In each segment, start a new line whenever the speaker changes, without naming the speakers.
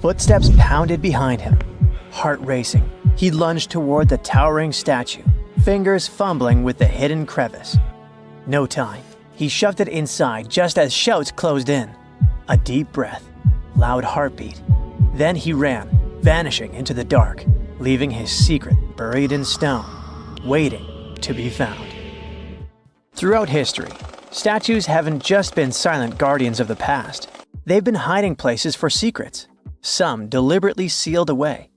Footsteps pounded behind him. Heart racing, he lunged toward the towering statue, fingers fumbling with the hidden crevice. No time. He shoved it inside just as shouts closed in. A deep breath, loud heartbeat. Then he ran, vanishing into the dark, leaving his secret buried in stone, waiting to be found. Throughout history, statues haven't just been silent guardians of the past. They've been hiding places for secrets, some deliberately sealed away,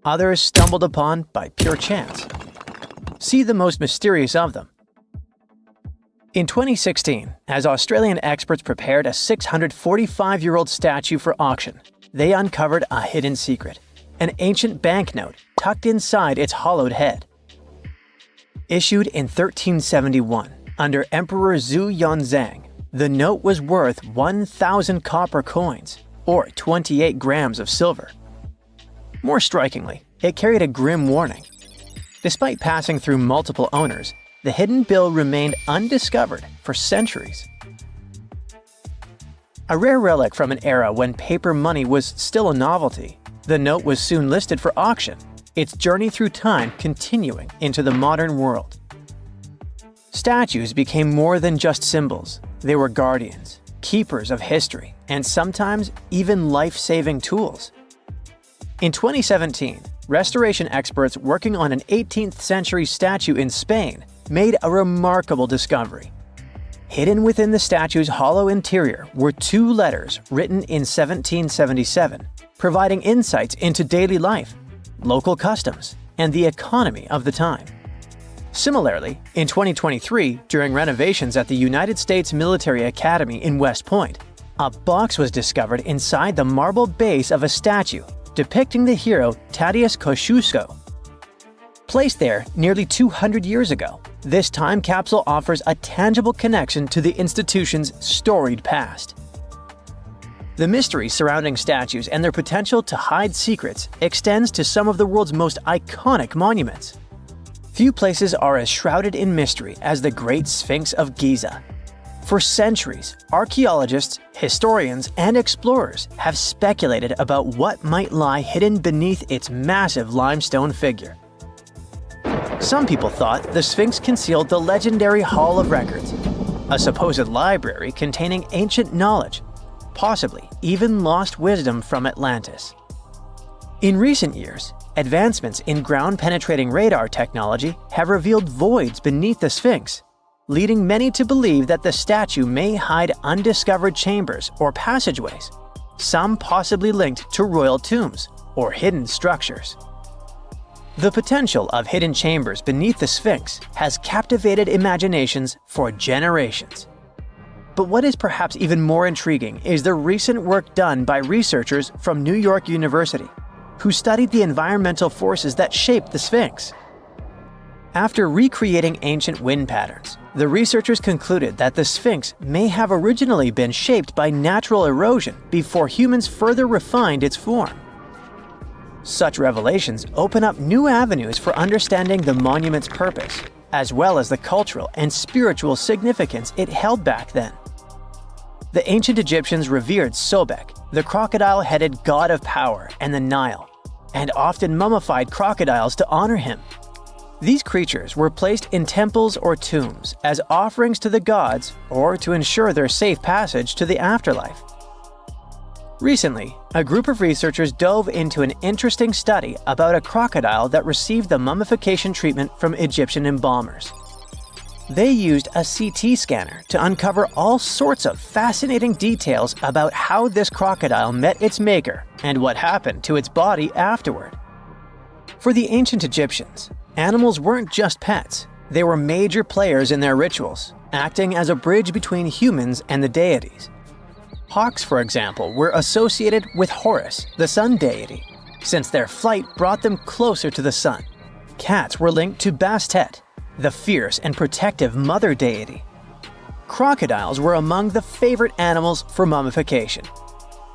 others stumbled upon by pure chance. See the most mysterious of them. In 2016, as Australian experts prepared a 645-year-old statue for auction, they uncovered a hidden secret, an ancient banknote tucked inside its hollowed head. Issued in 1371 under Emperor Zhu Yunzang, the note was worth 1,000 copper coins, or 28 grams of silver. More strikingly, it carried a grim warning. Despite passing through multiple owners, the hidden bill remained undiscovered for centuries. A rare relic from an era when paper money was still a novelty, the note was soon listed for auction, its journey through time continuing into the modern world. Statues became more than just symbols. They were guardians, keepers of history, and sometimes even life-saving tools. In 2017, restoration experts working on an 18th-century statue in Spain made a remarkable discovery. Hidden within the statue's hollow interior were two letters written in 1777, providing insights into daily life, local customs, and the economy of the time. Similarly, in 2023, during renovations at the United States Military Academy in West Point, a box was discovered inside the marble base of a statue depicting the hero Tadeusz Kosciuszko. Placed there nearly 200 years ago, this time capsule offers a tangible connection to the institution's storied past. The mystery surrounding statues and their potential to hide secrets extends to some of the world's most iconic monuments. Few places are as shrouded in mystery as the Great Sphinx of Giza. For centuries, archaeologists, historians, and explorers have speculated about what might lie hidden beneath its massive limestone figure. Some people thought the Sphinx concealed the legendary Hall of Records, a supposed library containing ancient knowledge, possibly even lost wisdom from Atlantis. In recent years, advancements in ground-penetrating radar technology have revealed voids beneath the Sphinx, leading many to believe that the statue may hide undiscovered chambers or passageways, some possibly linked to royal tombs or hidden structures. The potential of hidden chambers beneath the Sphinx has captivated imaginations for generations. But what is perhaps even more intriguing is the recent work done by researchers from New York University, who studied the environmental forces that shaped the Sphinx. After recreating ancient wind patterns, the researchers concluded that the Sphinx may have originally been shaped by natural erosion before humans further refined its form. Such revelations open up new avenues for understanding the monument's purpose, as well as the cultural and spiritual significance it held back then. The ancient Egyptians revered Sobek, the crocodile-headed god of power and the Nile, and often mummified crocodiles to honor him. These creatures were placed in temples or tombs as offerings to the gods or to ensure their safe passage to the afterlife. Recently, a group of researchers dove into an interesting study about a crocodile that received the mummification treatment from Egyptian embalmers. They used a CT scanner to uncover all sorts of fascinating details about how this crocodile met its maker and what happened to its body afterward. For the ancient Egyptians, animals weren't just pets, they were major players in their rituals, acting as a bridge between humans and the deities. Hawks, for example, were associated with Horus, the sun deity, since their flight brought them closer to the sun. Cats were linked to Bastet, the fierce and protective mother deity. Crocodiles were among the favorite animals for mummification.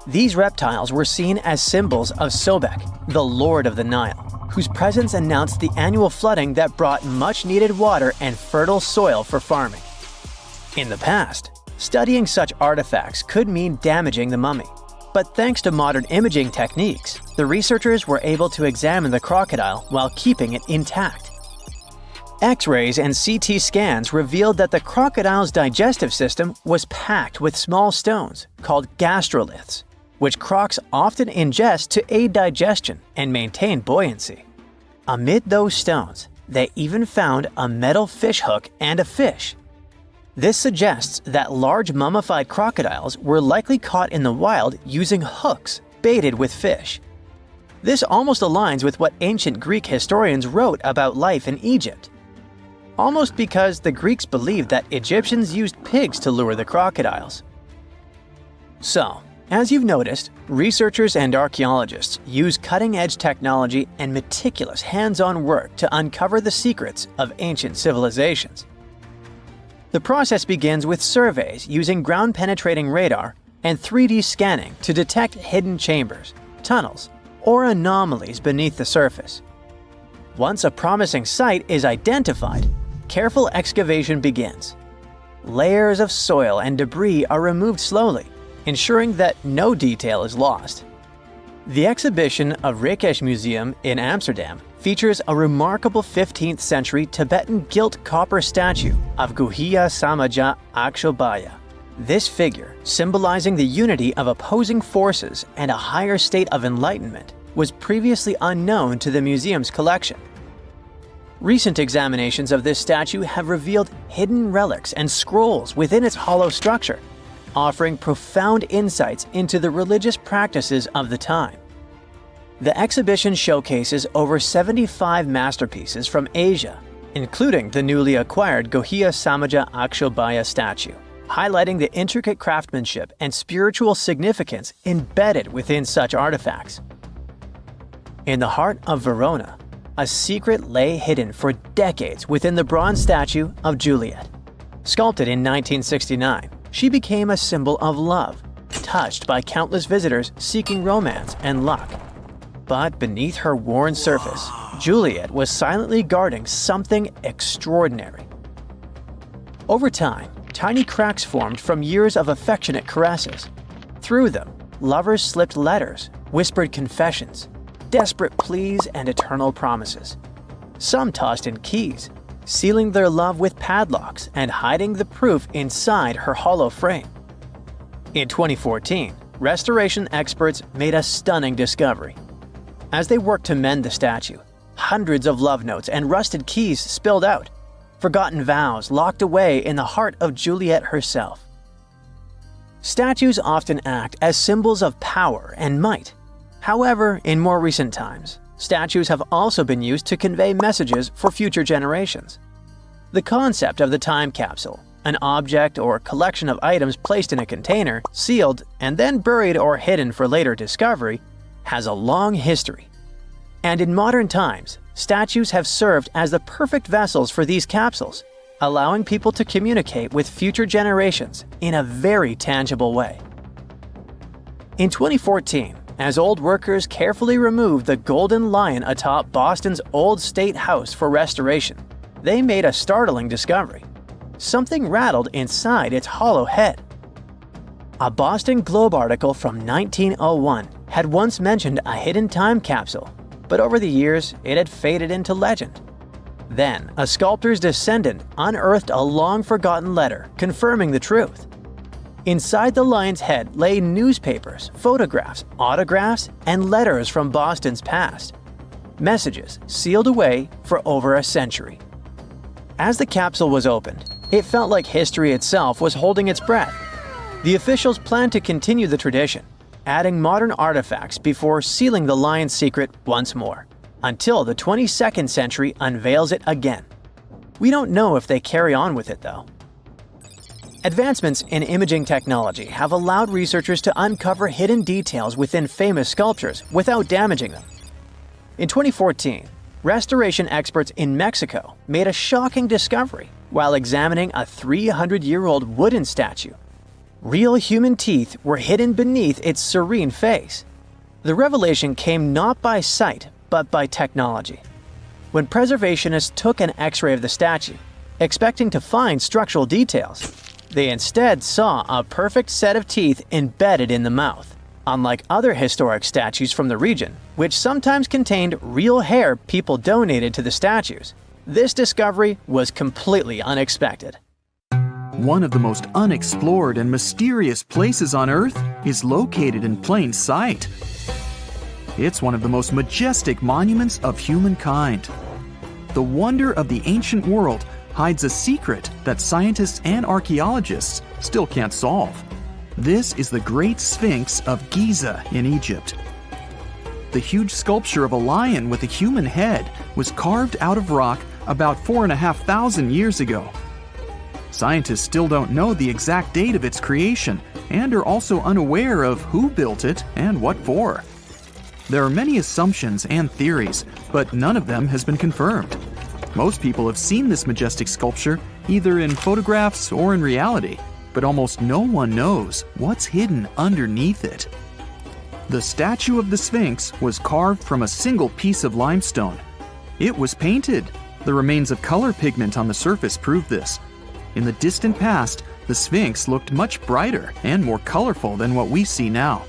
These reptiles were seen as symbols of Sobek, the lord of the Nile, whose presence announced the annual flooding that brought much-needed water and fertile soil for farming. In the past, studying such artifacts could mean damaging the mummy, But thanks to modern imaging techniques, the researchers were able to examine the crocodile while keeping it intact. X-rays and CT scans revealed that the crocodile's digestive system was packed with small stones called gastroliths, which crocs often ingest to aid digestion and maintain buoyancy. Amid those stones, they even found a metal fish hook and a fish. This suggests that large mummified crocodiles were likely caught in the wild using hooks baited with fish. This almost aligns with what ancient Greek historians wrote about life in Egypt. Almost because the Greeks believed that Egyptians used pigs to lure the crocodiles. So, as you've noticed, researchers and archaeologists use cutting-edge technology and meticulous hands-on work to uncover the secrets of ancient civilizations. The process begins with surveys using ground-penetrating radar and 3D scanning to detect hidden chambers, tunnels, or anomalies beneath the surface. Once a promising site is identified, careful excavation begins. Layers of soil and debris are removed slowly, ensuring that no detail is lost. The exhibition of Rijksmuseum in Amsterdam features a remarkable 15th century Tibetan gilt copper statue of Guhiya Samaja Akshobhya. This figure, symbolizing the unity of opposing forces and a higher state of enlightenment, was previously unknown to the museum's collection. Recent examinations of this statue have revealed hidden relics and scrolls within its hollow structure, offering profound insights into the religious practices of the time. The exhibition showcases over 75 masterpieces from Asia, including the newly acquired Guhiya Samaja Akshobhya statue, highlighting the intricate craftsmanship and spiritual significance embedded within such artifacts. In the heart of Verona, a secret lay hidden for decades within the bronze statue of Juliet. Sculpted in 1969, she became a symbol of love, touched by countless visitors seeking romance and luck. But beneath her worn surface, Juliet was silently guarding something extraordinary. Over time, tiny cracks formed from years of affectionate caresses. Through them, lovers slipped letters, whispered confessions, desperate pleas, and eternal promises. Some tossed in keys, sealing their love with padlocks and hiding the proof inside her hollow frame. In 2014, restoration experts made a stunning discovery. As they worked to mend the statue, hundreds of love notes and rusted keys spilled out, forgotten vows locked away in the heart of Juliet herself. Statues often act as symbols of power and might. However, in more recent times, statues have also been used to convey messages for future generations. The concept of the time capsule, an object or collection of items placed in a container, sealed, and then buried or hidden for later discovery, has a long history. And in modern times, statues have served as the perfect vessels for these capsules, allowing people to communicate with future generations in a very tangible way. In 2014, as old workers carefully removed the golden lion atop Boston's Old State House for restoration, they made a startling discovery. Something rattled inside its hollow head. A Boston Globe article from 1901 had once mentioned a hidden time capsule, but over the years it had faded into legend. Then, a sculptor's descendant unearthed a long-forgotten letter confirming the truth. Inside the lion's head lay newspapers, photographs, autographs, and letters from Boston's past. Messages sealed away for over a century. As the capsule was opened, it felt like history itself was holding its breath. The officials planned to continue the tradition, adding modern artifacts before sealing the lion's secret once more, until the 22nd century unveils it again. We don't know if they carry on with it, though. Advancements in imaging technology have allowed researchers to uncover hidden details within famous sculptures without damaging them. In 2014, restoration experts in Mexico made a shocking discovery while examining a 300-year-old wooden statue. Real human teeth were hidden beneath its serene face. The revelation came not by sight, but by technology. When preservationists took an X-ray of the statue, expecting to find structural details, they instead saw a perfect set of teeth embedded in the mouth. unlike other historic statues from the region, which sometimes contained real hair people donated to the statues. This discovery was completely unexpected.
One of the most unexplored and mysterious places on Earth is located in plain sight. It's one of the most majestic monuments of humankind. The wonder of the ancient world hides a secret that scientists and archaeologists still can't solve. This is the Great Sphinx of Giza in Egypt. The huge sculpture of a lion with a human head was carved out of rock about 4,500 years ago. Scientists still don't know the exact date of its creation and are also unaware of who built it and what for. There are many assumptions and theories, but none of them has been confirmed. Most people have seen this majestic sculpture either in photographs or in reality, but almost no one knows what's hidden underneath it. The statue of the Sphinx was carved from a single piece of limestone. It was painted. The remains of color pigment on the surface prove this. In the distant past, the Sphinx looked much brighter and more colorful than what we see now.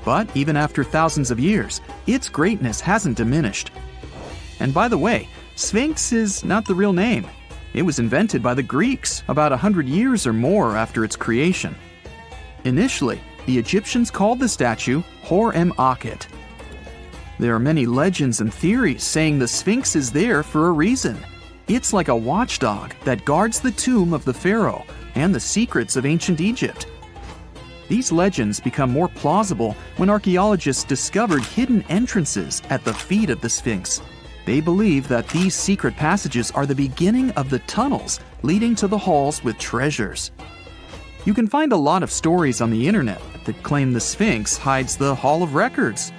But even after thousands of years, its greatness hasn't diminished. And by the way, Sphinx is not the real name. It was invented by the Greeks about 100 years or more after its creation. Initially, the Egyptians called the statue Hor-em-Akhet. There are many legends and theories saying the Sphinx is there for a reason. It's like a watchdog that guards the tomb of the pharaoh and the secrets of ancient Egypt. These legends become more plausible when archaeologists discovered hidden entrances at the feet of the Sphinx. They believe that these secret passages are the beginning of the tunnels leading to the halls with treasures. You can find a lot of stories on the internet that claim the Sphinx hides the Hall of Records,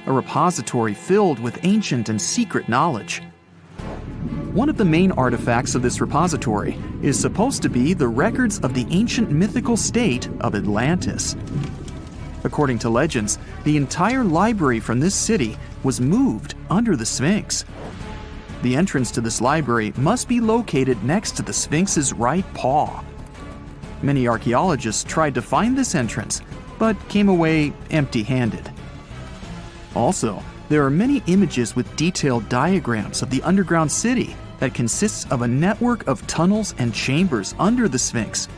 a repository filled with ancient and secret knowledge. One of the main artifacts of this repository is supposed to be the records of the ancient mythical state of Atlantis. According to legends, the entire library from this city was moved under the Sphinx. The entrance to this library must be located next to the Sphinx's right paw. Many archaeologists tried to find this entrance, but came away empty-handed. Also, there are many images with detailed diagrams of the underground city that consists of a network of tunnels and chambers under the Sphinx.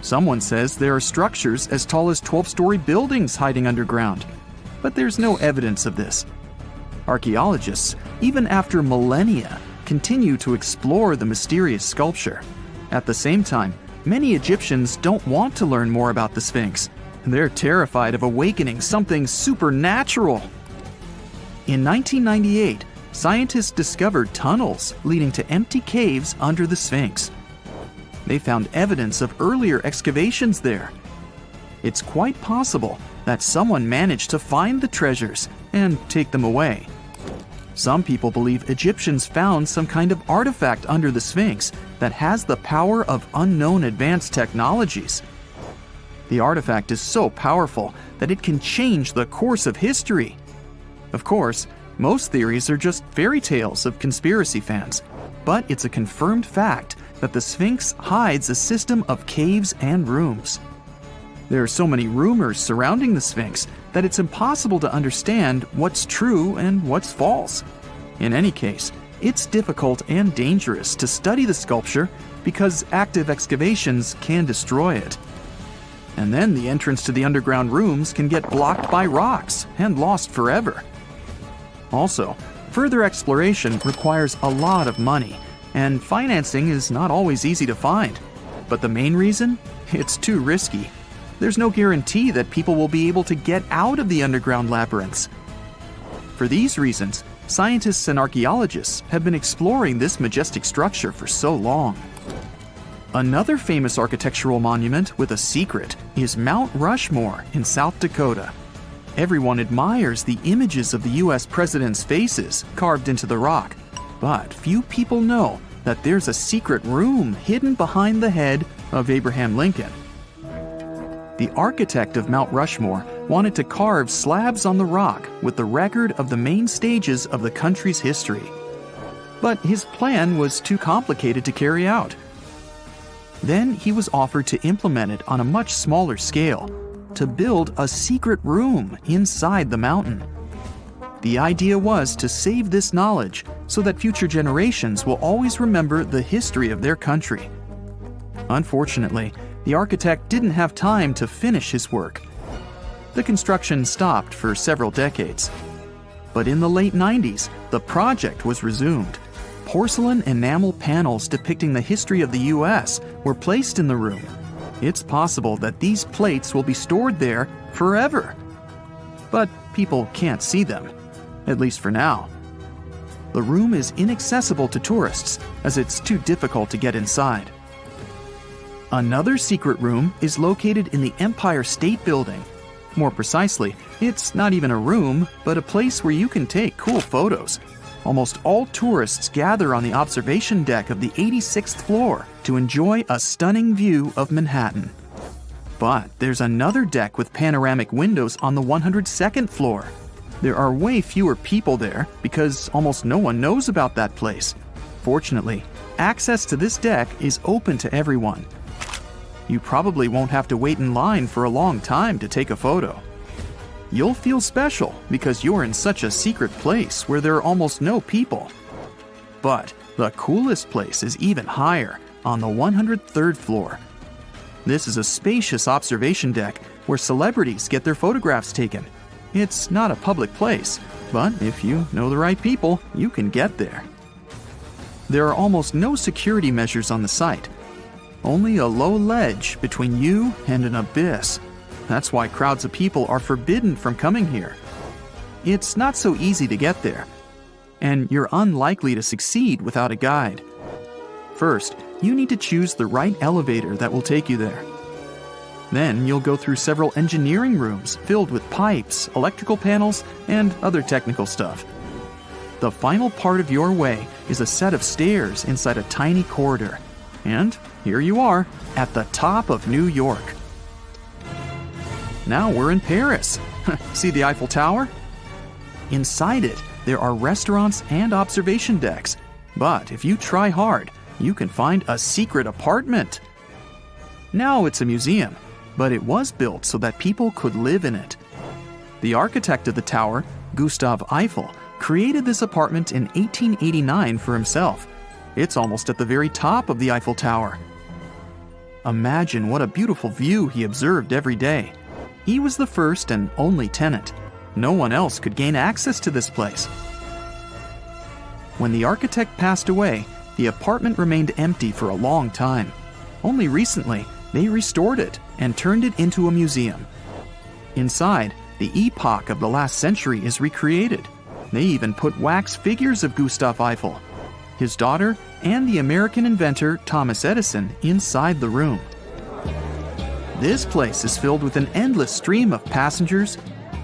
Someone says there are structures as tall as 12-story buildings hiding underground, but there's no evidence of this. Archaeologists, even after millennia, continue to explore the mysterious sculpture. At the same time, many Egyptians don't want to learn more about the Sphinx. They're terrified of awakening something supernatural. In 1998, scientists discovered tunnels leading to empty caves under the Sphinx. They found evidence of earlier excavations there. It's quite possible that someone managed to find the treasures and take them away. Some people believe Egyptians found some kind of artifact under the Sphinx that has the power of unknown advanced technologies. The artifact is so powerful that it can change the course of history. Of course, most theories are just fairy tales of conspiracy fans, but it's a confirmed fact that the Sphinx hides a system of caves and rooms. There are so many rumors surrounding the Sphinx that it's impossible to understand what's true and what's false. In any case, it's difficult and dangerous to study the sculpture because active excavations can destroy it. And then the entrance to the underground rooms can get blocked by rocks and lost forever. Also, further exploration requires a lot of money, and financing is not always easy to find. But the main reason? It's too risky. There's no guarantee that people will be able to get out of the underground labyrinths. For these reasons, scientists and archaeologists have been exploring this majestic structure for so long. Another famous architectural monument with a secret is Mount Rushmore in South Dakota. Everyone admires the images of the US presidents' faces carved into the rock, but few people know that there's a secret room hidden behind the head of Abraham Lincoln. The architect of Mount Rushmore wanted to carve slabs on the rock with the record of the main stages of the country's history. But his plan was too complicated to carry out. Then he was offered to implement it on a much smaller scale. to build a secret room inside the mountain. The idea was to save this knowledge so that future generations will always remember the history of their country. Unfortunately, the architect didn't have time to finish his work. The construction stopped for several decades. But in the late 90s, the project was resumed. Porcelain enamel panels depicting the history of the US were placed in the room. It's possible that these plates will be stored there forever. But people can't see them, at least for now. The room is inaccessible to tourists as it's too difficult to get inside. Another secret room is located in the Empire State Building. More precisely, it's not even a room, but a place where you can take cool photos. Almost all tourists gather on the observation deck of the 86th floor to enjoy a stunning view of Manhattan. But there's another deck with panoramic windows on the 102nd floor. There are way fewer people there because almost no one knows about that place. Fortunately, access to this deck is open to everyone. You probably won't have to wait in line for a long time to take a photo. You'll feel special because you're in such a secret place where there are almost no people. But the coolest place is even higher, on the 103rd floor. This is a spacious observation deck where celebrities get their photographs taken. It's not a public place, but if you know the right people, you can get there. There are almost no security measures on the site. Only a low ledge between you and an abyss. That's why crowds of people are forbidden from coming here. It's not so easy to get there, and you're unlikely to succeed without a guide. First, you need to choose the right elevator that will take you there. Then you'll go through several engineering rooms filled with pipes, electrical panels, and other technical stuff. The final part of your way is a set of stairs inside a tiny corridor. And here you are, at the top of New York. Now we're in Paris. See the Eiffel Tower? Inside it, there are restaurants and observation decks. But if you try hard, you can find a secret apartment. Now it's a museum, but it was built so that people could live in it. The architect of the tower, Gustav Eiffel, created this apartment in 1889 for himself. It's almost at the very top of the Eiffel Tower. Imagine what a beautiful view he observed every day. He was the first and only tenant. No one else could gain access to this place. When the architect passed away, the apartment remained empty for a long time. Only recently, they restored it and turned it into a museum. Inside, the epoch of the last century is recreated. They even put wax figures of Gustav Eiffel, his daughter, and the American inventor Thomas Edison inside the room. This place is filled with an endless stream of passengers,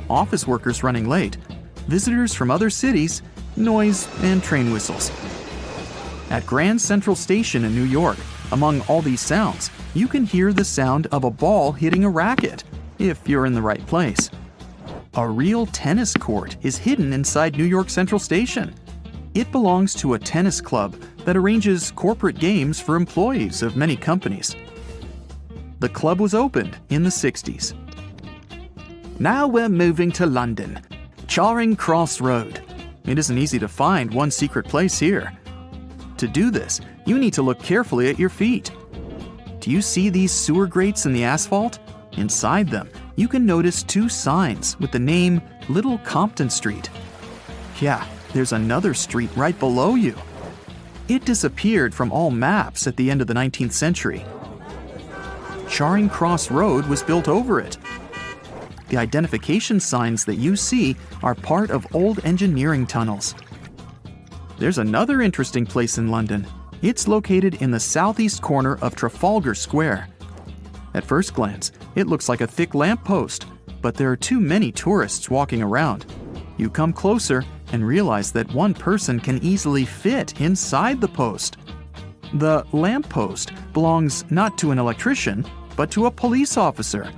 office workers running late, visitors from other cities, noise, and train whistles. At Grand Central Station in New York, among all these sounds, you can hear the sound of a ball hitting a racket, if you're in the right place. A real tennis court is hidden inside New York Central Station. It belongs to a tennis club that arranges corporate games for employees of many companies. The club was opened in the 60s. Now we're moving to London, Charing Cross Road. It isn't easy to find one secret place here. To do this, you need to look carefully at your feet. Do you see these sewer grates in the asphalt? Inside them, you can notice two signs with the name Little Compton Street. Yeah, there's another street right below you. It disappeared from all maps at the end of the 19th century. Charing Cross Road was built over it. The identification signs that you see are part of old engineering tunnels. There's another interesting place in London. It's located in the southeast corner of Trafalgar Square. At first glance, it looks like a thick lamppost, but there are too many tourists walking around. You come closer and realize that one person can easily fit inside the post. The lamppost belongs not to an electrician, but to a police officer.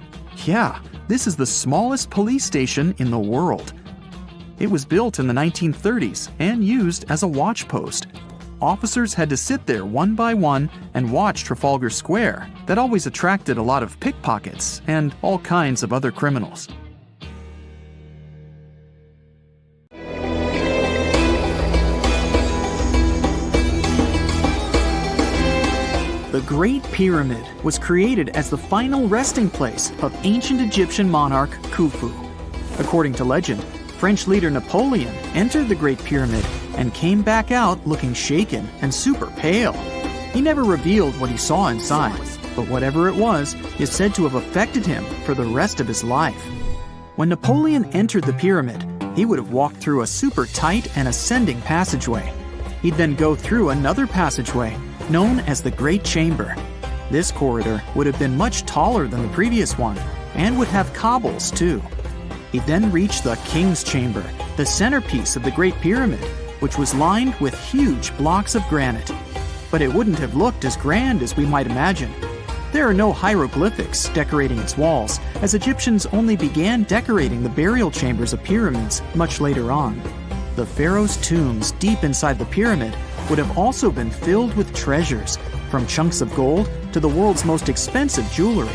Yeah, this is the smallest police station in the world. It was built in the 1930s and used as a watch post. officers had to sit there one by one and watch Trafalgar Square that always attracted a lot of pickpockets and all kinds of other criminals. The Great Pyramid was created as the final resting place of ancient Egyptian monarch Khufu. According to legend, French leader Napoleon entered the Great Pyramid and came back out looking shaken and super pale. He never revealed what he saw inside, but whatever it was is said to have affected him for the rest of his life. When Napoleon entered the pyramid, he would have walked through a super tight and ascending passageway. He'd then go through another passageway known as the Great Chamber. This corridor would have been much taller than the previous one and would have cobbles too. He'd then reach the King's Chamber, the centerpiece of the Great Pyramid, which was lined with huge blocks of granite. But it wouldn't have looked as grand as we might imagine. There are no hieroglyphics decorating its walls, as Egyptians only began decorating the burial chambers of pyramids much later on. The pharaoh's tombs deep inside the pyramid would have also been filled with treasures, from chunks of gold to the world's most expensive jewelry.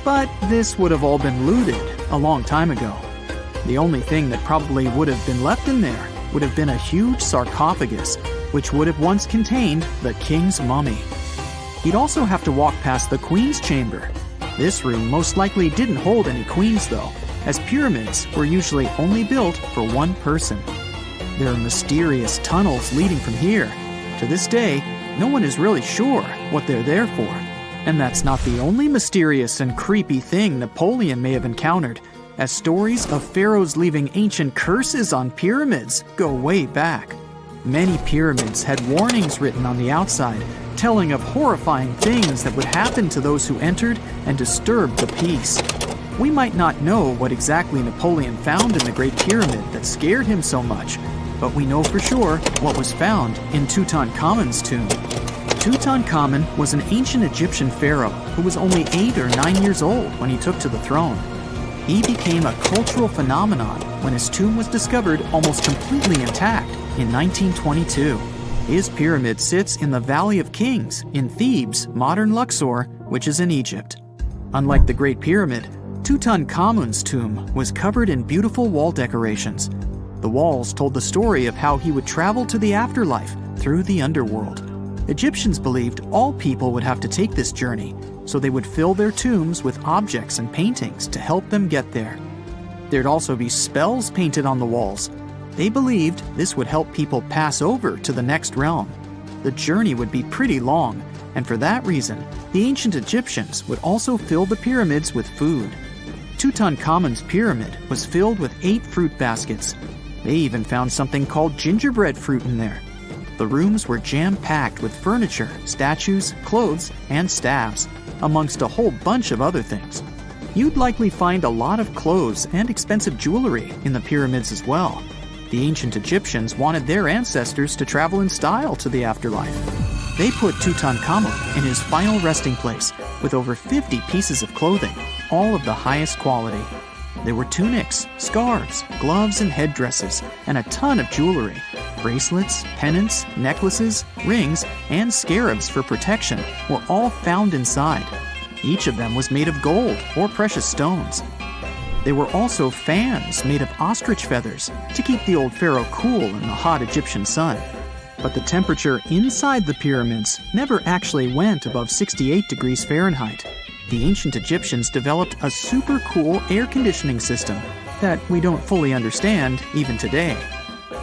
But this would have all been looted a long time ago. The only thing that probably would have been left in there would have been a huge sarcophagus, which would have once contained the king's mummy. He'd also have to walk past the queen's chamber. This room most likely didn't hold any queens though, as pyramids were usually only built for one person. There are mysterious tunnels leading from here. To this day, no one is really sure what they're there for. And that's not the only mysterious and creepy thing Napoleon may have encountered, as stories of pharaohs leaving ancient curses on pyramids go way back. Many pyramids had warnings written on the outside, telling of horrifying things that would happen to those who entered and disturbed the peace. We might not know what exactly Napoleon found in the Great Pyramid that scared him so much, but we know for sure what was found in Tutankhamun's tomb. Tutankhamun was an ancient Egyptian pharaoh who was only 8 or 9 years old when he took to the throne. He became a cultural phenomenon when his tomb was discovered almost completely intact in 1922. His pyramid sits in the Valley of Kings in Thebes, modern Luxor, which is in Egypt. Unlike the Great Pyramid, Tutankhamun's tomb was covered in beautiful wall decorations. The walls told the story of how he would travel to the afterlife through the underworld. Egyptians believed all people would have to take this journey, so they would fill their tombs with objects and paintings to help them get there. There'd also be spells painted on the walls. They believed this would help people pass over to the next realm. The journey would be pretty long, and for that reason, the ancient Egyptians would also fill the pyramids with food. Tutankhamun's pyramid was filled with 8 fruit baskets. They even found something called gingerbread fruit in there. The rooms were jam-packed with furniture, statues, clothes, and staffs, amongst a whole bunch of other things. You'd likely find a lot of clothes and expensive jewelry in the pyramids as well. The ancient Egyptians wanted their ancestors to travel in style to the afterlife. They put Tutankhamun in his final resting place with over 50 pieces of clothing, all of the highest quality. There were tunics, scarves, gloves, and headdresses, and a ton of jewelry. Bracelets, pendants, necklaces, rings, and scarabs for protection were all found inside. Each of them was made of gold or precious stones. There were also fans made of ostrich feathers to keep the old pharaoh cool in the hot Egyptian sun. But the temperature inside the pyramids never actually went above 68 degrees Fahrenheit. The ancient Egyptians developed a super cool air conditioning system that we don't fully understand even today.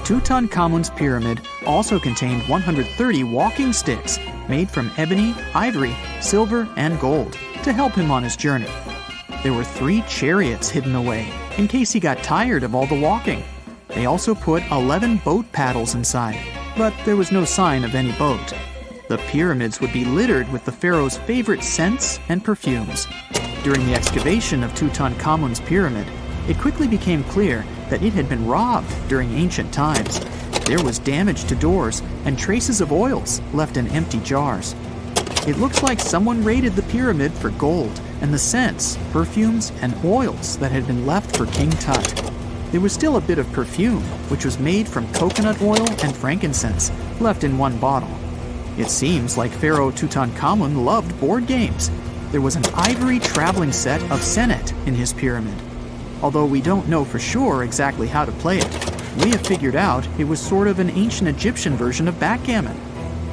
Tutankhamun's pyramid also contained 130 walking sticks made from ebony, ivory, silver, and gold to help him on his journey. There were 3 chariots hidden away in case he got tired of all the walking. They also put 11 boat paddles inside, but there was no sign of any boat. The pyramids would be littered with the pharaoh's favorite scents and perfumes. During the excavation of Tutankhamun's pyramid, it quickly became clear that it had been robbed during ancient times. There was damage to doors and traces of oils left in empty jars. It looks like someone raided the pyramid for gold and the scents, perfumes, and oils that had been left for King Tut. There was still a bit of perfume, which was made from coconut oil and frankincense, left in one bottle. It seems like Pharaoh Tutankhamun loved board games. There was an ivory traveling set of Senet in his pyramid. Although we don't know for sure exactly how to play it, we have figured out it was sort of an ancient Egyptian version of backgammon.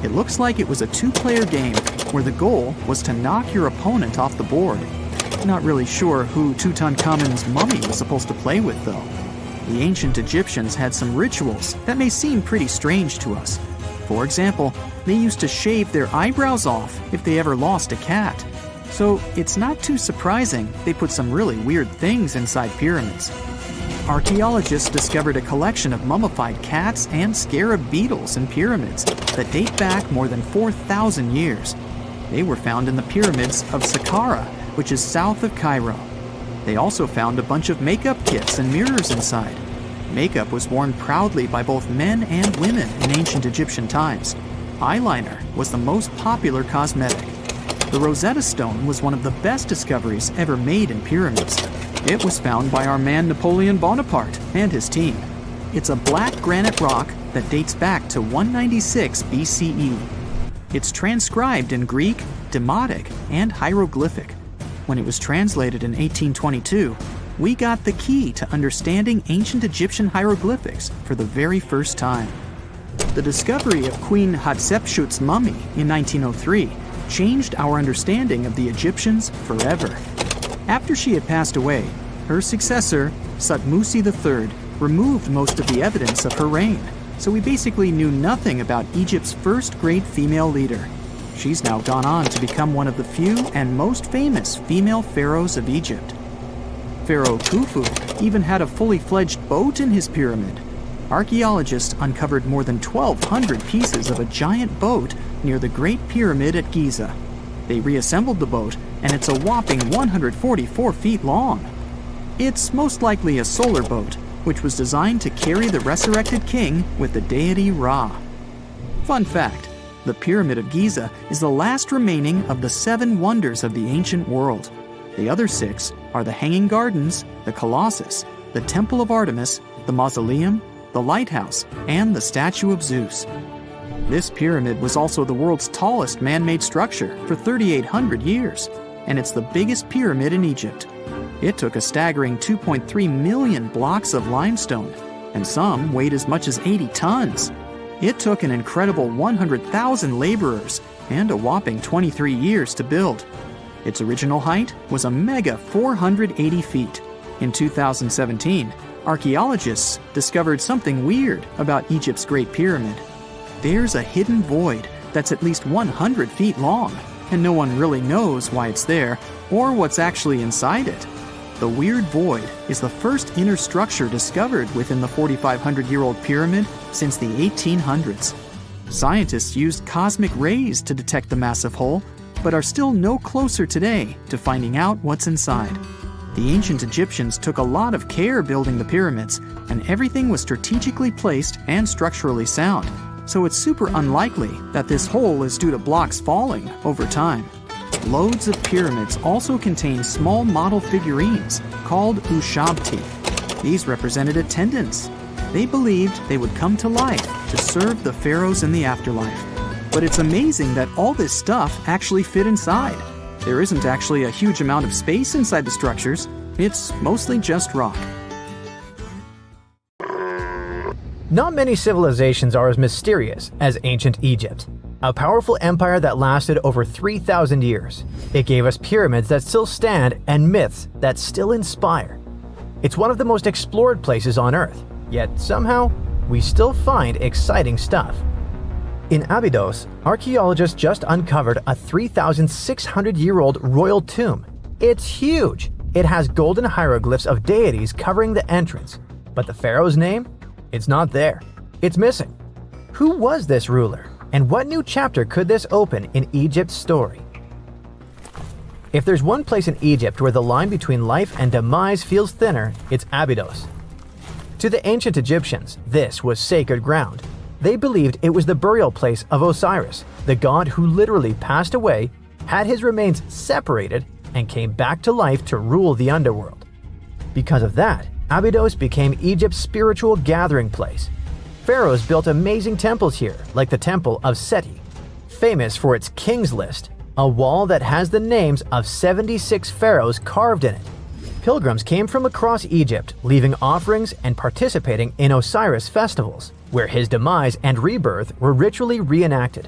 It looks like it was a two-player game where the goal was to knock your opponent off the board. Not really sure who Tutankhamun's mummy was supposed to play with, though. The ancient Egyptians had some rituals that may seem pretty strange to us. For example, they used to shave their eyebrows off if they ever lost a cat. So it's not too surprising they put some really weird things inside pyramids. Archaeologists discovered a collection of mummified cats and scarab beetles in pyramids that date back more than 4,000 years. They were found in the pyramids of Saqqara, which is south of Cairo. They also found a bunch of makeup kits and mirrors inside. Makeup was worn proudly by both men and women in ancient Egyptian times. Eyeliner was the most popular cosmetic. The Rosetta Stone was one of the best discoveries ever made in pyramids. It was found by our man Napoleon Bonaparte and his team. It's a black granite rock that dates back to 196 BCE. It's transcribed in Greek, Demotic, and hieroglyphic. When it was translated in 1822, we got the key to understanding ancient Egyptian hieroglyphics for the very first time. The discovery of Queen Hatshepsut's mummy in 1903 changed our understanding of the Egyptians forever. After she had passed away, her successor, Thutmose III, removed most of the evidence of her reign, so we basically knew nothing about Egypt's first great female leader. She's now gone on to become one of the few and most famous female pharaohs of Egypt. Pharaoh Khufu even had a fully fledged boat in his pyramid. Archaeologists uncovered more than 1,200 pieces of a giant boat near the Great Pyramid at Giza. They reassembled the boat, and it's a whopping 144 feet long. It's most likely a solar boat, which was designed to carry the resurrected king with the deity Ra. Fun fact, the Pyramid of Giza is the last remaining of the 7 wonders of the ancient world. The other 6 are the Hanging Gardens, the Colossus, the Temple of Artemis, the Mausoleum, the Lighthouse, and the Statue of Zeus. This pyramid was also the world's tallest man-made structure for 3,800 years, and it's the biggest pyramid in Egypt. It took a staggering 2.3 million blocks of limestone, and some weighed as much as 80 tons. It took an incredible 100,000 laborers and a whopping 23 years to build. Its original height was a mega 480 feet. In 2017, archaeologists discovered something weird about Egypt's Great Pyramid. There's a hidden void that's at least 100 feet long, and no one really knows why it's there or what's actually inside it. The weird void is the first inner structure discovered within the 4,500-year-old pyramid since the 1800s. Scientists used cosmic rays to detect the massive hole, but are still no closer today to finding out what's inside. The ancient Egyptians took a lot of care building the pyramids, and everything was strategically placed and structurally sound, so it's super unlikely that this hole is due to blocks falling over time. Loads of pyramids also contain small model figurines called ushabti. These represented attendants. They believed they would come to life to serve the pharaohs in the afterlife. But it's amazing that all this stuff actually fit inside. There isn't actually a huge amount of space inside the structures. It's mostly just rock.
Not many civilizations are as mysterious as ancient Egypt, a powerful empire that lasted over 3,000 years. It gave us pyramids that still stand and myths that still inspire. It's one of the most explored places on Earth, yet somehow we still find exciting stuff. In Abydos, archaeologists just uncovered a 3,600-year-old royal tomb. It's huge! It has golden hieroglyphs of deities covering the entrance, but the pharaoh's name? It's not there. It's missing. Who was this ruler, and what new chapter could this open in Egypt's story? If there's one place in Egypt where the line between life and demise feels thinner, it's Abydos. To the ancient Egyptians, this was sacred ground. They believed it was the burial place of Osiris, the god who literally passed away, had his remains separated, and came back to life to rule the underworld. Because of that, Abydos became Egypt's spiritual gathering place. Pharaohs built amazing temples here, like the Temple of Seti. famous for its King's List, a wall that has the names of 76 pharaohs carved in it. Pilgrims came from across Egypt, leaving offerings and participating in Osiris festivals, where his demise and rebirth were ritually reenacted.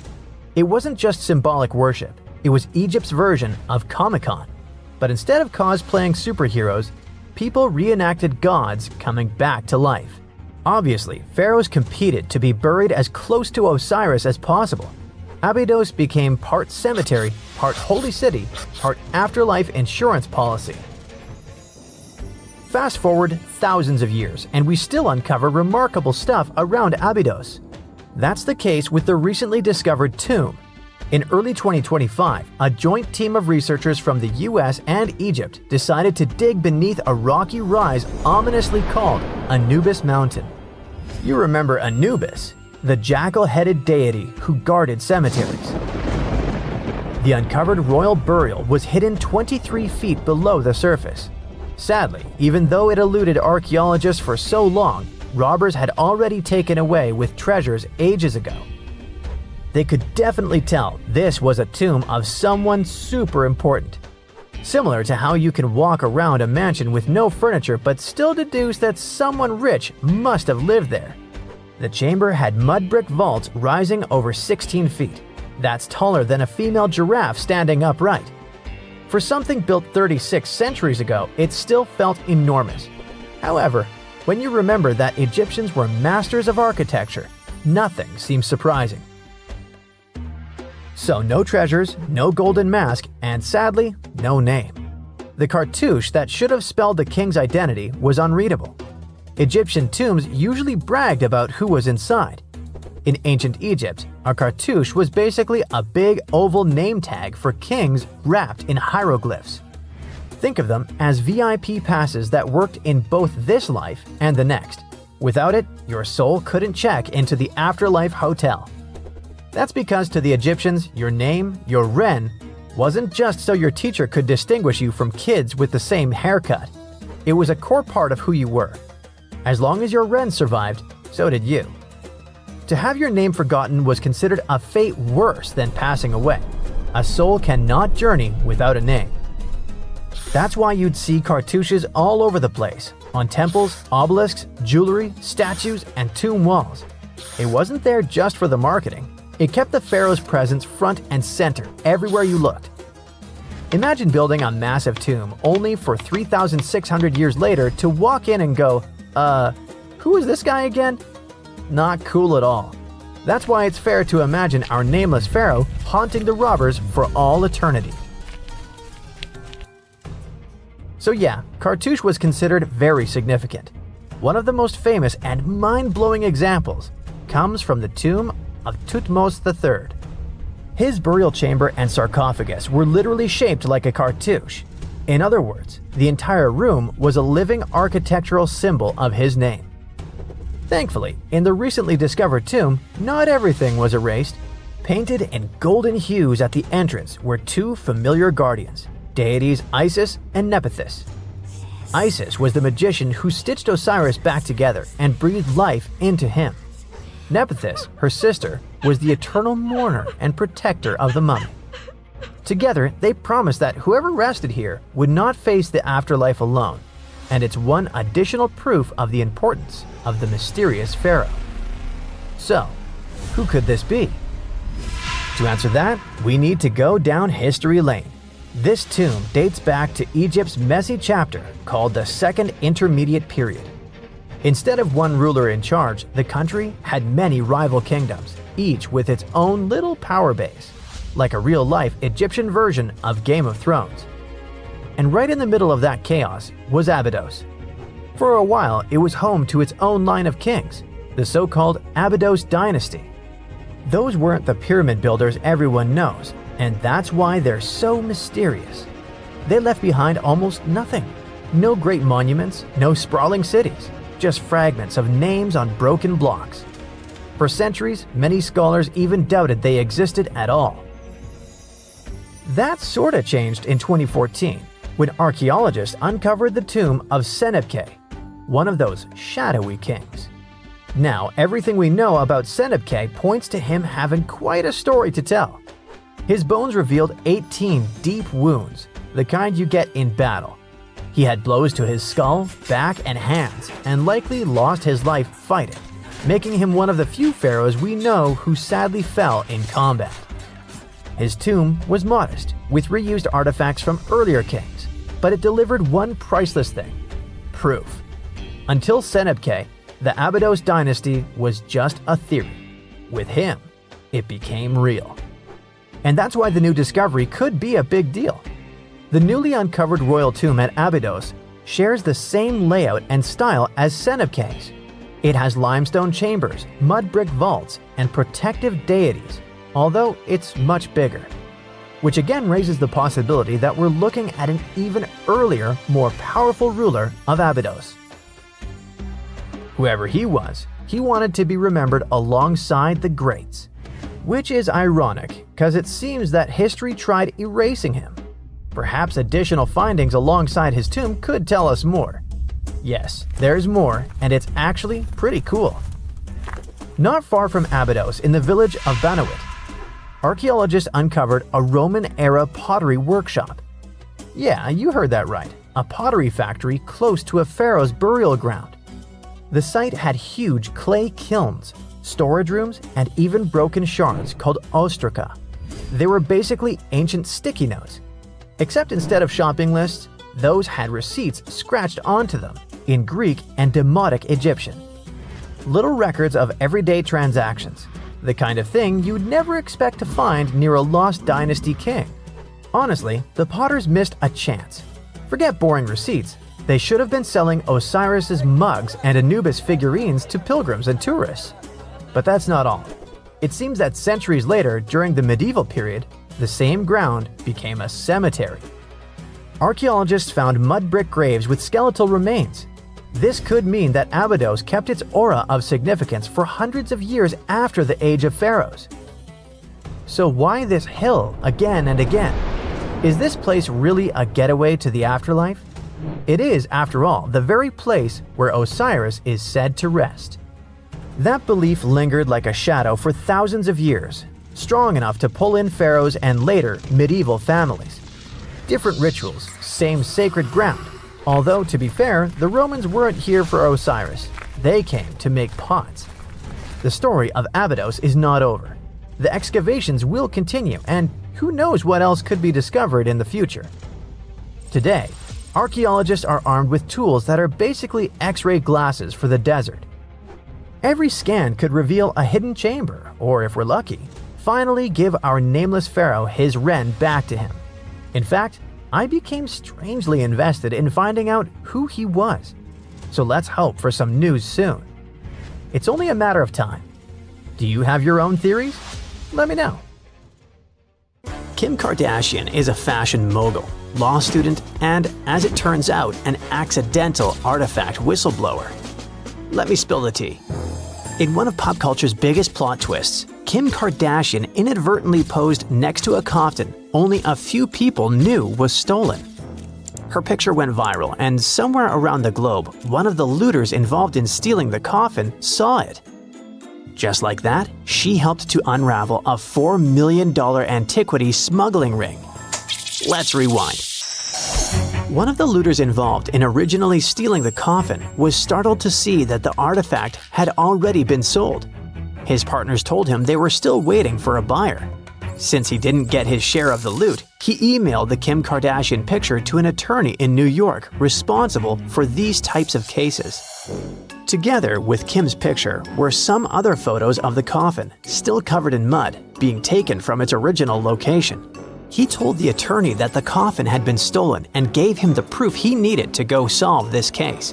It wasn't just symbolic worship, it was Egypt's version of Comic-Con. But instead of cosplaying superheroes, people reenacted gods coming back to life. Obviously, pharaohs competed to be buried as close to Osiris as possible. Abydos became part cemetery, part holy city, part afterlife insurance policy. Fast forward thousands of years, and we still uncover remarkable stuff around Abydos. That's the case with the recently discovered tomb. In early 2025, a joint team of researchers from the US and Egypt decided to dig beneath a rocky rise ominously called Anubis Mountain. You remember Anubis, the jackal-headed deity who guarded cemeteries. The uncovered royal burial was hidden 23 feet below the surface. Sadly, even though it eluded archaeologists for so long, robbers had already taken away with treasures ages ago. They could definitely tell this was a tomb of someone super important. Similar to how you can walk around a mansion with no furniture but still deduce that someone rich must have lived there. The chamber had mud brick vaults rising over 16 feet. That's taller than a female giraffe standing upright. For something built 36 centuries ago, it still felt enormous. However, when you remember that Egyptians were masters of architecture, nothing seems surprising. So no treasures, no golden mask, and sadly, no name. The cartouche that should have spelled the king's identity was unreadable. Egyptian tombs usually bragged about who was inside. In ancient Egypt, a cartouche was basically a big oval name tag for kings wrapped in hieroglyphs. Think of them as VIP passes that worked in both this life and the next. Without it, your soul couldn't check into the afterlife hotel. That's because to the Egyptians, your name, your Ren, wasn't just so your teacher could distinguish you from kids with the same haircut. It was a core part of who you were. As long as your Ren survived, so did you. To have your name forgotten was considered a fate worse than passing away. A soul cannot journey without a name. That's why you'd see cartouches all over the place, on temples, obelisks, jewelry, statues, and tomb walls. It wasn't there just for the marketing. It kept the pharaoh's presence front and center everywhere you looked. Imagine building a massive tomb only for 3,600 years later to walk in and go, who is this guy again? Not cool at all. That's why it's fair to imagine our nameless pharaoh haunting the robbers for all eternity. So yeah, cartouche was considered very significant. One of the most famous and mind-blowing examples comes from the tomb of Thutmose III. His burial chamber and sarcophagus were literally shaped like a cartouche. In other words, the entire room was a living architectural symbol of his name. Thankfully, in the recently discovered tomb, not everything was erased. Painted in golden hues at the entrance were two familiar guardians, deities Isis and Nephthys. Isis was the magician who stitched Osiris back together and breathed life into him. Nephthys, her sister, was the eternal mourner and protector of the mummy. Together, they promised that whoever rested here would not face the afterlife alone, and it's one additional proof of the importance of the mysterious pharaoh. So, who could this be? To answer that, we need to go down history lane. This tomb dates back to Egypt's messy chapter called the Second Intermediate Period. Instead of one ruler in charge, the country had many rival kingdoms, each with its own little power base, like a real-life Egyptian version of Game of Thrones. And right in the middle of that chaos was Abydos. For a while, it was home to its own line of kings, the so-called Abydos dynasty. Those weren't the pyramid builders everyone knows, and that's why they're so mysterious. They left behind almost nothing. No great monuments, no sprawling cities, just fragments of names on broken blocks. For centuries, many scholars even doubted they existed at all. That sorta changed in 2014, when archaeologists uncovered the tomb of Senebkay, one of those shadowy kings. Now, everything we know about Senebkay points to him having quite a story to tell. His bones revealed 18 deep wounds, the kind you get in battle. He had blows to his skull, back, and hands, and likely lost his life fighting, making him one of the few pharaohs we know who sadly fell in combat. His tomb was modest, with reused artifacts from earlier kings, but it delivered one priceless thing: proof. Until Senebkay, the Abydos dynasty was just a theory. With him, it became real. And that's why the new discovery could be a big deal. The newly uncovered royal tomb at Abydos shares the same layout and style as Senebkay's. It has limestone chambers, mud brick vaults, and protective deities, although it's much bigger. Which again raises the possibility that we're looking at an even earlier, more powerful ruler of Abydos. Whoever he was, he wanted to be remembered alongside the greats. Which is ironic, because it seems that history tried erasing him. Perhaps additional findings alongside his tomb could tell us more. Yes, there's more, and it's actually pretty cool. Not far from Abydos, in the village of Banawit, archaeologists uncovered a Roman-era pottery workshop. Yeah, you heard that right, a pottery factory close to a pharaoh's burial ground. The site had huge clay kilns, storage rooms, and even broken shards called ostraca. They were basically ancient sticky notes. Except instead of shopping lists, those had receipts scratched onto them in Greek and Demotic Egyptian. Little records of everyday transactions, the kind of thing you'd never expect to find near a lost dynasty king. Honestly, the potters missed a chance. Forget boring receipts, they should have been selling Osiris's mugs and Anubis figurines to pilgrims and tourists. But that's not all. It seems that centuries later, during the medieval period, the same ground became a cemetery. Archaeologists found mud brick graves with skeletal remains. This could mean that Abydos kept its aura of significance for hundreds of years after the age of pharaohs. So why this hill again and again? Is this place really a getaway to the afterlife? It is, after all, the very place where Osiris is said to rest. That belief lingered like a shadow for thousands of years, strong enough to pull in pharaohs and later medieval families. Different rituals, same sacred ground. Although, to be fair, the Romans weren't here for Osiris. They came to make pots. The story of Abydos is not over. The excavations will continue, and who knows what else could be discovered in the future. Today, archaeologists are armed with tools that are basically X-ray glasses for the desert. Every scan could reveal a hidden chamber, or if we're lucky, finally give our nameless pharaoh his wren back to him. In fact, I became strangely invested in finding out who he was. So let's hope for some news soon. It's only a matter of time. Do you have your own theories? Let me know. Kim Kardashian is a fashion mogul, law student, and, as it turns out, an accidental artifact whistleblower. Let me spill the tea. In one of pop culture's biggest plot twists, Kim Kardashian inadvertently posed next to a coffin only a few people knew was stolen. Her picture went viral, and somewhere around the globe, one of the looters involved in stealing the coffin saw it. Just like that, she helped to unravel a $4 million antiquity smuggling ring. Let's rewind. One of the looters involved in originally stealing the coffin was startled to see that the artifact had already been sold. His partners told him they were still waiting for a buyer. Since he didn't get his share of the loot, he emailed the Kim Kardashian picture to an attorney in New York responsible for these types of cases. Together with Kim's picture were some other photos of the coffin, still covered in mud, being taken from its original location. He told the attorney that the coffin had been stolen and gave him the proof he needed to go solve this case.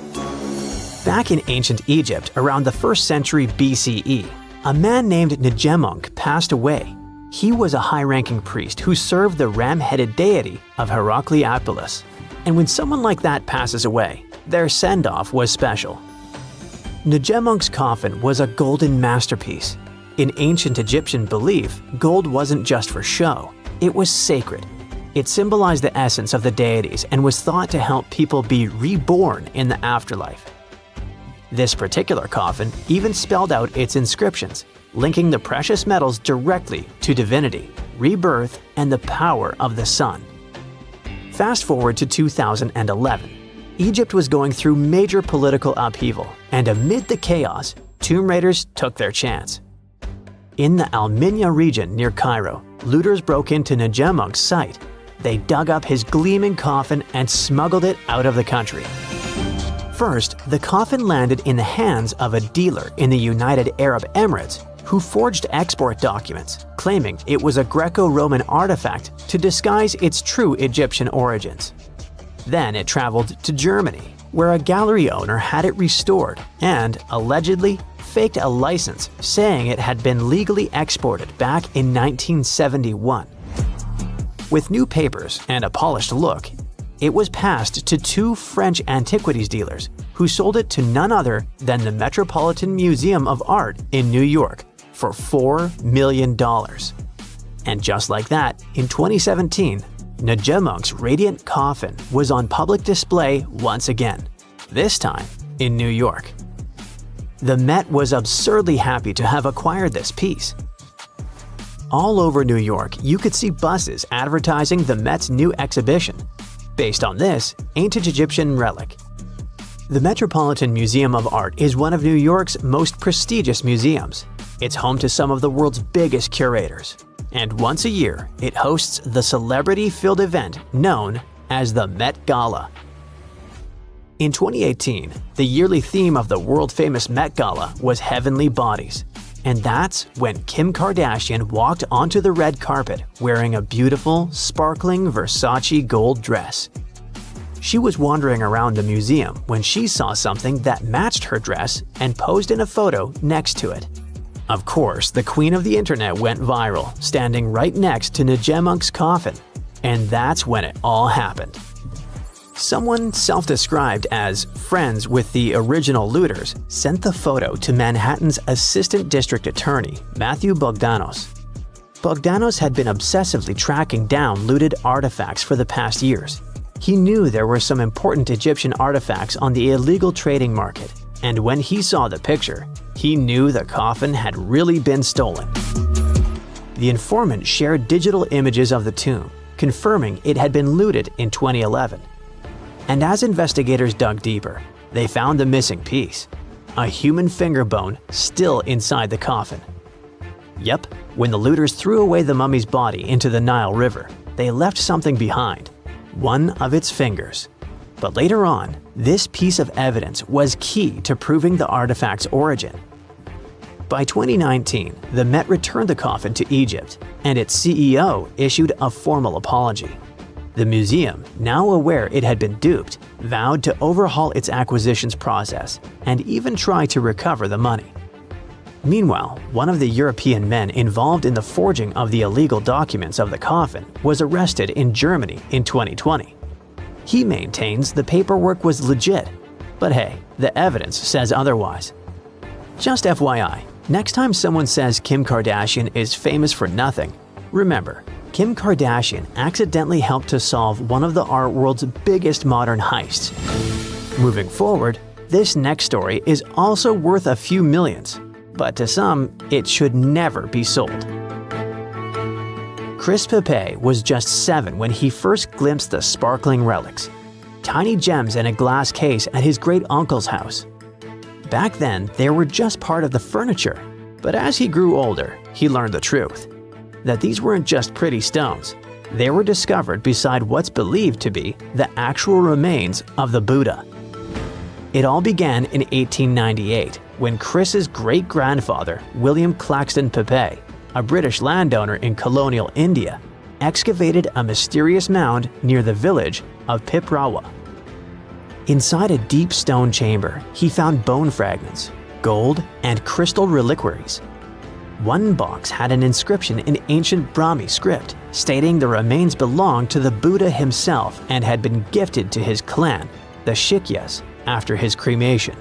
Back in ancient Egypt around the 1st century BCE, a man named Ngemonk passed away. He was a high-ranking priest who served the ram-headed deity of Heracleopolis. And when someone like that passes away, their send-off was special. Ngemonk's coffin was a golden masterpiece. In ancient Egyptian belief, gold wasn't just for show, it was sacred. It symbolized the essence of the deities and was thought to help people be reborn in the afterlife. This particular coffin even spelled out its inscriptions, linking the precious metals directly to divinity, rebirth, and the power of the sun. Fast forward to 2011. Egypt was going through major political upheaval, and amid the chaos, tomb raiders took their chance. In the Al-Minya region near Cairo, looters broke into Najamunk's site. They dug up his gleaming coffin and smuggled it out of the country. First, the coffin landed in the hands of a dealer in the United Arab Emirates who forged export documents, claiming it was a Greco-Roman artifact to disguise its true Egyptian origins. Then it traveled to Germany, where a gallery owner had it restored and, allegedly, faked a license saying it had been legally exported back in 1971. With new papers and a polished look, it was passed to two French antiquities dealers who sold it to none other than the Metropolitan Museum of Art in New York for $4 million. And just like that, in 2017, Najamunk's radiant coffin was on public display once again, this time in New York. The Met was absurdly happy to have acquired this piece. All over New York, you could see buses advertising the Met's new exhibition, based on this ancient Egyptian relic. The Metropolitan Museum of Art is one of New York's most prestigious museums. It's home to some of the world's biggest curators. And once a year, it hosts the celebrity-filled event known as the Met Gala. In 2018, the yearly theme of the world-famous Met Gala was Heavenly Bodies. And that's when Kim Kardashian walked onto the red carpet wearing a beautiful, sparkling Versace gold dress. She was wandering around the museum when she saw something that matched her dress and posed in a photo next to it. Of course, the queen of the internet went viral, standing right next to Najamunk's coffin. And that's when it all happened. Someone self-described as friends with the original looters sent the photo to Manhattan's Assistant District Attorney, Matthew Bogdanos. Bogdanos had been obsessively tracking down looted artifacts for the past years. He knew there were some important Egyptian artifacts on the illegal trading market, and when he saw the picture, he knew the coffin had really been stolen. The informant shared digital images of the tomb, confirming it had been looted in 2011. And as investigators dug deeper, they found the missing piece, a human finger bone still inside the coffin. Yep, when the looters threw away the mummy's body into the Nile River, they left something behind, one of its fingers. But later on, this piece of evidence was key to proving the artifact's origin. By 2019, the Met returned the coffin to Egypt, and its CEO issued a formal apology. The museum, now aware it had been duped, vowed to overhaul its acquisitions process and even try to recover the money. Meanwhile, one of the European men involved in the forging of the illegal documents of the coffin was arrested in Germany in 2020. He maintains the paperwork was legit, but hey, the evidence says otherwise. Just FYI, next time someone says Kim Kardashian is famous for nothing, remember, Kim Kardashian accidentally helped to solve one of the art world's biggest modern heists. Moving forward, this next story is also worth a few millions, but to some, it should never be sold. Chris Pepe was just 7 when he first glimpsed the sparkling relics, tiny gems in a glass case at his great-uncle's house. Back then, they were just part of the furniture, but as he grew older, he learned the truth. That these weren't just pretty stones. They were discovered beside what's believed to be the actual remains of the Buddha. It all began in 1898 when Chris's great-grandfather, William Claxton Pepe, a British landowner in colonial India, excavated a mysterious mound near the village of Piprawa. Inside a deep stone chamber, he found bone fragments, gold, and crystal reliquaries. One box had an inscription in ancient Brahmi script stating the remains belonged to the Buddha himself and had been gifted to his clan, the Shikyas, after his cremation.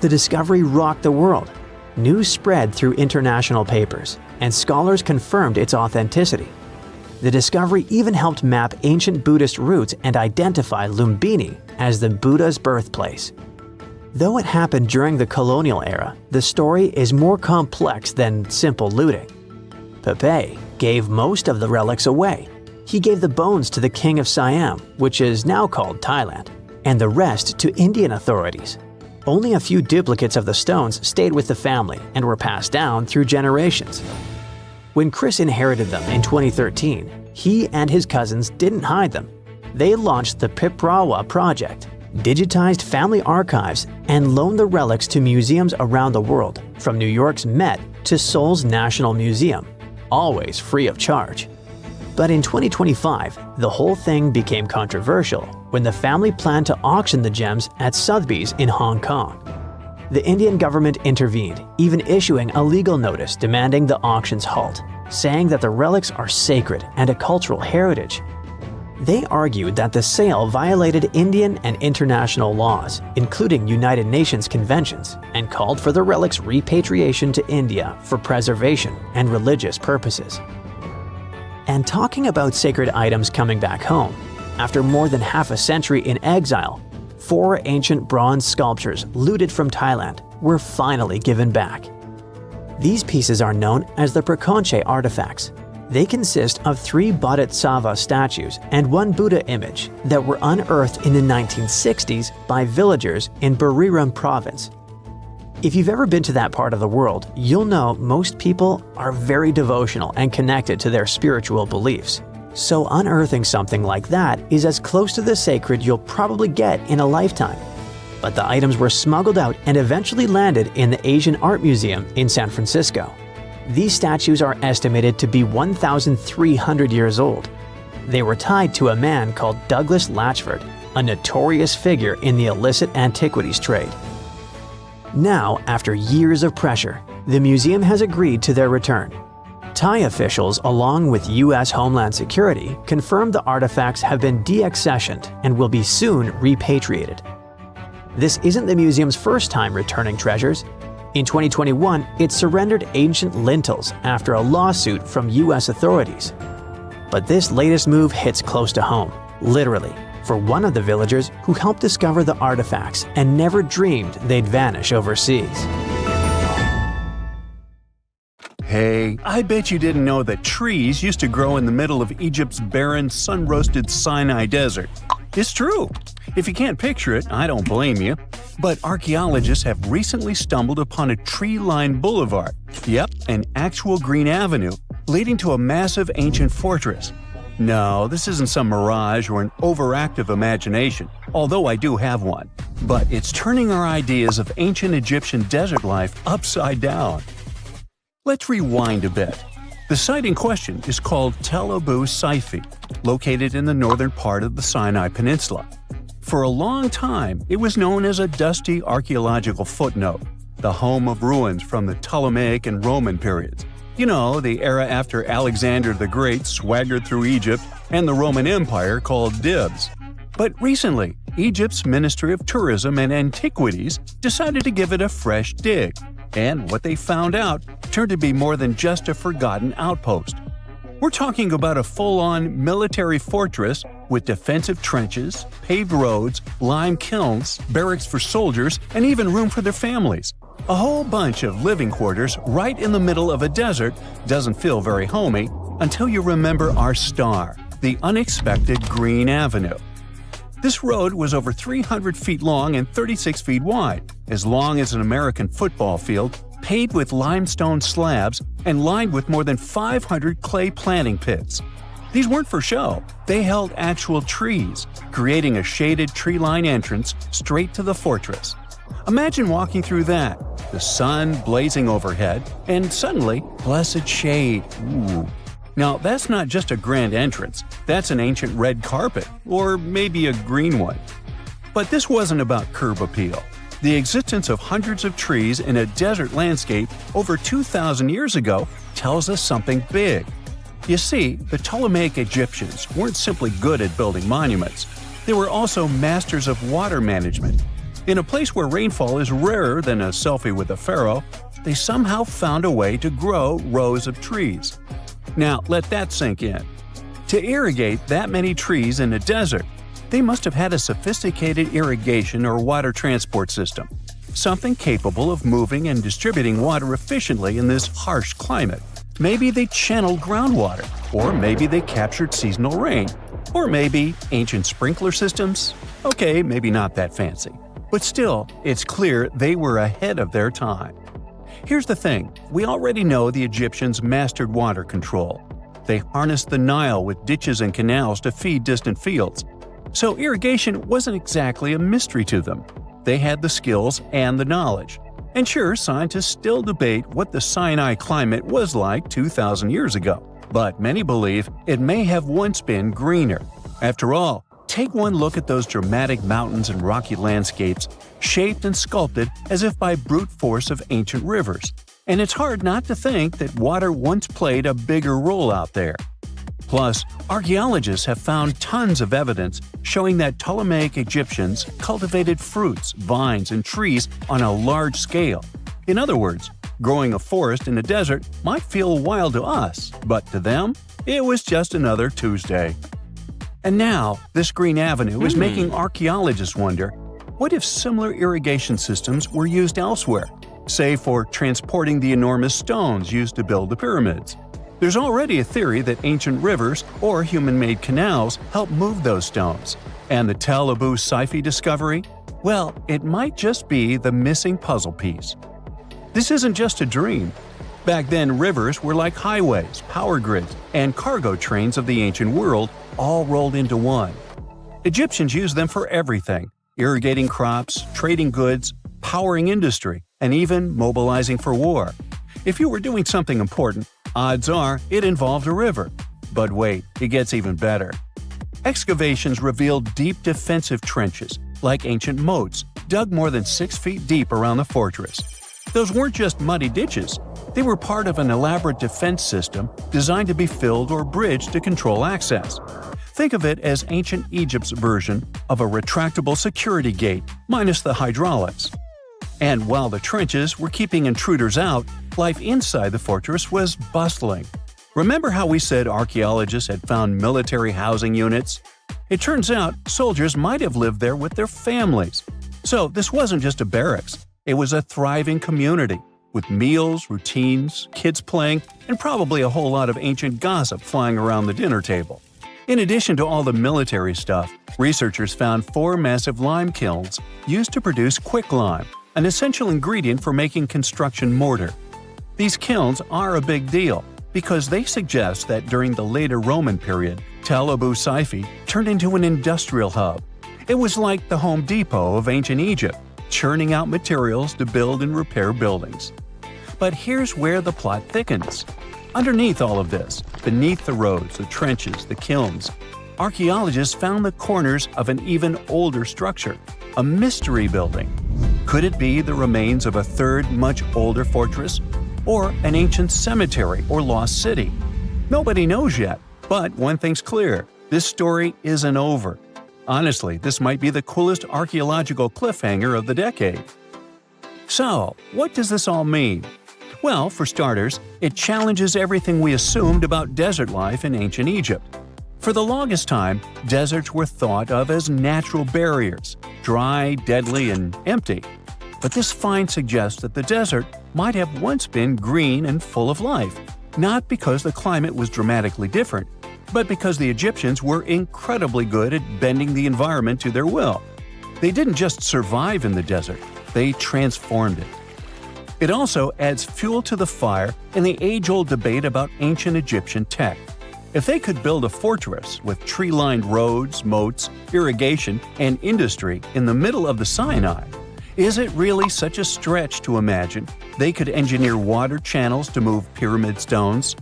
The discovery rocked the world. News spread through international papers, and scholars confirmed its authenticity. The discovery even helped map ancient Buddhist roots and identify Lumbini as the Buddha's birthplace. Though it happened during the colonial era, the story is more complex than simple looting. Pepe gave most of the relics away. He gave the bones to the king of Siam, which is now called Thailand, and the rest to Indian authorities. Only a few duplicates of the stones stayed with the family and were passed down through generations. When Chris inherited them in 2013, he and his cousins didn't hide them. They launched the Piprawa project, digitized family archives, and loaned the relics to museums around the world, from New York's Met to Seoul's National Museum, always free of charge. But in 2025, the whole thing became controversial when the family planned to auction the gems at Sotheby's in Hong Kong. The Indian government intervened, even issuing a legal notice demanding the auction's halt, saying that the relics are sacred and a cultural heritage. They argued that the sale violated Indian and international laws, including United Nations conventions, and called for the relics' repatriation to India for preservation and religious purposes. And talking about sacred items coming back home, after more than half a century in exile, 4 ancient bronze sculptures looted from Thailand were finally given back. These pieces are known as the Prakonche artifacts. They consist of 3 Bodhisattva statues and 1 Buddha image that were unearthed in the 1960s by villagers in Buriram province. If you've ever been to that part of the world, you'll know most people are very devotional and connected to their spiritual beliefs. So unearthing something like that is as close to the sacred you'll probably get in a lifetime. But the items were smuggled out and eventually landed in the Asian Art Museum in San Francisco. These statues are estimated to be 1,300 years old. They were tied to a man called Douglas Latchford, a notorious figure in the illicit antiquities trade. Now, after years of pressure, the museum has agreed to their return. Thai officials, along with U.S. Homeland Security, confirmed the artifacts have been deaccessioned and will be soon repatriated. This isn't the museum's first time returning treasures. In 2021, it surrendered ancient lintels after a lawsuit from U.S. authorities. But this latest move hits close to home, literally, for one of the villagers who helped discover the artifacts and never dreamed they'd vanish overseas.
Hey, I bet you didn't know that trees used to grow in the middle of Egypt's barren, sun-roasted Sinai desert. It's true. If you can't picture it, I don't blame you. But archaeologists have recently stumbled upon a tree-lined boulevard. Yep, an actual green avenue leading to a massive ancient fortress. No, this isn't some mirage or an overactive imagination, although I do have one. But it's turning our ideas of ancient Egyptian desert life upside down. Let's rewind a bit. The site in question is called Tel Abu Saifi, located in the northern part of the Sinai Peninsula. For a long time, it was known as a dusty archaeological footnote, the home of ruins from the Ptolemaic and Roman periods. You know, the era after Alexander the Great swaggered through Egypt and the Roman Empire called dibs. But recently, Egypt's Ministry of Tourism and Antiquities decided to give it a fresh dig. And what they found out turned to be more than just a forgotten outpost. We're talking about a full-on military fortress with defensive trenches, paved roads, lime kilns, barracks for soldiers, and even room for their families. A whole bunch of living quarters right in the middle of a desert doesn't feel very homey until you remember our star, the unexpected Green Avenue. This road was over 300 feet long and 36 feet wide, as long as an American football field, paved with limestone slabs and lined with more than 500 clay planting pits. These weren't for show, they held actual trees, creating a shaded tree-line entrance straight to the fortress. Imagine walking through that, the sun blazing overhead, and suddenly, blessed shade. Ooh. Now, that's not just a grand entrance, that's an ancient red carpet, or maybe a green one. But this wasn't about curb appeal. The existence of hundreds of trees in a desert landscape over 2,000 years ago tells us something big. You see, the Ptolemaic Egyptians weren't simply good at building monuments, they were also masters of water management. In a place where rainfall is rarer than a selfie with a pharaoh, they somehow found a way to grow rows of trees. Now, let that sink in. To irrigate that many trees in a desert, They must have had a sophisticated irrigation or water transport system, something capable of moving and distributing water efficiently in this harsh climate. Maybe they channeled groundwater, or maybe they captured seasonal rain, or maybe ancient sprinkler systems. Okay, maybe not that fancy. But still, it's clear they were ahead of their time. Here's the thing, we already know the Egyptians mastered water control. They harnessed the Nile with ditches and canals to feed distant fields. So irrigation wasn't exactly a mystery to them. They had the skills and the knowledge. And sure, scientists still debate what the Sinai climate was like 2,000 years ago, but many believe it may have once been greener. After all, take one look at those dramatic mountains and rocky landscapes, shaped and sculpted as if by brute force of ancient rivers. And it's hard not to think that water once played a bigger role out there. Plus, archaeologists have found tons of evidence showing that Ptolemaic Egyptians cultivated fruits, vines, and trees on a large scale. In other words, growing a forest in a desert might feel wild to us, but to them, it was just another Tuesday. And now, this green avenue is making archaeologists wonder, what if similar irrigation systems were used elsewhere, say for transporting the enormous stones used to build the pyramids? There's already a theory that ancient rivers or human-made canals help move those stones. And the Tel Abu Saifi discovery? Well, it might just be the missing puzzle piece. This isn't just a dream. Back then, rivers were like highways, power grids, and cargo trains of the ancient world, all rolled into one. Egyptians used them for everything: irrigating crops, trading goods, powering industry, and even mobilizing for war. If you were doing something important, odds are it involved a river. But wait, it gets even better. Excavations revealed deep defensive trenches, like ancient moats, dug more than 6 feet deep around the fortress. Those weren't just muddy ditches. They were part of an elaborate defense system designed to be filled or bridged to control access. Think of it as ancient Egypt's version of a retractable security gate, minus the hydraulics. And while the trenches were keeping intruders out, life inside the fortress was bustling. Remember how we said archaeologists had found military housing units? It turns out soldiers might have lived there with their families. So this wasn't just a barracks, it was a thriving community, with meals, routines, kids playing, and probably a whole lot of ancient gossip flying around the dinner table. In addition to all the military stuff, researchers found 4 massive lime kilns used to produce quicklime, an essential ingredient for making construction mortar. These kilns are a big deal because they suggest that during the later Roman period, Tel Abu Saifi turned into an industrial hub. It was like the Home Depot of ancient Egypt, churning out materials to build and repair buildings. But here's where the plot thickens. Underneath all of this, beneath the roads, the trenches, the kilns, archaeologists found the corners of an even older structure, a mystery building. Could it be the remains of a third, much older fortress? Or an ancient cemetery or lost city? Nobody knows yet, but one thing's clear, this story isn't over. Honestly, this might be the coolest archaeological cliffhanger of the decade. So, what does this all mean? Well, for starters, it challenges everything we assumed about desert life in ancient Egypt. For the longest time, deserts were thought of as natural barriers, dry, deadly, and empty. But this find suggests that the desert might have once been green and full of life, not because the climate was dramatically different, but because the Egyptians were incredibly good at bending the environment to their will. They didn't just survive in the desert, they transformed it. It also adds fuel to the fire in the age-old debate about ancient Egyptian tech. If they could build a fortress with tree-lined roads, moats, irrigation, and industry in the middle of the Sinai, is it really such a stretch to imagine they could engineer water channels to move pyramid stones?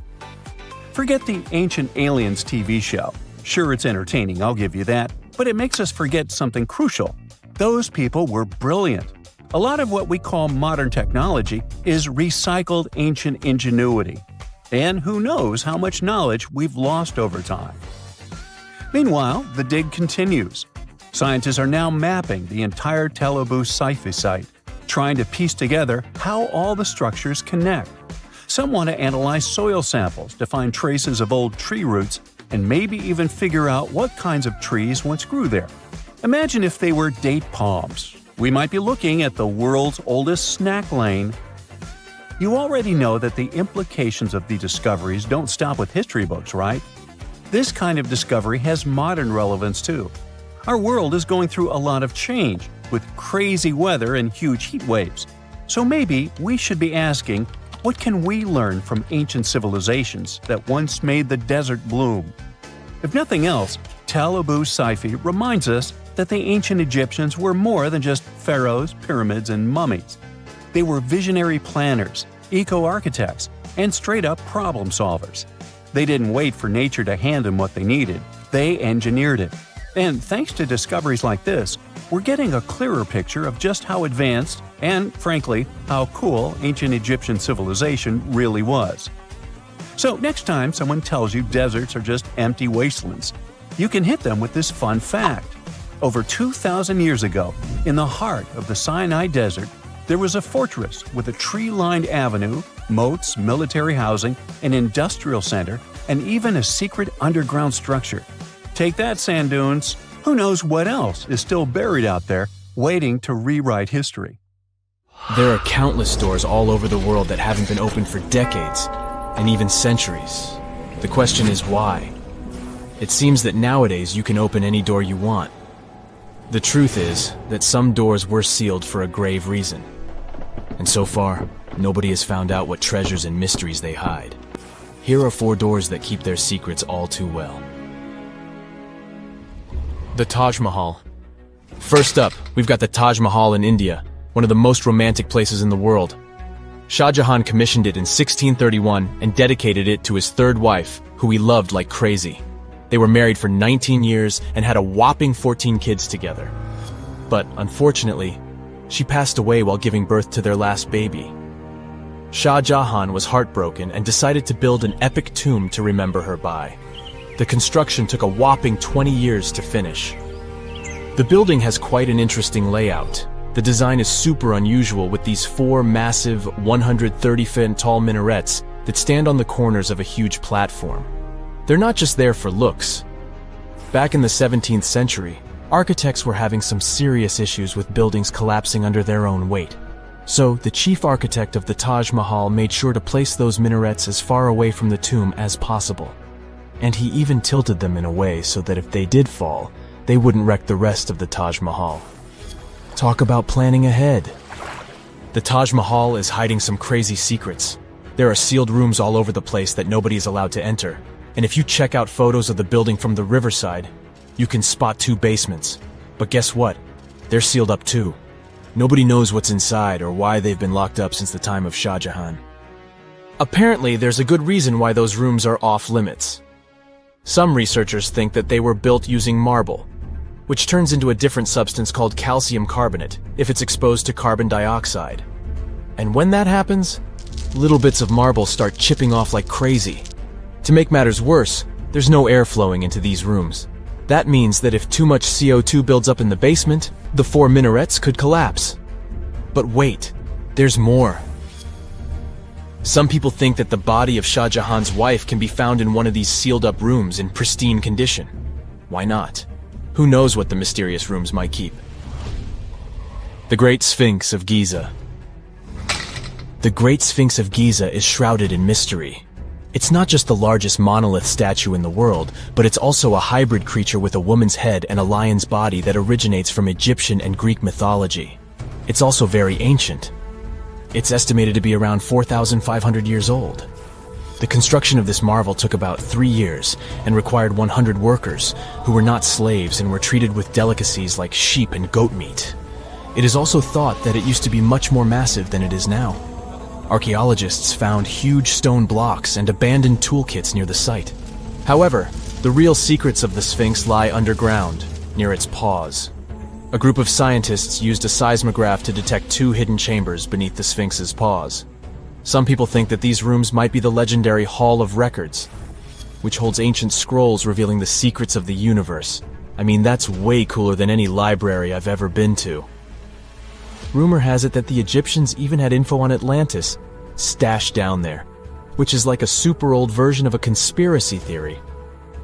Forget the Ancient Aliens TV show. Sure, it's entertaining, I'll give you that, but it makes us forget something crucial. Those people were brilliant. A lot of what we call modern technology is recycled ancient ingenuity. And who knows how much knowledge we've lost over time. Meanwhile, the dig continues. Scientists are now mapping the entire Tel Abu Saifi site, trying to piece together how all the structures connect. Some want to analyze soil samples to find traces of old tree roots, and maybe even figure out what kinds of trees once grew there. Imagine if they were date palms. We might be looking at the world's oldest snack lane. You already know that the implications of the discoveries don't stop with history books, right? This kind of discovery has modern relevance too. Our world is going through a lot of change, with crazy weather and huge heat waves. So maybe we should be asking, what can we learn from ancient civilizations that once made the desert bloom? If nothing else, Tel Abu Saifi reminds us that the ancient Egyptians were more than just pharaohs, pyramids, and mummies. They were visionary planners, eco-architects, and straight-up problem solvers. They didn't wait for nature to hand them what they needed. They engineered it. And thanks to discoveries like this, we're getting a clearer picture of just how advanced and, frankly, how cool ancient Egyptian civilization really was. So next time someone tells you deserts are just empty wastelands, you can hit them with this fun fact. Over 2,000 years ago, in the heart of the Sinai Desert, there was a fortress with a tree-lined avenue, moats, military housing, an industrial center, and even a secret underground structure. Take that, sand dunes! Who knows what else is still buried out there, waiting to rewrite history?
There are countless doors all over the world that haven't been opened for decades, and even centuries. The question is why? It seems that nowadays you can open any door you want. The truth is that some doors were sealed for a grave reason. And so far, nobody has found out what treasures and mysteries they hide. Here are 4 doors that keep their secrets all too well. The Taj Mahal. First up, we've got the Taj Mahal in India, one of the most romantic places in the world. Shah Jahan commissioned it in 1631 and dedicated it to his 3rd wife, who he loved like crazy. They were married for 19 years and had a whopping 14 kids together. But unfortunately, she passed away while giving birth to their last baby. Shah Jahan was heartbroken and decided to build an epic tomb to remember her by. The construction took a whopping 20 years to finish. The building has quite an interesting layout. The design is super unusual with these 4 massive 130-foot tall minarets that stand on the corners of a huge platform. They're not just there for looks. Back in the 17th century, architects were having some serious issues with buildings collapsing under their own weight. So, the chief architect of the Taj Mahal made sure to place those minarets as far away from the tomb as possible. And he even tilted them in a way so that if they did fall, they wouldn't wreck the rest of the Taj Mahal. Talk about planning ahead. The Taj Mahal is hiding some crazy secrets. There are sealed rooms all over the place that nobody is allowed to enter. And if you check out photos of the building from the riverside, you can spot 2 basements. But guess what? They're sealed up too. Nobody knows what's inside or why they've been locked up since the time of Shah Jahan. Apparently, there's a good reason why those rooms are off limits. Some researchers think that they were built using marble, which turns into a different substance called calcium carbonate if it's exposed to carbon dioxide. And when that happens, little bits of marble start chipping off like crazy. To make matters worse, there's no air flowing into these rooms. That means that if too much CO2 builds up in the basement, the 4 minarets could collapse. But wait, there's more. Some people think that the body of Shah Jahan's wife can be found in one of these sealed-up rooms in pristine condition. Why not? Who knows what the mysterious rooms might keep? The Great Sphinx of Giza. The Great Sphinx of Giza is shrouded in mystery. It's not just the largest monolith statue in the world, but it's also a hybrid creature with a woman's head and a lion's body that originates from Egyptian and Greek mythology. It's also very ancient. It's estimated to be around 4,500 years old. The construction of this marvel took about 3 years and required 100 workers, who were not slaves and were treated with delicacies like sheep and goat meat. It is also thought that it used to be much more massive than it is now. Archaeologists found huge stone blocks and abandoned toolkits near the site. However, the real secrets of the Sphinx lie underground, near its paws. A group of scientists used a seismograph to detect 2 hidden chambers beneath the Sphinx's paws. Some people think that these rooms might be the legendary Hall of Records, which holds ancient scrolls revealing the secrets of the universe. I mean, that's way cooler than any library I've ever been to. Rumor has it that the Egyptians even had info on Atlantis stashed down there, which is like a super old version of a conspiracy theory.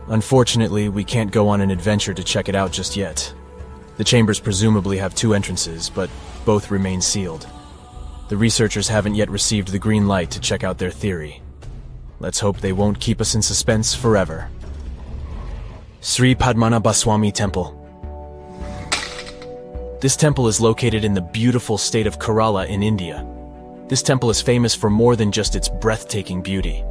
Unfortunately, we can't go on an adventure to check it out just yet. The chambers presumably have 2 entrances, but both remain sealed. The researchers haven't yet received the green light to check out their theory. Let's hope they won't keep us in suspense forever. Sri Padmanabhaswamy Temple. This temple is located in the beautiful state of Kerala in India. This temple is famous for more than just its breathtaking beauty.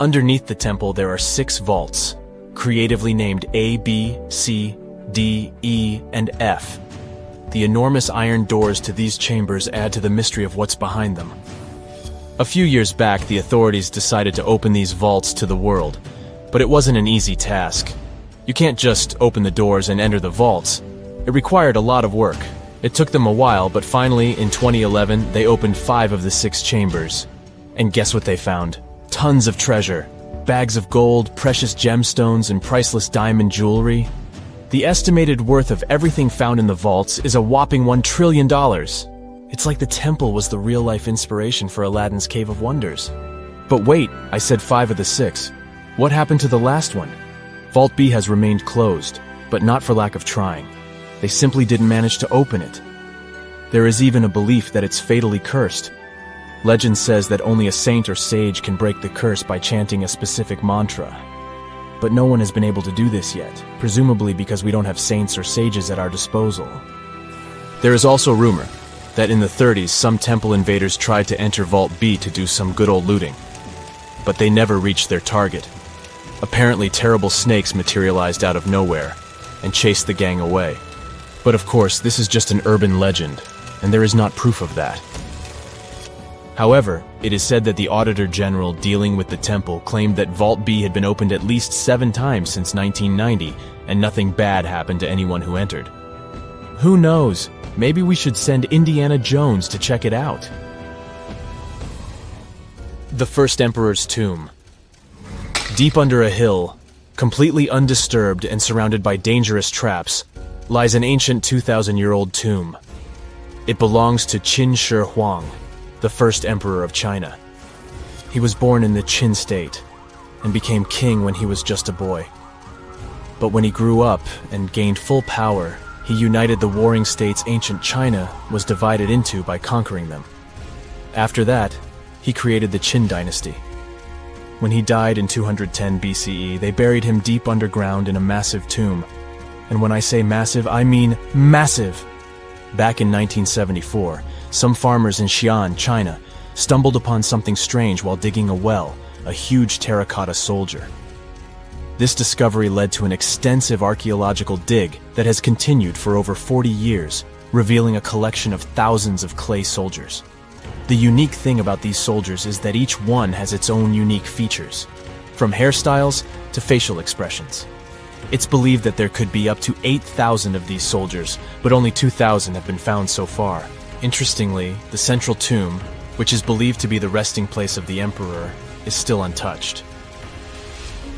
Underneath the temple there are 6 vaults, creatively named A, B, C, D, E, and F. The enormous iron doors to these chambers add to the mystery of what's behind them. A few years back, the authorities decided to open these vaults to the world, but it wasn't an easy task. You can't just open the doors and enter the vaults. It required a lot of work. It took them a while, but finally, in 2011, they opened 5 of the 6 chambers. And guess what they found? Tons of treasure. Bags of gold, precious gemstones, and priceless diamond jewelry. The estimated worth of everything found in the vaults is a whopping $1 trillion. It's like the temple was the real-life inspiration for Aladdin's Cave of Wonders. But wait, I said 5 of the 6. What happened to the last one? Vault B has remained closed, but not for lack of trying. They simply didn't manage to open it. There is even a belief that it's fatally cursed. Legend says that only a saint or sage can break the curse by chanting a specific mantra. But no one has been able to do this yet, presumably because we don't have saints or sages at our disposal. There is also rumor that in the 30s some temple invaders tried to enter Vault B to do some good old looting. But they never reached their target. Apparently terrible snakes materialized out of nowhere and chased the gang away. But of course, this is just an urban legend, and there is not proof of that. However, it is said that the Auditor General dealing with the temple claimed that Vault B had been opened at least 7 times since 1990, and nothing bad happened to anyone who entered. Who knows? Maybe we should send Indiana Jones to check it out. The First Emperor's Tomb. Deep under a hill, completely undisturbed and surrounded by dangerous traps, lies an ancient 2,000-year-old tomb. It belongs to Qin Shi Huang, the first emperor of China. He was born in the Qin state and became king when he was just a boy. But when he grew up and gained full power, he united the warring states ancient China was divided into by conquering them. After that, he created the Qin dynasty. When he died in 210 BCE, they buried him deep underground in a massive tomb. And when I say massive, I mean massive! Back in 1974, some farmers in Xi'an, China, stumbled upon something strange while digging a well, a huge terracotta soldier. This discovery led to an extensive archaeological dig that has continued for over 40 years, revealing a collection of thousands of clay soldiers. The unique thing about these soldiers is that each one has its own unique features, from hairstyles to facial expressions. It's believed that there could be up to 8,000 of these soldiers, but only 2,000 have been found so far. Interestingly, the central tomb, which is believed to be the resting place of the emperor, is still untouched.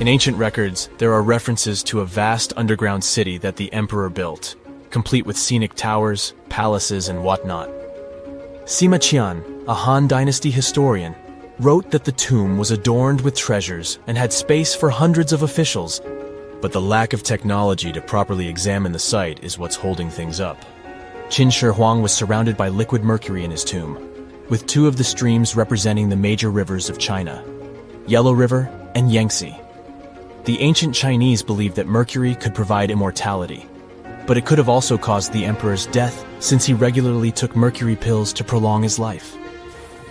In ancient records, there are references to a vast underground city that the emperor built, complete with scenic towers, palaces, and whatnot. Sima Qian, a Han Dynasty historian, wrote that the tomb was adorned with treasures and had space for hundreds of officials, but the lack of technology to properly examine the site is what's holding things up. Qin Shi Huang was surrounded by liquid mercury in his tomb, with 2 of the streams representing the major rivers of China, Yellow River and Yangtze. The ancient Chinese believed that mercury could provide immortality, but it could have also caused the emperor's death since he regularly took mercury pills to prolong his life.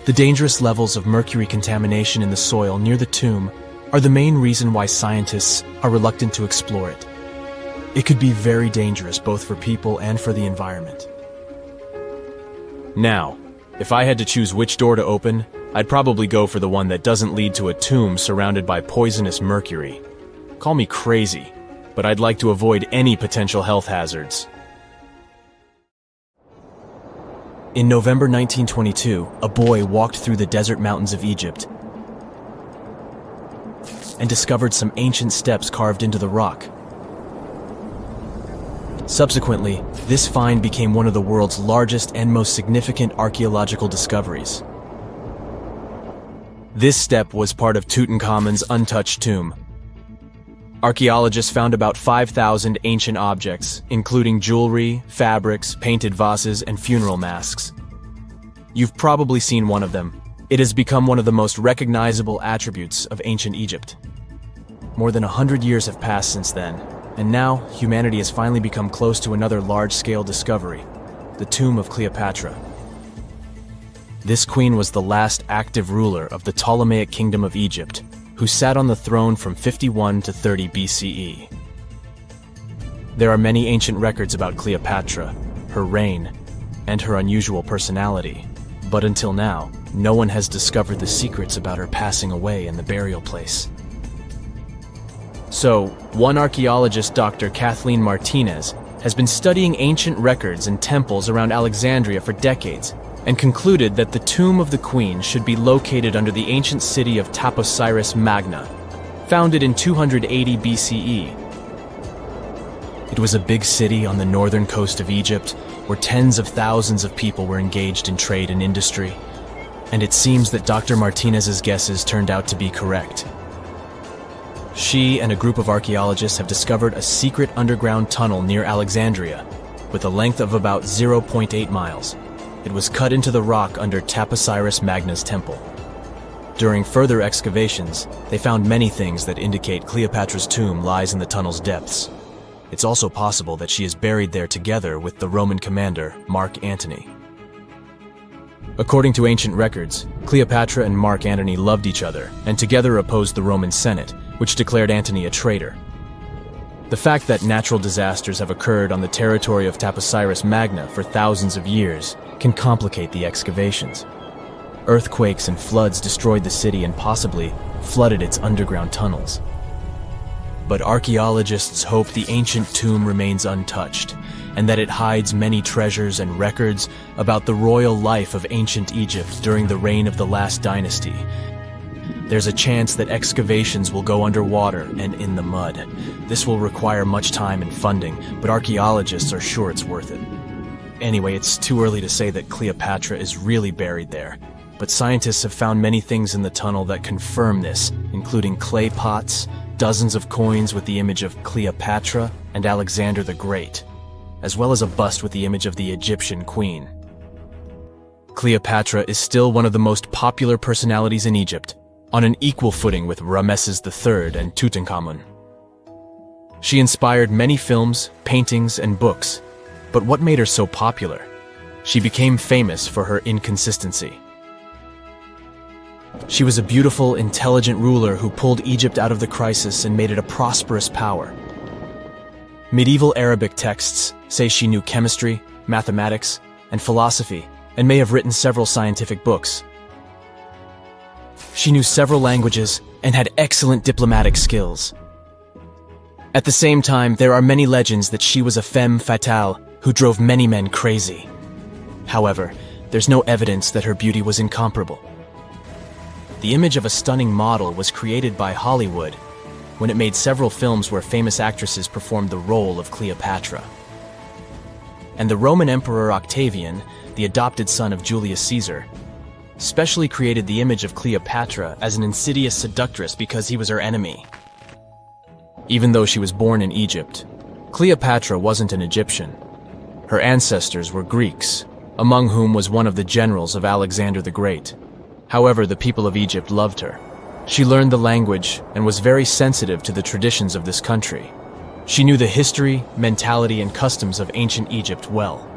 The dangerous levels of mercury contamination in the soil near the tomb are the main reason why scientists are reluctant to explore it. It could be very dangerous both for people and for the environment. Now, if I had to choose which door to open, I'd probably go for the one that doesn't lead to a tomb surrounded by poisonous mercury. Call me crazy, but I'd like to avoid any potential health hazards. In November 1922, a boy walked through the desert mountains of Egypt and discovered some ancient steps carved into the rock. Subsequently, this find became one of the world's largest and most significant archaeological discoveries. This step was part of Tutankhamun's untouched tomb. Archaeologists found about 5,000 ancient objects, including jewelry, fabrics, painted vases, and funeral masks. You've probably seen one of them. It has become one of the most recognizable attributes of ancient Egypt. More than 100 years have passed since then, and now humanity has finally become close to another large-scale discovery, the tomb of Cleopatra. This queen was the last active ruler of the Ptolemaic Kingdom of Egypt, who sat on the throne from 51 to 30 BCE. There are many ancient records about Cleopatra, her reign, and her unusual personality, but until now, no one has discovered the secrets about her passing away in the burial place. So, one archaeologist, Dr. Kathleen Martinez, has been studying ancient records and temples around Alexandria for decades, and concluded that the tomb of the queen should be located under the ancient city of Taposiris Magna, founded in 280 BCE. It was a big city on the northern coast of Egypt, where tens of thousands of people were engaged in trade and industry, and it seems that Dr. Martinez's guesses turned out to be correct. She and a group of archaeologists have discovered a secret underground tunnel near Alexandria, with a length of about 0.8 miles. It was cut into the rock under Taposiris Magna's temple. During further excavations, they found many things that indicate Cleopatra's tomb lies in the tunnel's depths. It's also possible that she is buried there together with the Roman commander, Mark Antony. According to ancient records, Cleopatra and Mark Antony loved each other and together opposed the Roman Senate, which declared Antony a traitor. The fact that natural disasters have occurred on the territory of Taposiris Magna for thousands of years can complicate the excavations. Earthquakes and floods destroyed the city and possibly flooded its underground tunnels. But archaeologists hope the ancient tomb remains untouched, and that it hides many treasures and records about the royal life of ancient Egypt during the reign of the last dynasty. There's a chance that excavations will go underwater and in the mud. This will require much time and funding, but archaeologists are sure it's worth it. Anyway, it's too early to say that Cleopatra is really buried there, but scientists have found many things in the tunnel that confirm this, including clay pots, dozens of coins with the image of Cleopatra and Alexander the Great, as well as a bust with the image of the Egyptian queen. Cleopatra is still one of the most popular personalities in Egypt, on an equal footing with Ramesses III and Tutankhamun. She inspired many films, paintings, and books, but what made her so popular? She became famous for her inconsistency. She was a beautiful, intelligent ruler who pulled Egypt out of the crisis and made it a prosperous power. Medieval Arabic texts say she knew chemistry, mathematics, and philosophy, and may have written several scientific books. She knew several languages and had excellent diplomatic skills. At the same time, there are many legends that she was a femme fatale who drove many men crazy. However, there's no evidence that her beauty was incomparable. The image of a stunning model was created by Hollywood when it made several films where famous actresses performed the role of Cleopatra. And the Roman Emperor Octavian, the adopted son of Julius Caesar, specially created the image of Cleopatra as an insidious seductress because he was her enemy. Even though she was born in Egypt, Cleopatra wasn't an Egyptian. Her ancestors were Greeks, among whom was one of the generals of Alexander the Great. However, the people of Egypt loved her. She learned the language and was very sensitive to the traditions of this country. She knew the history, mentality, and customs of ancient Egypt well.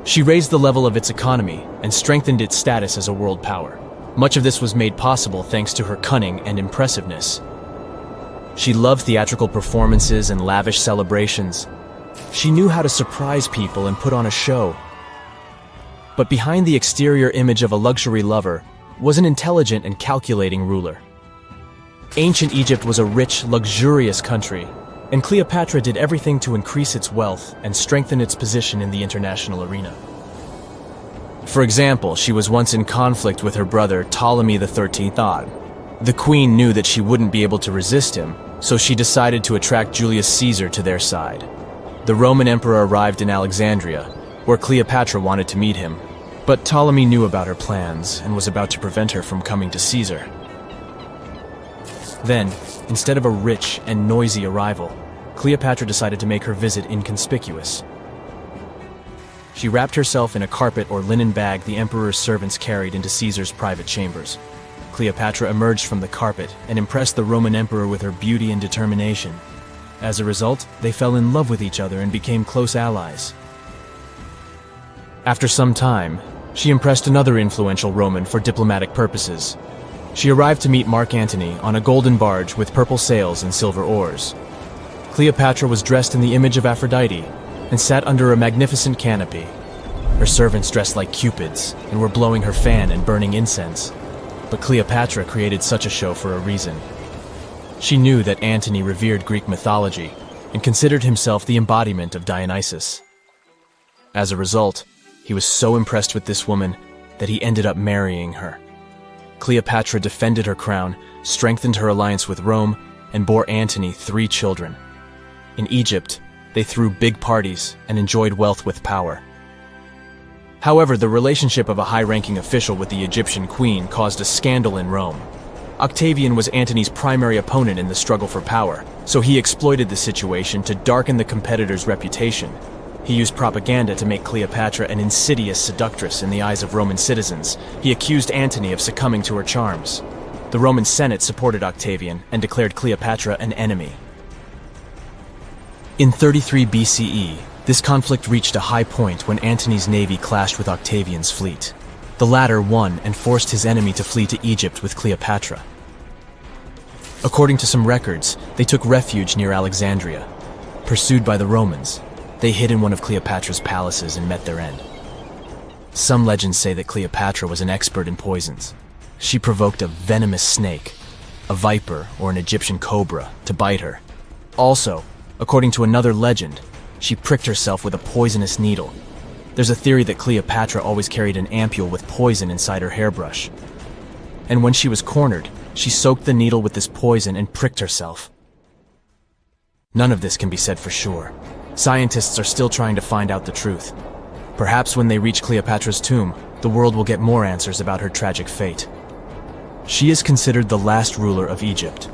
She raised the level of its economy and strengthened its status as a world power. Much of this was made possible thanks to her cunning and impressiveness. She loved theatrical performances and lavish celebrations. She knew how to surprise people and put on a show. But behind the exterior image of a luxury lover was an intelligent and calculating ruler. Ancient Egypt was a rich, luxurious country, and Cleopatra did everything to increase its wealth and strengthen its position in the international arena. For example, she was once in conflict with her brother Ptolemy XIII Odd. The queen knew that she wouldn't be able to resist him, so she decided to attract Julius Caesar to their side. The Roman emperor arrived in Alexandria, where Cleopatra wanted to meet him, but Ptolemy knew about her plans and was about to prevent her from coming to Caesar. Then, Instead of a rich and noisy arrival, Cleopatra decided to make her visit inconspicuous. She wrapped herself in a carpet or linen bag the emperor's servants carried into Caesar's private chambers. Cleopatra emerged from the carpet and impressed the Roman emperor with her beauty and determination. As a result, they fell in love with each other and became close allies. After some time, she impressed another influential Roman for diplomatic purposes. She arrived to meet Mark Antony on a golden barge with purple sails and silver oars. Cleopatra was dressed in the image of Aphrodite and sat under a magnificent canopy. Her servants dressed like cupids and were blowing her fan and burning incense. But Cleopatra created such a show for a reason. She knew that Antony revered Greek mythology and considered himself the embodiment of Dionysus. As a result, he was so impressed with this woman that he ended up marrying her. Cleopatra defended her crown, strengthened her alliance with Rome, and bore Antony 3 children. In Egypt, they threw big parties and enjoyed wealth with power. However, the relationship of a high-ranking official with the Egyptian queen caused a scandal in Rome. Octavian was Antony's primary opponent in the struggle for power, so he exploited the situation to darken the competitor's reputation. He used propaganda to make Cleopatra an insidious seductress in the eyes of Roman citizens. He accused Antony of succumbing to her charms. The Roman Senate supported Octavian and declared Cleopatra an enemy. In 33 BCE, this conflict reached a high point when Antony's navy clashed with Octavian's fleet. The latter won and forced his enemy to flee to Egypt with Cleopatra. According to some records, they took refuge near Alexandria. Pursued by the Romans, they hid in one of Cleopatra's palaces and met their end. Some legends say that Cleopatra was an expert in poisons. She provoked a venomous snake, a viper or an Egyptian cobra, to bite her. Also, according to another legend, she pricked herself with a poisonous needle. There's a theory that Cleopatra always carried an ampule with poison inside her hairbrush. And when she was cornered, she soaked the needle with this poison and pricked herself. None of this can be said for sure. Scientists are still trying to find out the truth. Perhaps when they reach Cleopatra's tomb, the world will get more answers about her tragic fate. She is considered the last ruler of Egypt.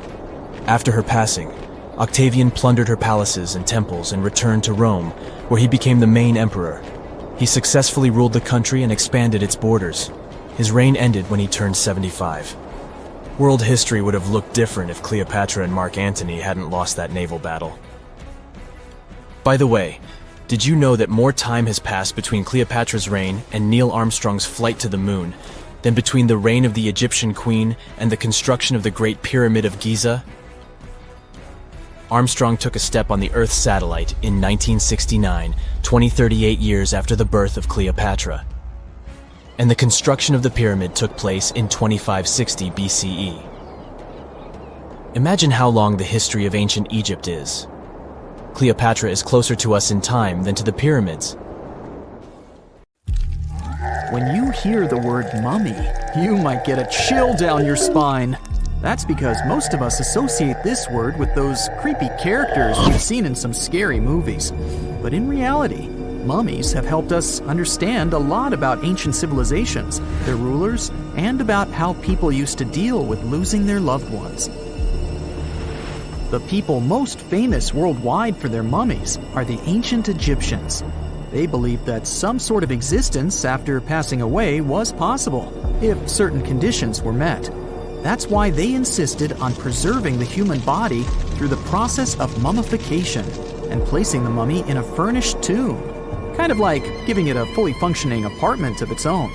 After her passing, Octavian plundered her palaces and temples and returned to Rome, where he became the main emperor. He successfully ruled the country and expanded its borders. His reign ended when he turned 75. World history would have looked different if Cleopatra and Mark Antony hadn't lost that naval battle. By the way, did you know that more time has passed between Cleopatra's reign and Neil Armstrong's flight to the moon than between the reign of the Egyptian queen and the construction of the Great Pyramid of Giza? Armstrong took a step on the Earth satellite in 1969, 38 years after the birth of Cleopatra. And the construction of the pyramid took place in 2560 BCE. Imagine how long the history of ancient Egypt is. Cleopatra is closer to us in time than to the pyramids.
When you hear the word mummy, you might get a chill down your spine. That's because most of us associate this word with those creepy characters we've seen in some scary movies. But in reality, mummies have helped us understand a lot about ancient civilizations, their rulers, and about how people used to deal with losing their loved ones. The people most famous worldwide for their mummies are the ancient Egyptians. They believed that some sort of existence after passing away was possible, if certain conditions were met. That's why they insisted on preserving the human body through the process of mummification and placing the mummy in a furnished tomb, kind of like giving it a fully functioning apartment of its own.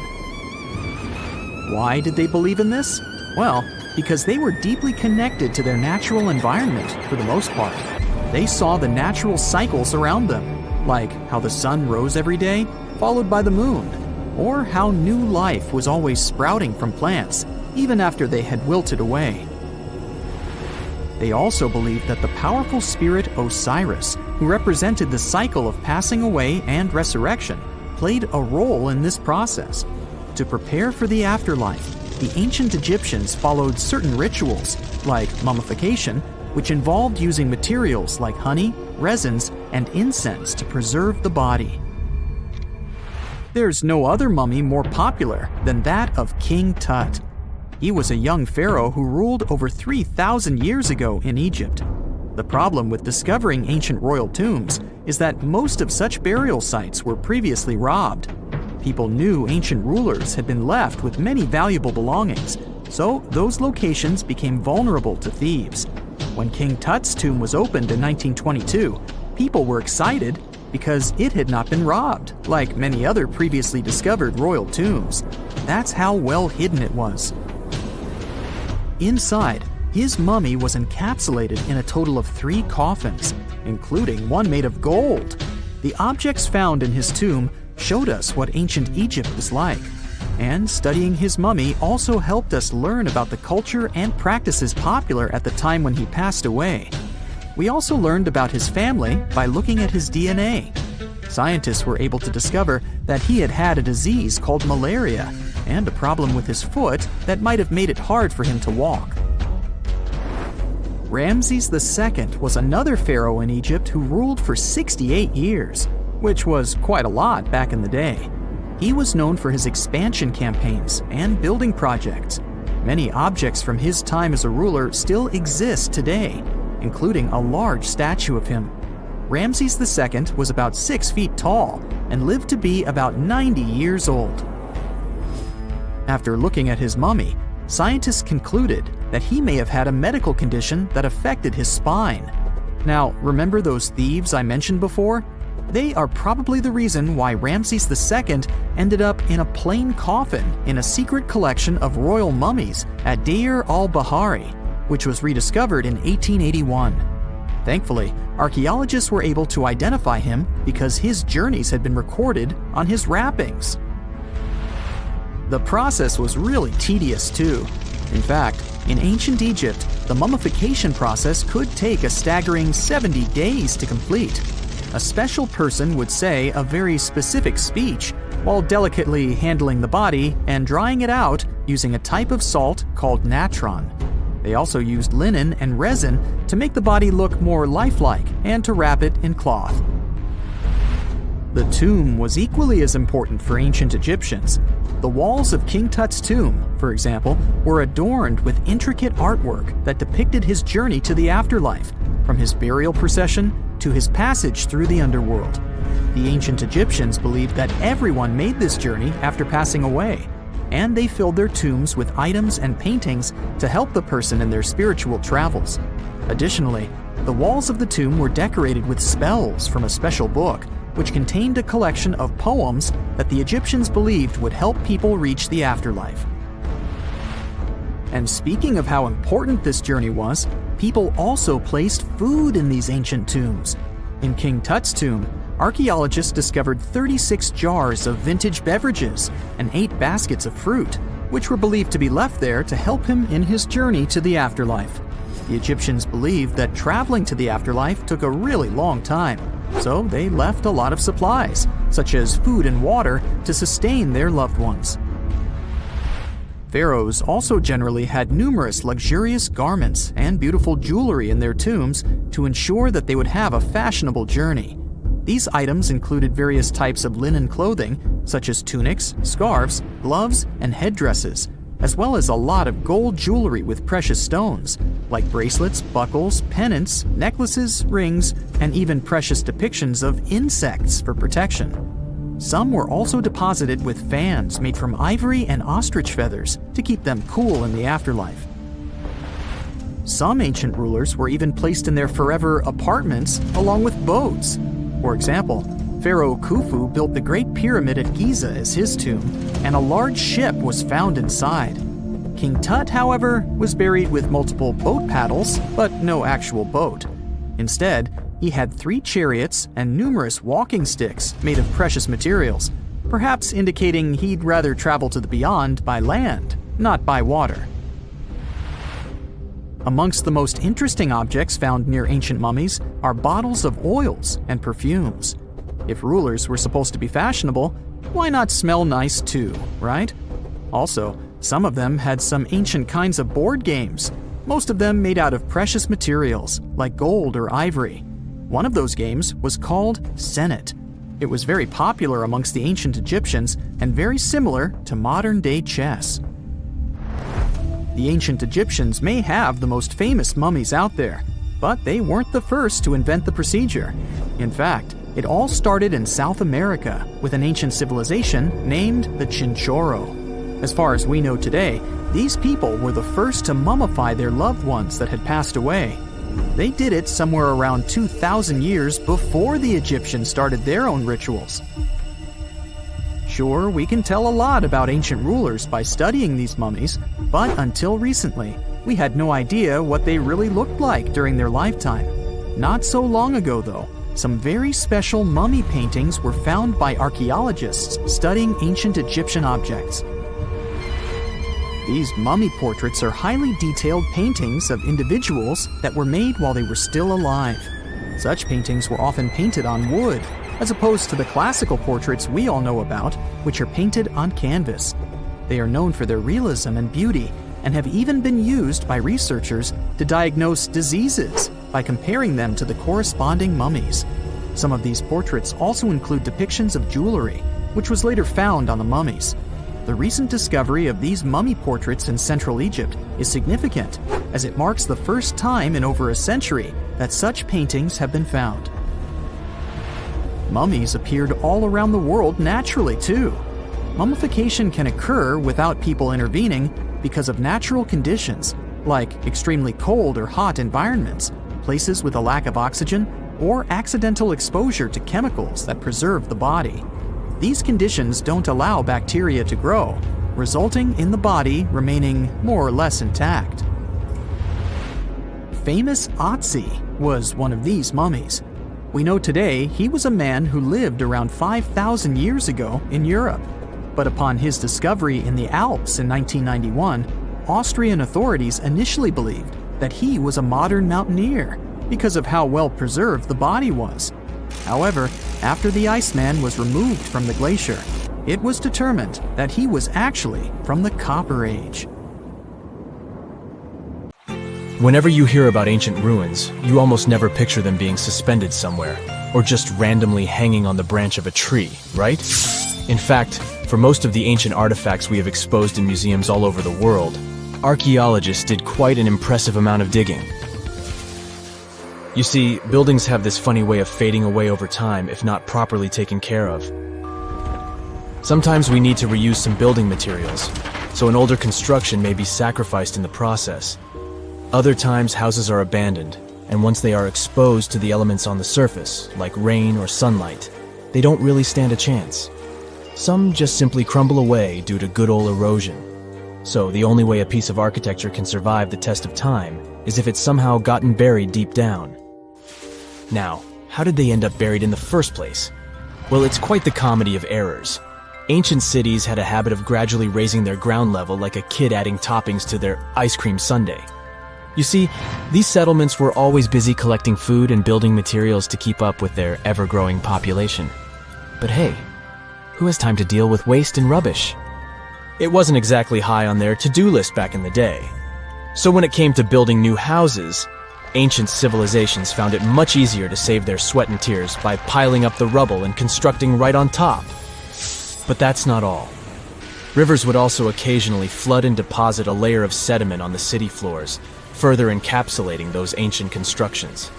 Why did they believe in this? Well, because they were deeply connected to their natural environment for the most part. They saw the natural cycles around them, like how the sun rose every day, followed by the moon, or how new life was always sprouting from plants, even after they had wilted away. They also believed that the powerful spirit Osiris, who represented the cycle of passing away and resurrection, played a role in this process. To prepare for the afterlife, the ancient Egyptians followed certain rituals, like mummification, which involved using materials like honey, resins, and incense to preserve the body. There's no other mummy more popular than that of King Tut. He was a young pharaoh who ruled over 3,000 years ago in Egypt. The problem with discovering ancient royal tombs is that most of such burial sites were previously robbed. People knew ancient rulers had been left with many valuable belongings, so those locations became vulnerable to thieves. When King Tut's tomb was opened in 1922, people were excited because it had not been robbed, like many other previously discovered royal tombs. That's how well hidden it was. Inside, his mummy was encapsulated in a total of 3 coffins, including one made of gold. The objects found in his tomb showed us what ancient Egypt was like, and studying his mummy also helped us learn about the culture and practices popular at the time when he passed away. We also learned about his family by looking at his DNA. Scientists were able to discover that he had had a disease called malaria and a problem with his foot that might have made it hard for him to walk. Ramses II was another pharaoh in Egypt who ruled for 68 years, which was quite a lot back in the day. He was known for his expansion campaigns and building projects. Many objects from his time as a ruler still exist today, including a large statue of him. Ramses II was about 6 feet tall and lived to be about 90 years old. After looking at his mummy, scientists concluded that he may have had a medical condition that affected his spine. Now, remember those thieves I mentioned before? They are probably the reason why Ramses II ended up in a plain coffin in a secret collection of royal mummies at Deir al-Bahari, which was rediscovered in 1881. Thankfully, archaeologists were able to identify him because his journeys had been recorded on his wrappings. The process was really tedious too. In fact, in ancient Egypt, the mummification process could take a staggering 70 days to complete. A special person would say a very specific speech while delicately handling the body and drying it out using a type of salt called natron. They also used linen and resin to make the body look more lifelike and to wrap it in cloth. The tomb was equally as important for ancient Egyptians. The walls of King Tut's tomb, for example, were adorned with intricate artwork that depicted his journey to the afterlife, from his burial procession to his passage through the underworld. The ancient Egyptians believed that everyone made this journey after passing away, and they filled their tombs with items and paintings to help the person in their spiritual travels. Additionally, the walls of the tomb were decorated with spells from a special book, which contained a collection of poems that the Egyptians believed would help people reach the afterlife. And speaking of how important this journey was, people also placed food in these ancient tombs. In King Tut's tomb, archaeologists discovered 36 jars of vintage beverages and 8 baskets of fruit, which were believed to be left there to help him in his journey to the afterlife. The Egyptians believed that traveling to the afterlife took a really long time, so they left a lot of supplies, such as food and water, to sustain their loved ones. Pharaohs also generally had numerous luxurious garments and beautiful jewelry in their tombs to ensure that they would have a fashionable journey. These items included various types of linen clothing, such as tunics, scarves, gloves, and headdresses, as well as a lot of gold jewelry with precious stones, like bracelets, buckles, pendants, necklaces, rings, and even precious depictions of insects for protection. Some were also deposited with fans made from ivory and ostrich feathers to keep them cool in the afterlife. Some ancient rulers were even placed in their forever apartments along with boats. For example, Pharaoh Khufu built the Great Pyramid at Giza as his tomb, and a large ship was found inside. King Tut, however, was buried with multiple boat paddles, but no actual boat. Instead, he had 3 chariots and numerous walking sticks made of precious materials, perhaps indicating he'd rather travel to the beyond by land, not by water. Amongst the most interesting objects found near ancient mummies are bottles of oils and perfumes. If rulers were supposed to be fashionable, why not smell nice too, right? Also, some of them had some ancient kinds of board games, most of them made out of precious materials like gold or ivory. One of those games was called Senet. It was very popular amongst the ancient Egyptians and very similar to modern-day chess. The ancient Egyptians may have the most famous mummies out there, but they weren't the first to invent the procedure. In fact, it all started in South America with an ancient civilization named the Chinchorro. As far as we know today, these people were the first to mummify their loved ones that had passed away. They did it somewhere around 2,000 years before the Egyptians started their own rituals. Sure, we can tell a lot about ancient rulers by studying these mummies, but until recently, we had no idea what they really looked like during their lifetime. Not so long ago, though, some very special mummy paintings were found by archaeologists studying ancient Egyptian objects. These mummy portraits are highly detailed paintings of individuals that were made while they were still alive. Such paintings were often painted on wood, as opposed to the classical portraits we all know about, which are painted on canvas. They are known for their realism and beauty, and have even been used by researchers to diagnose diseases by comparing them to the corresponding mummies. Some of these portraits also include depictions of jewelry, which was later found on the mummies. The recent discovery of these mummy portraits in Central Egypt is significant, as it marks the first time in over a century that such paintings have been found. Mummies appeared all around the world naturally, too. Mummification can occur without people intervening because of natural conditions, like extremely cold or hot environments, places with a lack of oxygen, or accidental exposure to chemicals that preserve the body. These conditions don't allow bacteria to grow, resulting in the body remaining more or less intact. Famous Otzi was one of these mummies. We know today he was a man who lived around 5,000 years ago in Europe. But upon his discovery in the Alps in 1991, Austrian authorities initially believed that he was a modern mountaineer because of how well preserved the body was. However, after the Iceman was removed from the glacier, it was determined that he was actually from the Copper Age.
Whenever you hear about ancient ruins, you almost never picture them being suspended somewhere, or just randomly hanging on the branch of a tree, right? In fact, for most of the ancient artifacts we have exposed in museums all over the world, archaeologists did quite an impressive amount of digging. You see, buildings have this funny way of fading away over time if not properly taken care of. Sometimes we need to reuse some building materials, so an older construction may be sacrificed in the process. Other times, houses are abandoned, and once they are exposed to the elements on the surface, like rain or sunlight, they don't really stand a chance. Some just simply crumble away due to good old erosion. So the only way a piece of architecture can survive the test of time is if it's somehow gotten buried deep down. Now, how did they end up buried in the first place? Well, it's quite the comedy of errors. Ancient cities had a habit of gradually raising their ground level like a kid adding toppings to their ice cream sundae. You see, these settlements were always busy collecting food and building materials to keep up with their ever-growing population. But hey, who has time to deal with waste and rubbish? It wasn't exactly high on their to-do list back in the day. So when it came to building new houses, ancient civilizations found it much easier to save their sweat and tears by piling up the rubble and constructing right on top. But that's not all. Rivers would also occasionally flood and deposit a layer of sediment on the city floors, further encapsulating those ancient constructions.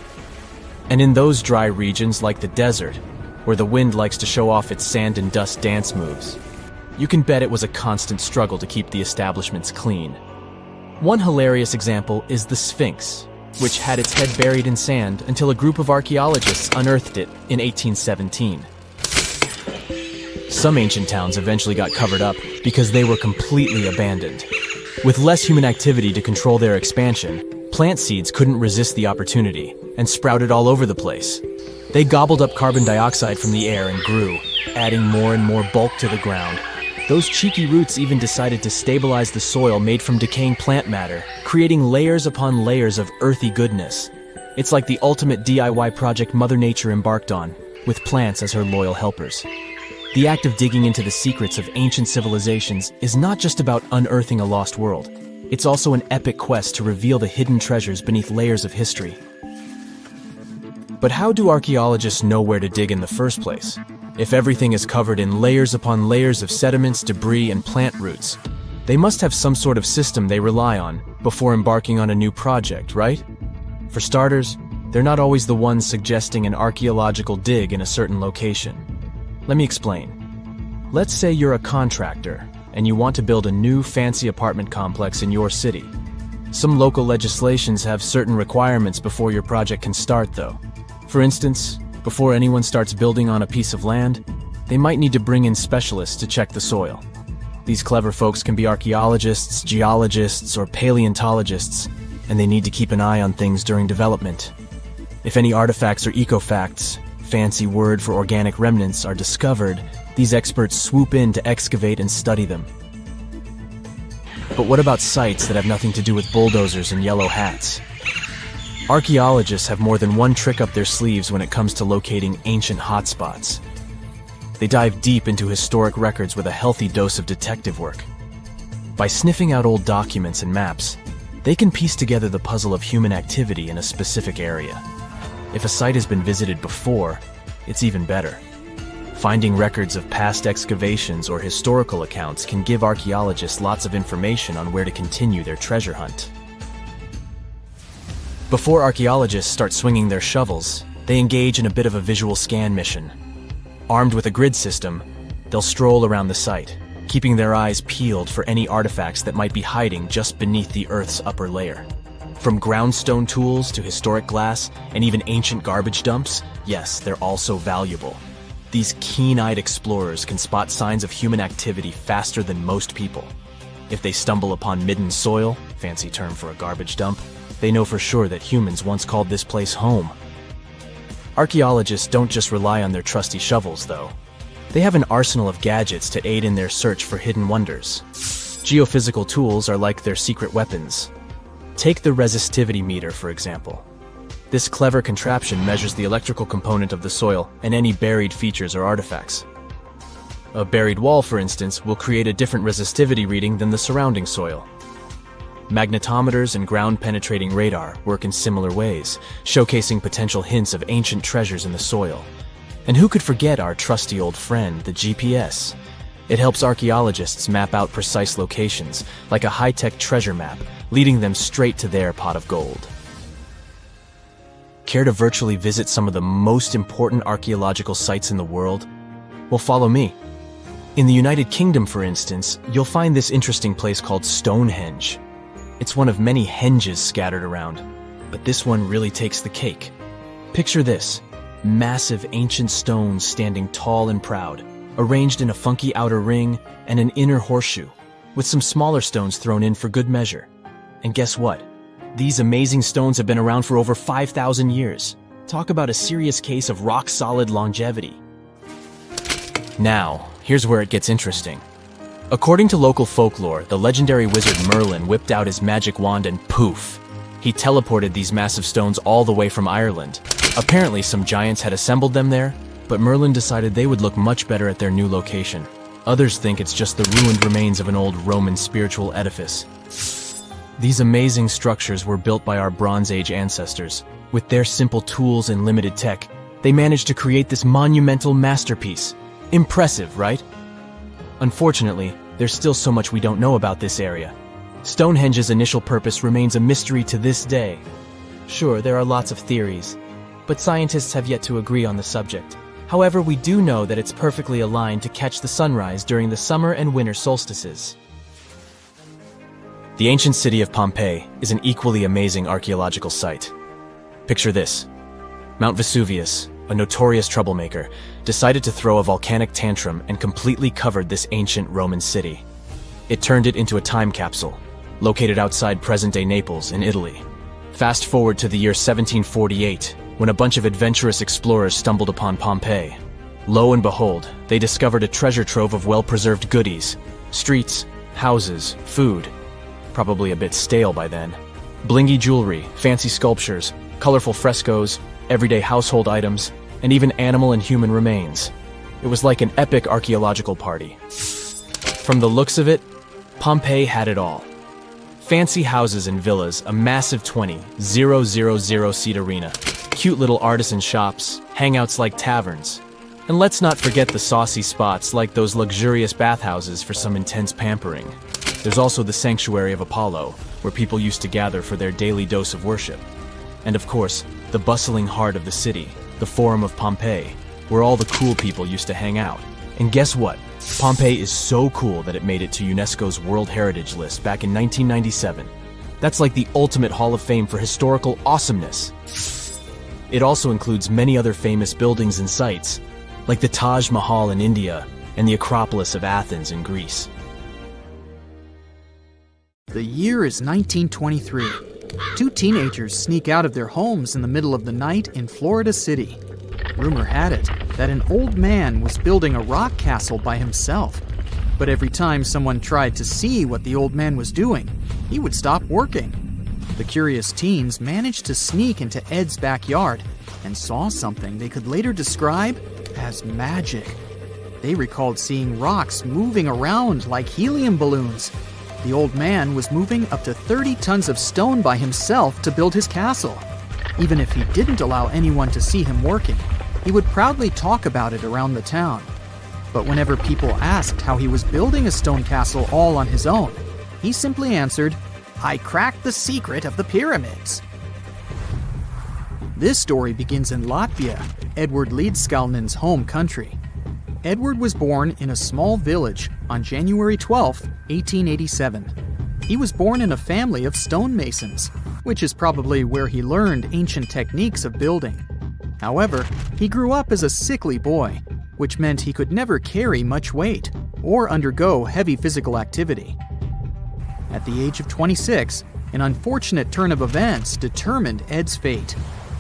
And in those dry regions like the desert, where the wind likes to show off its sand and dust dance moves, you can bet it was a constant struggle to keep the establishments clean. One hilarious example is the Sphinx, which had its head buried in sand until a group of archaeologists unearthed it in 1817. Some ancient towns eventually got covered up because they were completely abandoned. With less human activity to control their expansion, plant seeds couldn't resist the opportunity and sprouted all over the place. They gobbled up carbon dioxide from the air and grew, adding more and more bulk to the ground. Those cheeky roots even decided to stabilize the soil made from decaying plant matter, creating layers upon layers of earthy goodness. It's like the ultimate DIY project Mother Nature embarked on, with plants as her loyal helpers. The act of digging into the secrets of ancient civilizations is not just about unearthing a lost world. It's also an epic quest to reveal the hidden treasures beneath layers of history. But how do archaeologists know where to dig in the first place? If everything is covered in layers upon layers of sediments, debris, and plant roots, They must have some sort of system they rely on before embarking on a new project, right? For starters, they're not always the ones suggesting an archaeological dig in a certain location. Let me explain. Let's say you're a contractor and you want to build a new fancy apartment complex in your city. Some local legislations have certain requirements before your project can start, though. For instance, before anyone starts building on a piece of land, they might need to bring in specialists to check the soil. These clever folks can be archaeologists, geologists, or paleontologists, and they need to keep an eye on things during development. If any artifacts or ecofacts, fancy word for organic remnants, are discovered, these experts swoop in to excavate and study them. But what about sites that have nothing to do with bulldozers and yellow hats? Archaeologists have more than one trick up their sleeves when it comes to locating ancient hotspots. They dive deep into historic records with a healthy dose of detective work. By sniffing out old documents and maps, they can piece together the puzzle of human activity in a specific area. If a site has been visited before, it's even better. Finding records of past excavations or historical accounts can give archaeologists lots of information on where to continue their treasure hunt. Before archaeologists start swinging their shovels, they engage in a bit of a visual scan mission. Armed with a grid system, they'll stroll around the site, keeping their eyes peeled for any artifacts that might be hiding just beneath the Earth's upper layer. From groundstone tools to historic glass and even ancient garbage dumps, yes, they're also valuable. These keen-eyed explorers can spot signs of human activity faster than most people. If they stumble upon midden soil, fancy term for a garbage dump, they know for sure that humans once called this place home. Archaeologists don't just rely on their trusty shovels, though. They have an arsenal of gadgets to aid in their search for hidden wonders. Geophysical tools are like their secret weapons. Take the resistivity meter, for example. This clever contraption measures the electrical component of the soil and any buried features or artifacts. A buried wall, for instance, will create a different resistivity reading than the surrounding soil. Magnetometers and ground-penetrating radar work in similar ways, showcasing potential hints of ancient treasures in the soil. And who could forget our trusty old friend, the GPS? It helps archaeologists map out precise locations, like a high-tech treasure map, leading them straight to their pot of gold. Care to virtually visit some of the most important archaeological sites in the world? Well, follow me. In the United Kingdom, for instance, you'll find this interesting place called Stonehenge. It's one of many henges scattered around, but this one really takes the cake. Picture this: massive ancient stones standing tall and proud, arranged in a funky outer ring and an inner horseshoe, with some smaller stones thrown in for good measure. And guess what? These amazing stones have been around for over 5,000 years. Talk about a serious case of rock-solid longevity. Now, here's where it gets interesting. According to local folklore, the legendary wizard Merlin whipped out his magic wand and poof! He teleported these massive stones all the way from Ireland. Apparently, some giants had assembled them there, but Merlin decided they would look much better at their new location. Others think it's just the ruined remains of an old Roman spiritual edifice. These amazing structures were built by our Bronze Age ancestors. With their simple tools and limited tech, they managed to create this monumental masterpiece. Impressive, right? Unfortunately, there's still so much we don't know about this area. Stonehenge's initial purpose remains a mystery to this day. Sure, there are lots of theories, but scientists have yet to agree on the subject. However, we do know that it's perfectly aligned to catch the sunrise during the summer and winter solstices. The ancient city of Pompeii is an equally amazing archaeological site. Picture this: Mount Vesuvius, a notorious troublemaker, decided to throw a volcanic tantrum and completely covered this ancient Roman city. It turned it into a time capsule, located outside present-day Naples in Italy. Fast forward to the year 1748, when a bunch of adventurous explorers stumbled upon Pompeii. Lo and behold, they discovered a treasure trove of well-preserved goodies: streets, houses, food. Probably a bit stale by then. Blingy jewelry, fancy sculptures, colorful frescoes, everyday household items, and even animal and human remains. It was like an epic archaeological party. From the looks of it, Pompeii had it all. Fancy houses and villas, a massive 20,000-seat arena, cute little artisan shops, hangouts like taverns. And let's not forget the saucy spots like those luxurious bathhouses for some intense pampering. There's also the Sanctuary of Apollo, where people used to gather for their daily dose of worship. And of course, the bustling heart of the city, the Forum of Pompeii, where all the cool people used to hang out. And guess what? Pompeii is so cool that it made it to UNESCO's World Heritage List back in 1997. That's like the ultimate Hall of Fame for historical awesomeness. It also includes many other famous buildings and sites, like the Taj Mahal in India and the Acropolis of Athens in Greece.
The year is 1923. Two teenagers sneak out of their homes in the middle of the night in Florida City. Rumor had it that an old man was building a rock castle by himself. But every time someone tried to see what the old man was doing, he would stop working. The curious teens managed to sneak into Ed's backyard and saw something they could later describe as magic. They recalled seeing rocks moving around like helium balloons. The old man was moving up to 30 tons of stone by himself to build his castle. Even if he didn't allow anyone to see him working, he would proudly talk about it around the town. But whenever people asked how he was building a stone castle all on his own, he simply answered, "I cracked the secret of the pyramids." This story begins in Latvia, Edward Leedskalnin's home country. Edward was born in a small village on January 12, 1887. He was born in a family of stonemasons, which is probably where he learned ancient techniques of building. However, he grew up as a sickly boy, which meant he could never carry much weight or undergo heavy physical activity. At the age of 26, an unfortunate turn of events determined Ed's fate.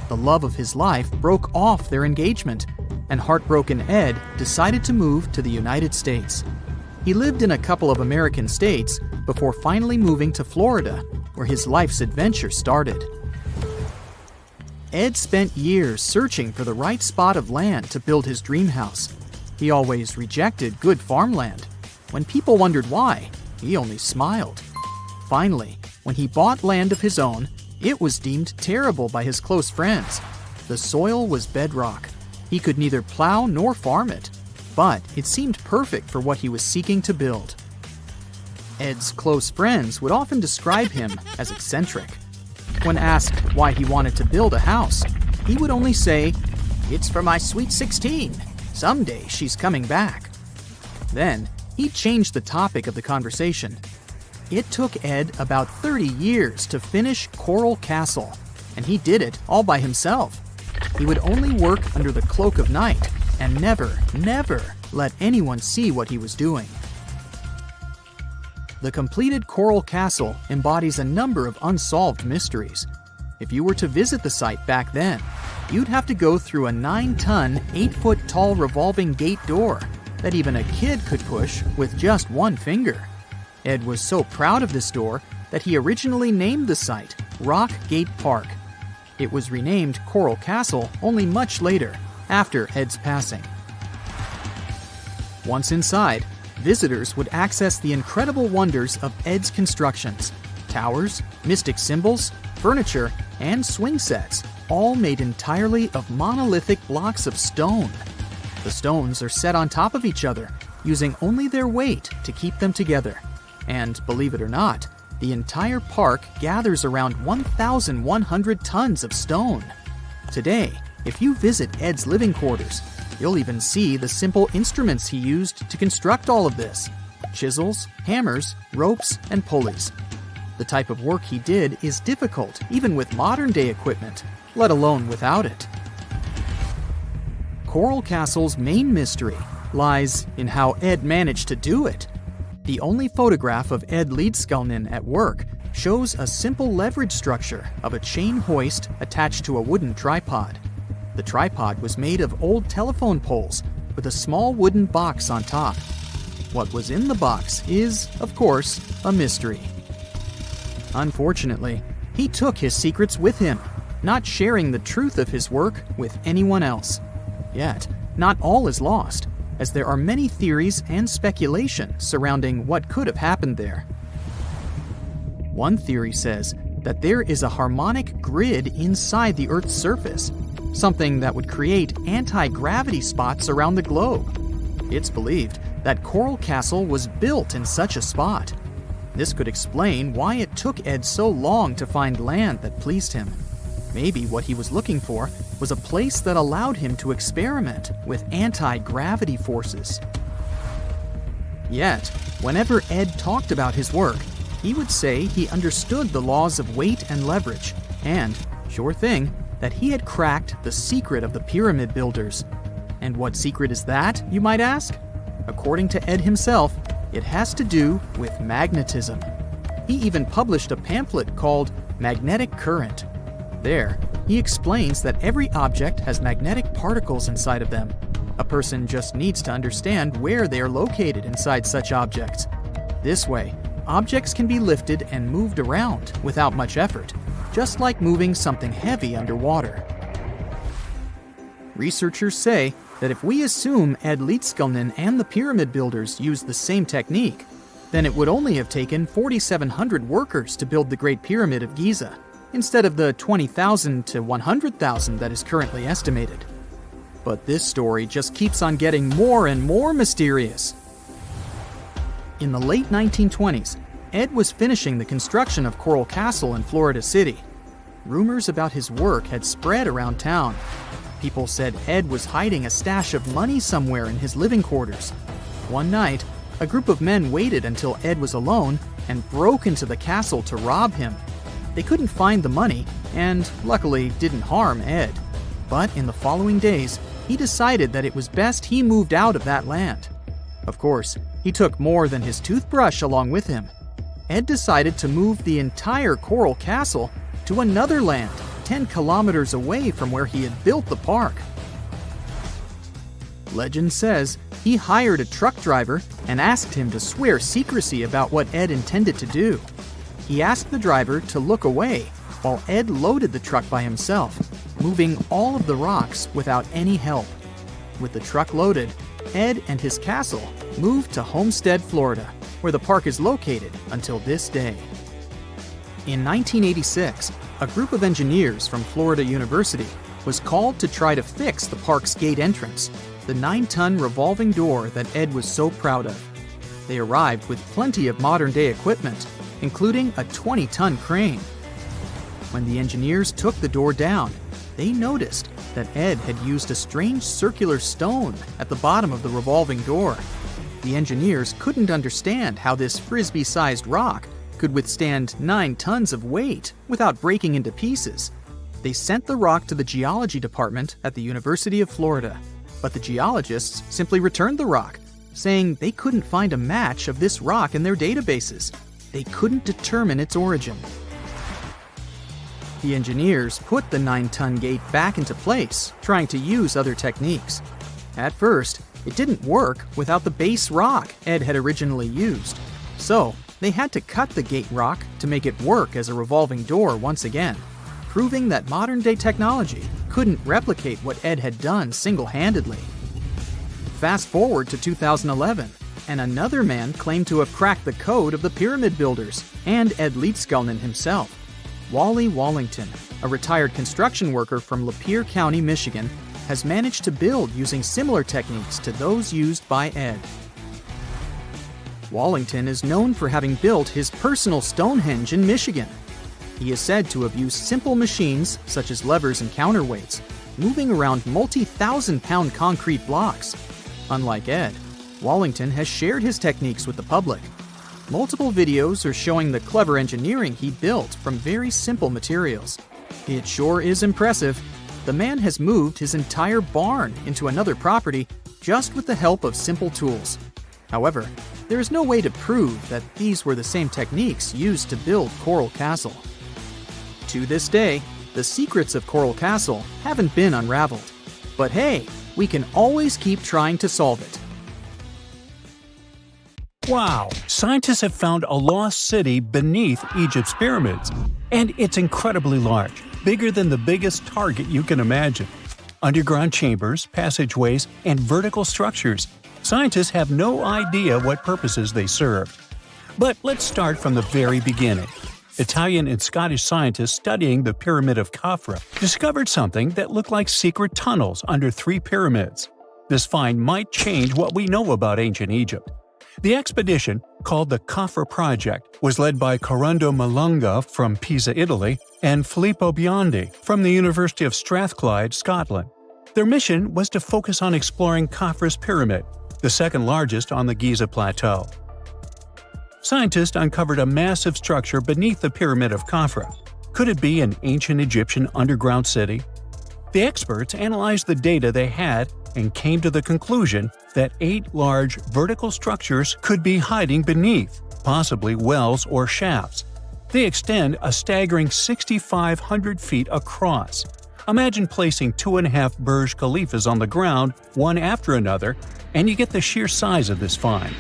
The love of his life broke off their engagement, and heartbroken Ed decided to move to the United States. He lived in a couple of American states before finally moving to Florida, where his life's adventure started. Ed spent years searching for the right spot of land to build his dream house. He always rejected good farmland. When people wondered why, he only smiled. Finally, when he bought land of his own, it was deemed terrible by his close friends. The soil was bedrock. He could neither plow nor farm it, but it seemed perfect for what he was seeking to build. Ed's close friends would often describe him as eccentric. When asked why he wanted to build a house, he would only say, "It's for my sweet 16. Someday she's coming back." Then, he changed the topic of the conversation. It took Ed about 30 years to finish Coral Castle, and he did it all by himself. He would only work under the cloak of night and never let anyone see what he was doing. The completed Coral Castle embodies a number of unsolved mysteries. If you were to visit the site back then, you'd have to go through a 9-ton, 8-foot-tall revolving gate door that even a kid could push with just one finger. Ed was so proud of this door that he originally named the site Rock Gate Park. It was renamed Coral Castle only much later, after Ed's passing. Once inside, visitors would access the incredible wonders of Ed's constructions: towers, mystic symbols, furniture, and swing sets, all made entirely of monolithic blocks of stone. The stones are set on top of each other, using only their weight to keep them together. And believe it or not, the entire park gathers around 1,100 tons of stone. Today, if you visit Ed's living quarters, you'll even see the simple instruments he used to construct all of this: chisels, hammers, ropes, and pulleys. The type of work he did is difficult even with modern-day equipment, let alone without it. Coral Castle's main mystery lies in how Ed managed to do it. The only photograph of Ed Leedskalnin at work shows a simple leverage structure of a chain hoist attached to a wooden tripod. The tripod was made of old telephone poles with a small wooden box on top. What was in the box is, of course, a mystery. Unfortunately, he took his secrets with him, not sharing the truth of his work with anyone else. Yet, not all is lost, as there are many theories and speculation surrounding what could have happened there. One theory says that there is a harmonic grid inside the Earth's surface, something that would create anti-gravity spots around the globe. It's believed that Coral Castle was built in such a spot. This could explain why it took Ed so long to find land that pleased him. Maybe what he was looking for was a place that allowed him to experiment with anti-gravity forces. Yet, whenever Ed talked about his work, he would say he understood the laws of weight and leverage, and, sure thing, that he had cracked the secret of the pyramid builders. And what secret is that, you might ask? According to Ed himself, it has to do with magnetism. He even published a pamphlet called Magnetic Current. There, he explains that every object has magnetic particles inside of them. A person just needs to understand where they are located inside such objects. This way, objects can be lifted and moved around without much effort, just like moving something heavy underwater. Researchers say that if we assume Ed Leedskalnin and the pyramid builders used the same technique, then it would only have taken 4,700 workers to build the Great Pyramid of Giza, instead of the 20,000 to 100,000 that is currently estimated. But this story just keeps on getting more and more mysterious. In the late 1920s, Ed was finishing the construction of Coral Castle in Florida City. Rumors about his work had spread around town. People said Ed was hiding a stash of money somewhere in his living quarters. One night, a group of men waited until Ed was alone and broke into the castle to rob him. They couldn't find the money and, luckily, didn't harm Ed. But in the following days, he decided that it was best he moved out of that land. Of course, he took more than his toothbrush along with him. Ed decided to move the entire Coral Castle to another land 10 kilometers away from where he had built the park. Legend says he hired a truck driver and asked him to swear secrecy about what Ed intended to do. He asked the driver to look away while Ed loaded the truck by himself, moving all of the rocks without any help. With the truck loaded, Ed and his castle moved to Homestead, Florida, where the park is located until this day. In 1986, a group of engineers from Florida University was called to try to fix the park's gate entrance, the 9-ton revolving door that Ed was so proud of. They arrived with plenty of modern-day equipment, including a 20-ton crane. When the engineers took the door down, they noticed that Ed had used a strange circular stone at the bottom of the revolving door. The engineers couldn't understand how this frisbee-sized rock could withstand 9 tons of weight without breaking into pieces. They sent the rock to the geology department at the University of Florida, but the geologists simply returned the rock, saying they couldn't find a match of this rock in their databases. They couldn't determine its origin. The engineers put the 9-ton gate back into place, trying to use other techniques. At first, it didn't work without the base rock Ed had originally used. So, they had to cut the gate rock to make it work as a revolving door once again, proving that modern-day technology couldn't replicate what Ed had done single-handedly. Fast forward to 2011, and another man claimed to have cracked the code of the pyramid builders and Ed Leedskalnin himself. Wally Wallington, a retired construction worker from Lapeer County, Michigan, has managed to build using similar techniques to those used by Ed. Wallington is known for having built his personal Stonehenge in Michigan. He is said to have used simple machines, such as levers and counterweights, moving around multi-thousand-pound concrete blocks. Unlike Ed, Wallington has shared his techniques with the public. Multiple videos are showing the clever engineering he built from very simple materials. It sure is impressive. The man has moved his entire barn into another property just with the help of simple tools. However, there is no way to prove that these were the same techniques used to build Coral Castle. To this day, the secrets of Coral Castle haven't been unraveled. But hey, we can always keep trying to solve it.
Wow! Scientists have found a lost city beneath Egypt's pyramids. And it's incredibly large, bigger than the biggest target you can imagine. Underground chambers, passageways, and vertical structures. Scientists have no idea what purposes they serve. But let's start from the very beginning. Italian and Scottish scientists studying the Pyramid of Khafra discovered something that looked like secret tunnels under 3 pyramids. This find might change what we know about ancient Egypt. The expedition, called the Khafra Project was led by Corrado Malunga from Pisa, Italy, and Filippo Biondi from the University of Strathclyde, Scotland. Their mission was to focus on exploring Khafra's pyramid, the second largest on the Giza Plateau. Scientists uncovered a massive structure beneath the Pyramid of Khafra. Could it be an ancient Egyptian underground city? The experts analyzed the data they had and came to the conclusion that 8 large vertical structures could be hiding beneath, possibly wells or shafts. They extend a staggering 6,500 feet across. Imagine placing 2.5 Burj Khalifas on the ground, one after another, and you get the sheer size of this find.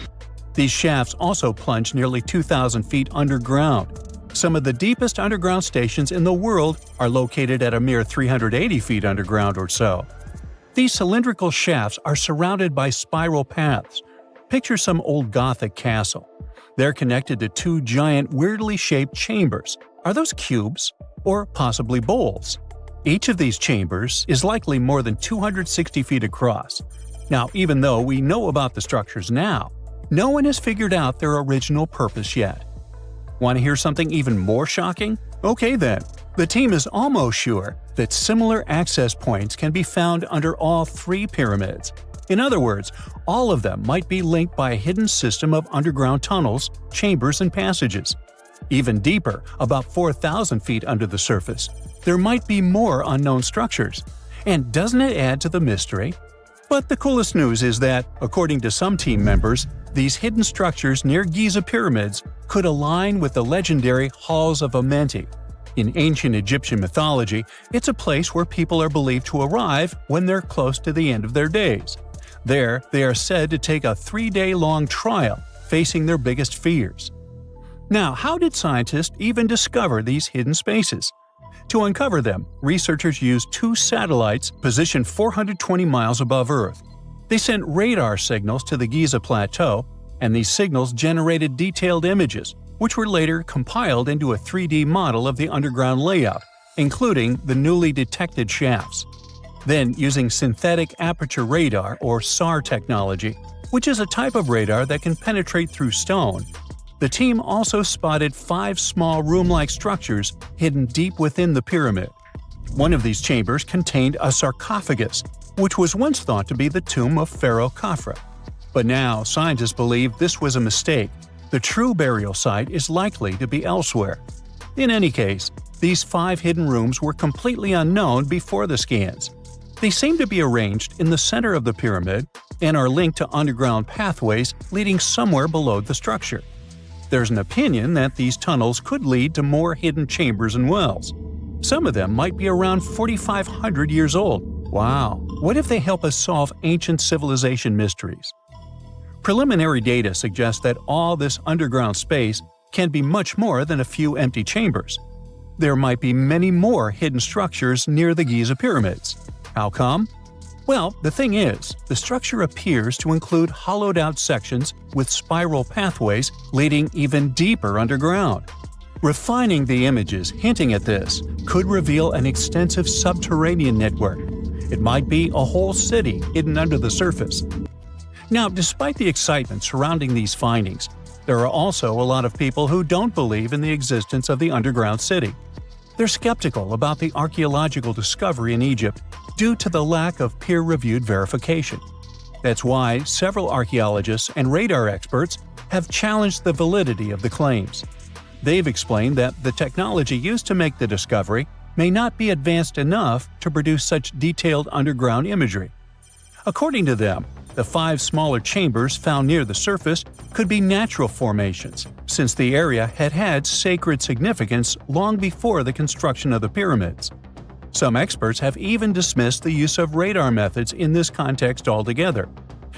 These shafts also plunge nearly 2,000 feet underground. Some of the deepest underground stations in the world are located at a mere 380 feet underground or so. These cylindrical shafts are surrounded by spiral paths. Picture some old Gothic castle. They're connected to 2 giant, weirdly shaped chambers. Are those cubes? Or possibly bowls? Each of these chambers is likely more than 260 feet across. Now, even though we know about the structures now, no one has figured out their original purpose yet. Want to hear something even more shocking? Okay then. The team is almost sure that similar access points can be found under all 3 pyramids. In other words, all of them might be linked by a hidden system of underground tunnels, chambers, and passages. Even deeper, about 4,000 feet under the surface, there might be more unknown structures. And doesn't it add to the mystery? But the coolest news is that, according to some team members, these hidden structures near Giza pyramids could align with the legendary Halls of Amenti. In ancient Egyptian mythology, it's a place where people are believed to arrive when they're close to the end of their days. There, they are said to take a 3-day-long trial, facing their biggest fears. Now, how did scientists even discover these hidden spaces? To uncover them, researchers used 2 satellites positioned 420 miles above Earth. They sent radar signals to the Giza Plateau, and these signals generated detailed images, which were later compiled into a 3D model of the underground layout, including the newly detected shafts. Then, using synthetic aperture radar or SAR technology, which is a type of radar that can penetrate through stone, the team also spotted 5 small room-like structures hidden deep within the pyramid. One of these chambers contained a sarcophagus, which was once thought to be the tomb of Pharaoh Khafra. But now, scientists believe this was a mistake. The true burial site is likely to be elsewhere. In any case, these 5 hidden rooms were completely unknown before the scans. They seem to be arranged in the center of the pyramid and are linked to underground pathways leading somewhere below the structure. There's an opinion that these tunnels could lead to more hidden chambers and wells. Some of them might be around 4,500 years old. Wow! What if they help us solve ancient civilization mysteries? Preliminary data suggests that all this underground space can be much more than a few empty chambers. There might be many more hidden structures near the Giza pyramids. How come? Well, the thing is, the structure appears to include hollowed-out sections with spiral pathways leading even deeper underground. Refining the images hinting at this could reveal an extensive subterranean network. It might be a whole city hidden under the surface. Now, despite the excitement surrounding these findings, there are also a lot of people who don't believe in the existence of the underground city. They're skeptical about the archaeological discovery in Egypt due to the lack of peer-reviewed verification. That's why several archaeologists and radar experts have challenged the validity of the claims. They've explained that the technology used to make the discovery may not be advanced enough to produce such detailed underground imagery. According to them, the 5 smaller chambers found near the surface could be natural formations, since the area had had sacred significance long before the construction of the pyramids. Some experts have even dismissed the use of radar methods in this context altogether.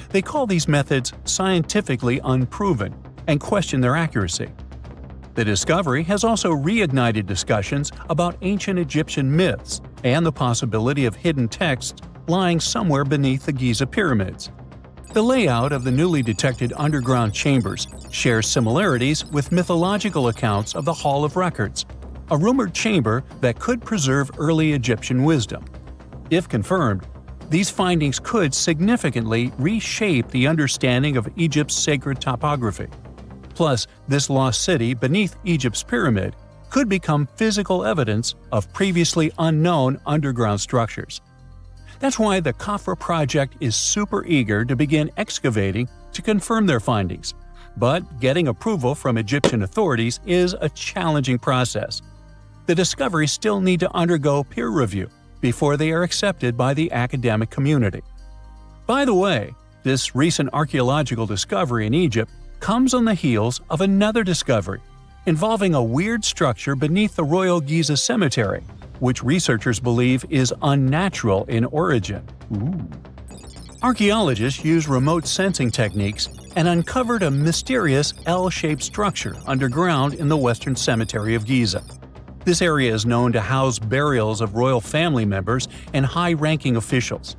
They call these methods scientifically unproven and question their accuracy. The discovery has also reignited discussions about ancient Egyptian myths and the possibility of hidden texts lying somewhere beneath the Giza pyramids. The layout of the newly detected underground chambers shares similarities with mythological accounts of the Hall of Records, a rumored chamber that could preserve early Egyptian wisdom. If confirmed, these findings could significantly reshape the understanding of Egypt's sacred topography. Plus, this lost city beneath Egypt's pyramid could become physical evidence of previously unknown underground structures. That's why the Khafra project is super eager to begin excavating to confirm their findings. But getting approval from Egyptian authorities is a challenging process. The discoveries still need to undergo peer review before they are accepted by the academic community. By the way, this recent archaeological discovery in Egypt comes on the heels of another discovery involving a weird structure beneath the Royal Giza Cemetery, which researchers believe is unnatural in origin. Archaeologists use remote sensing techniques and uncovered a mysterious L-shaped structure underground in the Western Cemetery of Giza. This area is known to house burials of royal family members and high-ranking officials.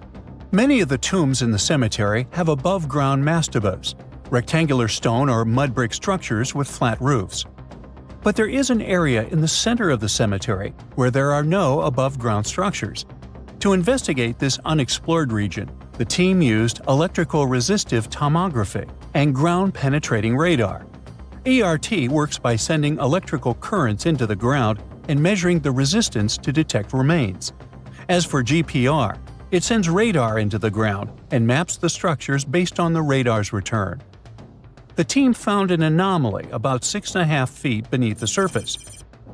Many of the tombs in the cemetery have above-ground mastabas, rectangular stone or mud brick structures with flat roofs. But there is an area in the center of the cemetery where there are no above-ground structures. To investigate this unexplored region, the team used electrical resistive tomography and ground-penetrating radar. ERT works by sending electrical currents into the ground and measuring the resistance to detect remains. As for GPR, it sends radar into the ground and maps the structures based on the radar's return. The team found an anomaly about 6.5 feet beneath the surface.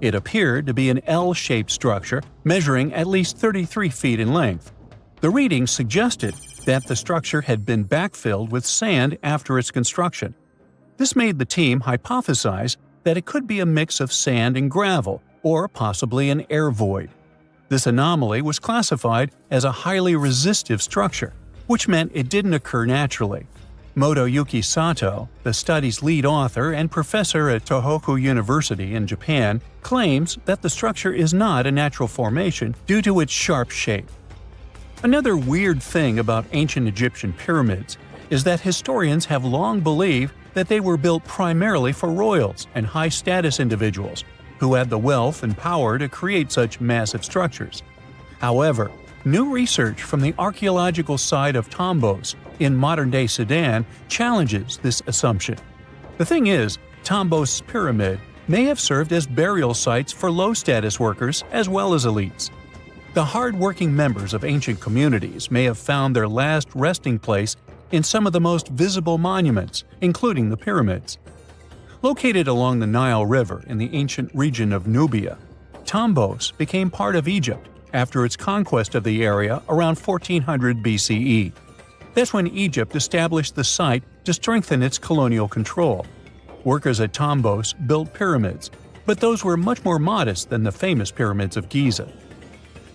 It appeared to be an L-shaped structure measuring at least 33 feet in length. The readings suggested that the structure had been backfilled with sand after its construction. This made the team hypothesize that it could be a mix of sand and gravel, or possibly an air void. This anomaly was classified as a highly resistive structure, which meant it didn't occur naturally. Motoyuki Sato, the study's lead author and professor at Tohoku University in Japan, claims that the structure is not a natural formation due to its sharp shape. Another weird thing about ancient Egyptian pyramids is that historians have long believed that they were built primarily for royals and high-status individuals who had the wealth and power to create such massive structures. However, new research from the archaeological site of Tombos in modern-day Sudan challenges this assumption. The thing is, Tombos' pyramid may have served as burial sites for low-status workers as well as elites. The hard-working members of ancient communities may have found their last resting place in some of the most visible monuments, including the pyramids. Located along the Nile River in the ancient region of Nubia, Tombos became part of Egypt after its conquest of the area around 1400 BCE. That's when Egypt established the site to strengthen its colonial control. Workers at Tombos built pyramids, but those were much more modest than the famous pyramids of Giza.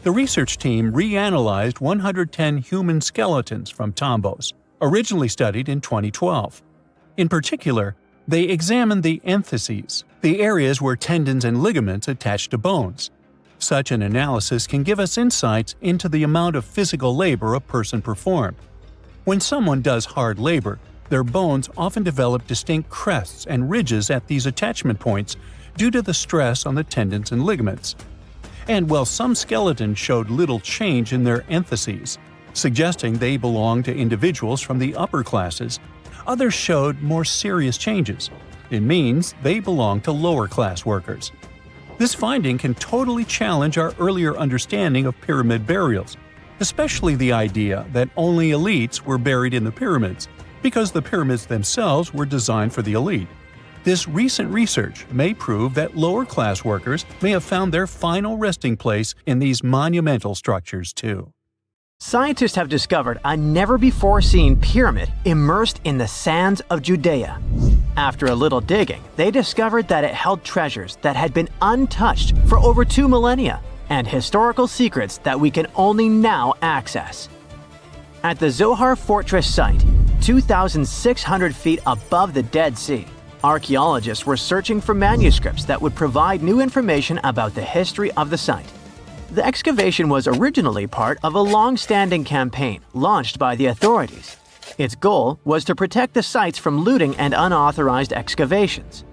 The research team reanalyzed 110 human skeletons from Tombos, originally studied in 2012. In particular, they examined the entheses, the areas where tendons and ligaments attach to bones. Such an analysis can give us insights into the amount of physical labor a person performed. When someone does hard labor, their bones often develop distinct crests and ridges at these attachment points due to the stress on the tendons and ligaments. And while some skeletons showed little change in their entheses, suggesting they belonged to individuals from the upper classes, others showed more serious changes. It means they belong to lower-class workers. This finding can totally challenge our earlier understanding of pyramid burials, especially the idea that only elites were buried in the pyramids, because the pyramids themselves were designed for the elite. This recent research may prove that lower-class workers may have found their final resting place in these monumental structures too.
Scientists have discovered a never-before-seen pyramid immersed in the sands of Judea. After a little digging, they discovered that it held treasures that had been untouched for over 2 millennia and historical secrets that we can only now access. At the Zohar Fortress site, 2,600 feet above the Dead Sea, archaeologists were searching for manuscripts that would provide new information about the history of the site. The excavation was originally part of a long-standing campaign launched by the authorities. Its goal was to protect the sites from looting and unauthorized excavations.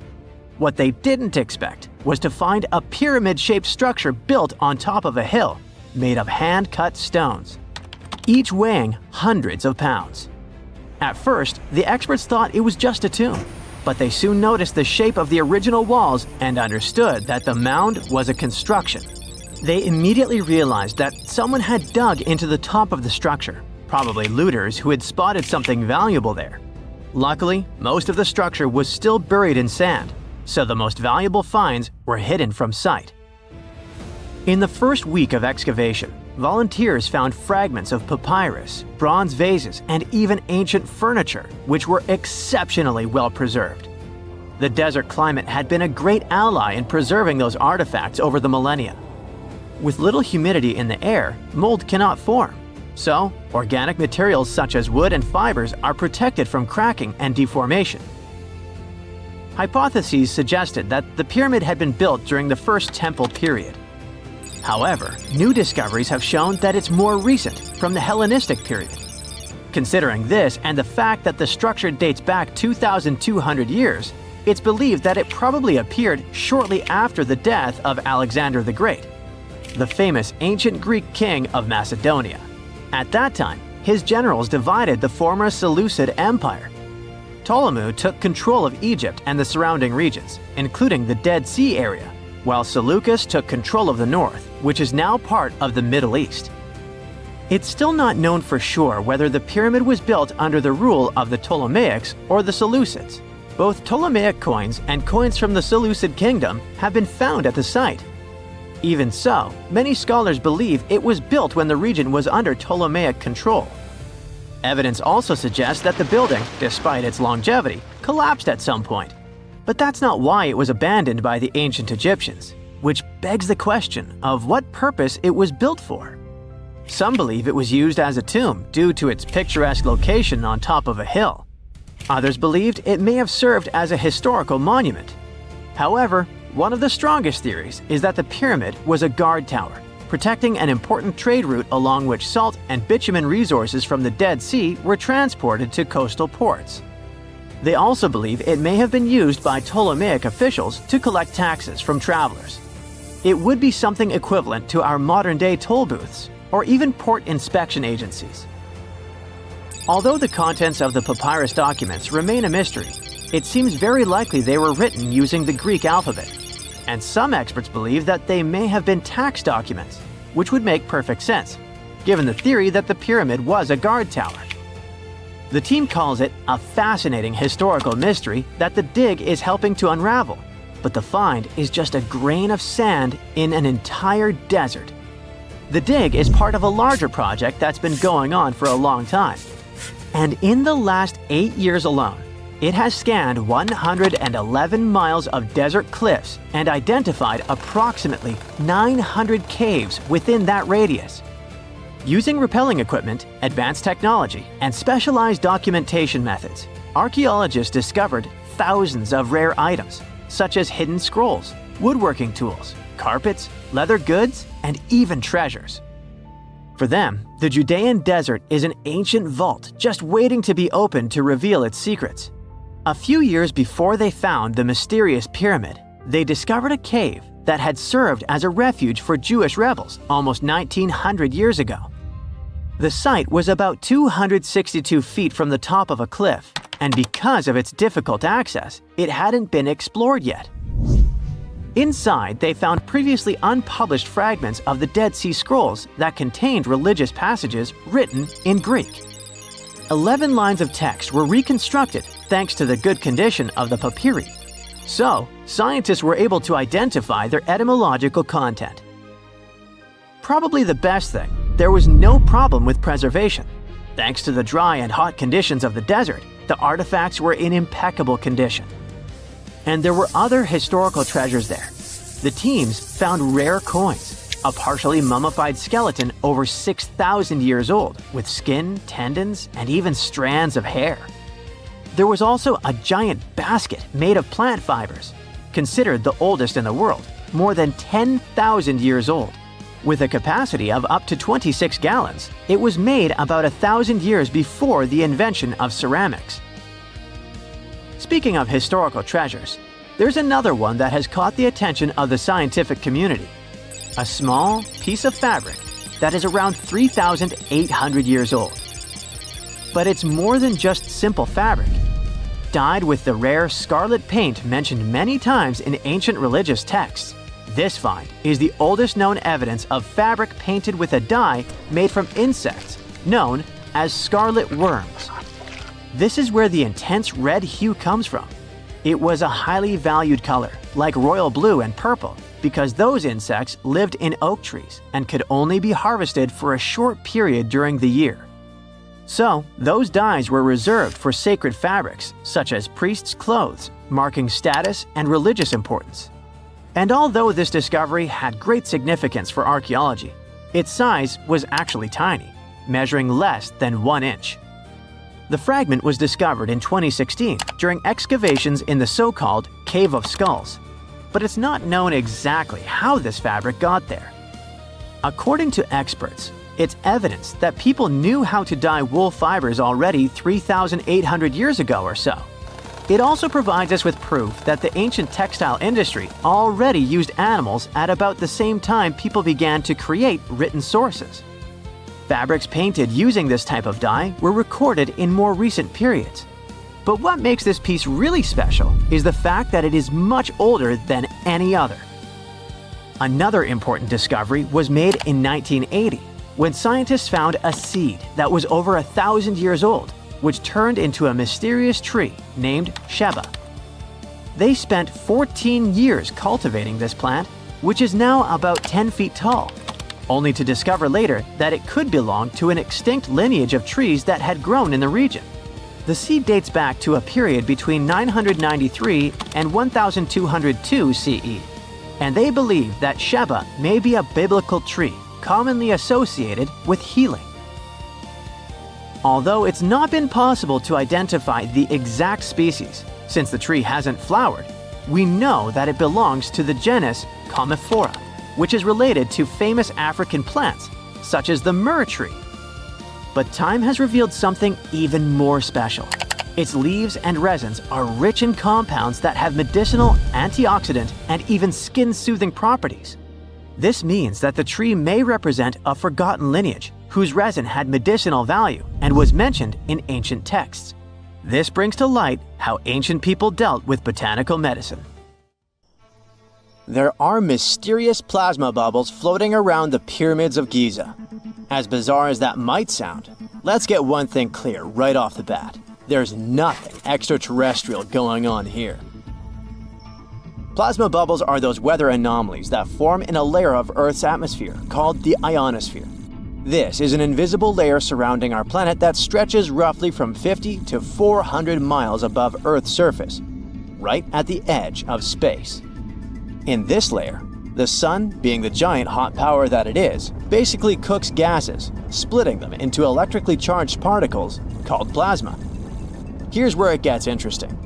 What they didn't expect was to find a pyramid-shaped structure built on top of a hill, made of hand-cut stones, each weighing hundreds of pounds. At first, the experts thought it was just a tomb, but they soon noticed the shape of the original walls and understood that the mound was a construction. They immediately realized that someone had dug into the top of the structure, probably looters who had spotted something valuable there. Luckily, most of the structure was still buried in sand, so the most valuable finds were hidden from sight. In the first week of excavation, volunteers found fragments of papyrus, bronze vases, and even ancient furniture, which were exceptionally well preserved. The desert climate had been a great ally in preserving those artifacts over the millennia. With little humidity in the air, mold cannot form, so organic materials such as wood and fibers are protected from cracking and deformation. Hypotheses suggested that the pyramid had been built during the First Temple period. However, new discoveries have shown that it's more recent, from the Hellenistic period. Considering this and the fact that the structure dates back 2,200 years, it's believed that it probably appeared shortly after the death of Alexander the Great, the famous ancient Greek king of Macedonia. At that time, his generals divided the former Seleucid Empire. Ptolemy took control of Egypt and the surrounding regions, including the Dead Sea area, while Seleucus took control of the north, which is now part of the Middle East. It's still not known for sure whether the pyramid was built under the rule of the Ptolemaics or the Seleucids. Both Ptolemaic coins and coins from the Seleucid kingdom have been found at the site. Even so, many scholars believe it was built when the region was under Ptolemaic control. Evidence also suggests that the building, despite its longevity, collapsed at some point. But that's not why it was abandoned by the ancient Egyptians, which begs the question of what purpose it was built for. Some believe it was used as a tomb due to its picturesque location on top of a hill. Others believed it may have served as a historical monument. However, one of the strongest theories is that the pyramid was a guard tower, protecting an important trade route along which salt and bitumen resources from the Dead Sea were transported to coastal ports. They also believe it may have been used by Ptolemaic officials to collect taxes from travelers. It would be something equivalent to our modern-day toll booths, or even port inspection agencies. Although the contents of the papyrus documents remain a mystery, it seems very likely they were written using the Greek alphabet, and some experts believe that they may have been tax documents, which would make perfect sense, given the theory that the pyramid was a guard tower. The team calls it a fascinating historical mystery that the dig is helping to unravel, but the find is just a grain of sand in an entire desert. The dig is part of a larger project that's been going on for a long time, and in the last 8 years alone, it has scanned 111 miles of desert cliffs and identified approximately 900 caves within that radius. Using rappelling equipment, advanced technology, and specialized documentation methods, archaeologists discovered thousands of rare items, such as hidden scrolls, woodworking tools, carpets, leather goods, and even treasures. For them, the Judean desert is an ancient vault just waiting to be opened to reveal its secrets. A few years before they found the mysterious pyramid, they discovered a cave that had served as a refuge for Jewish rebels almost 1,900 years ago. The site was about 262 feet from the top of a cliff, and because of its difficult access, it hadn't been explored yet. Inside, they found previously unpublished fragments of the Dead Sea Scrolls that contained religious passages written in Greek. 11 lines of text were reconstructed thanks to the good condition of the papyri. So, scientists were able to identify their etymological content. Probably the best thing, there was no problem with preservation. Thanks to the dry and hot conditions of the desert, the artifacts were in impeccable condition. And there were other historical treasures there. The teams found rare coins, a partially mummified skeleton over 6,000 years old, with skin, tendons, and even strands of hair. There was also a giant basket made of plant fibers, considered the oldest in the world, more than 10,000 years old. With a capacity of up to 26 gallons, it was made about 1,000 years before the invention of ceramics. Speaking of historical treasures, there's another one that has caught the attention of the scientific community. A small piece of fabric that is around 3,800 years old. But it's more than just simple fabric. dyed with the rare scarlet paint mentioned many times in ancient religious texts. This find is the oldest known evidence of fabric painted with a dye made from insects, known as scarlet worms. This is where the intense red hue comes from. It was a highly valued color, like royal blue and purple, because those insects lived in oak trees and could only be harvested for a short period during the year. So, those dyes were reserved for sacred fabrics, such as priests' clothes, marking status and religious importance. And although this discovery had great significance for archaeology, its size was actually tiny, measuring less than 1 inch. The fragment was discovered in 2016 during excavations in the so-called Cave of Skulls, but it's not known exactly how this fabric got there. According to experts, it's evidence that people knew how to dye wool fibers already 3,800 years ago or so. It also provides us with proof that the ancient textile industry already used animals at about the same time people began to create written sources. Fabrics painted using this type of dye were recorded in more recent periods. But what makes this piece really special is the fact that it is much older than any other. Another important discovery was made in 1980, when scientists found a seed that was over 1,000 years old, which turned into a mysterious tree named Sheba. They spent 14 years cultivating this plant, which is now about 10 feet tall, only to discover later that it could belong to an extinct lineage of trees that had grown in the region. The seed dates back to a period between 993 and 1202 CE, and they believe that Sheba may be a biblical tree commonly associated with healing. Although it's not been possible to identify the exact species, since the tree hasn't flowered, we know that it belongs to the genus Commiphora, which is related to famous African plants, such as the myrrh tree. But time has revealed something even more special. Its leaves and resins are rich in compounds that have medicinal, antioxidant, and even skin-soothing properties. This means that the tree may represent a forgotten lineage whose resin had medicinal value and was mentioned in ancient texts. This brings to light how ancient people dealt with botanical medicine. There are mysterious plasma bubbles floating around the pyramids of Giza. As bizarre as that might sound, let's get one thing clear right off the bat. There's nothing extraterrestrial going on here. Plasma bubbles are those weather anomalies that form in a layer of Earth's atmosphere called the ionosphere. This is an invisible layer surrounding our planet that stretches roughly from 50 to 400 miles above Earth's surface, right at the edge of space. In this layer, the sun, being the giant hot power that it is, basically cooks gases, splitting them into electrically charged particles called plasma. Here's where it gets interesting.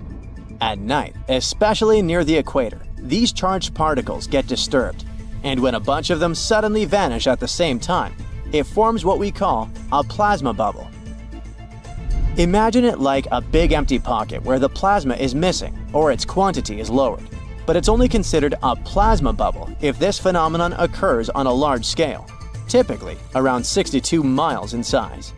At night, especially near the equator, these charged particles get disturbed, and when a bunch of them suddenly vanish at the same time, it forms what we call a plasma bubble. Imagine it like a big empty pocket where the plasma is missing or its quantity is lowered, but it's only considered a plasma bubble if this phenomenon occurs on a large scale, typically around 62 miles in size.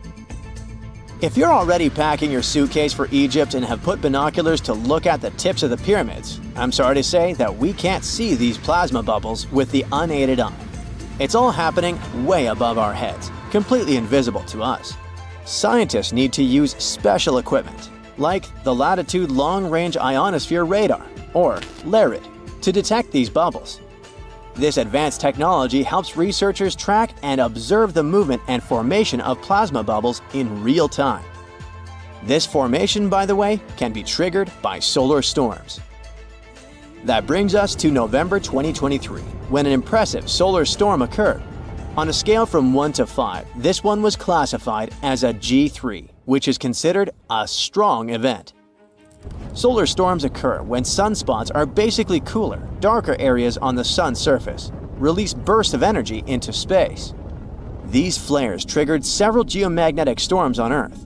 If you're already packing your suitcase for Egypt and have put binoculars to look at the tips of the pyramids, I'm sorry to say that we can't see these plasma bubbles with the unaided eye. It's all happening way above our heads, completely invisible to us. Scientists need to use special equipment, like the Latitude Long-Range Ionosphere Radar, or LARID, to detect these bubbles. This advanced technology helps researchers track and observe the movement and formation of plasma bubbles in real time. This formation, by the way, can be triggered by solar storms. That brings us to November 2023, when an impressive solar storm occurred. On a scale from 1 to 5, this one was classified as a G3, which is considered a strong event. Solar storms occur when sunspots are basically cooler, darker areas on the sun's surface, release bursts of energy into space. These flares triggered several geomagnetic storms on Earth.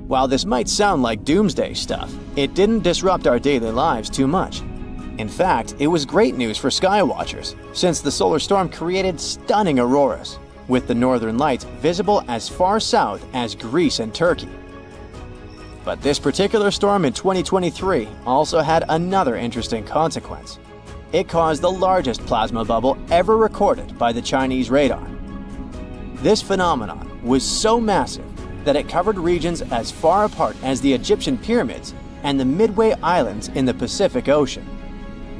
While this might sound like doomsday stuff, it didn't disrupt our daily lives too much. In fact, it was great news for skywatchers, since the solar storm created stunning auroras, with the northern lights visible as far south as Greece and Turkey. But this particular storm in 2023 also had another interesting consequence. It caused the largest plasma bubble ever recorded by the Chinese radar. This phenomenon was so massive that it covered regions as far apart as the Egyptian pyramids and the Midway Islands in the Pacific Ocean.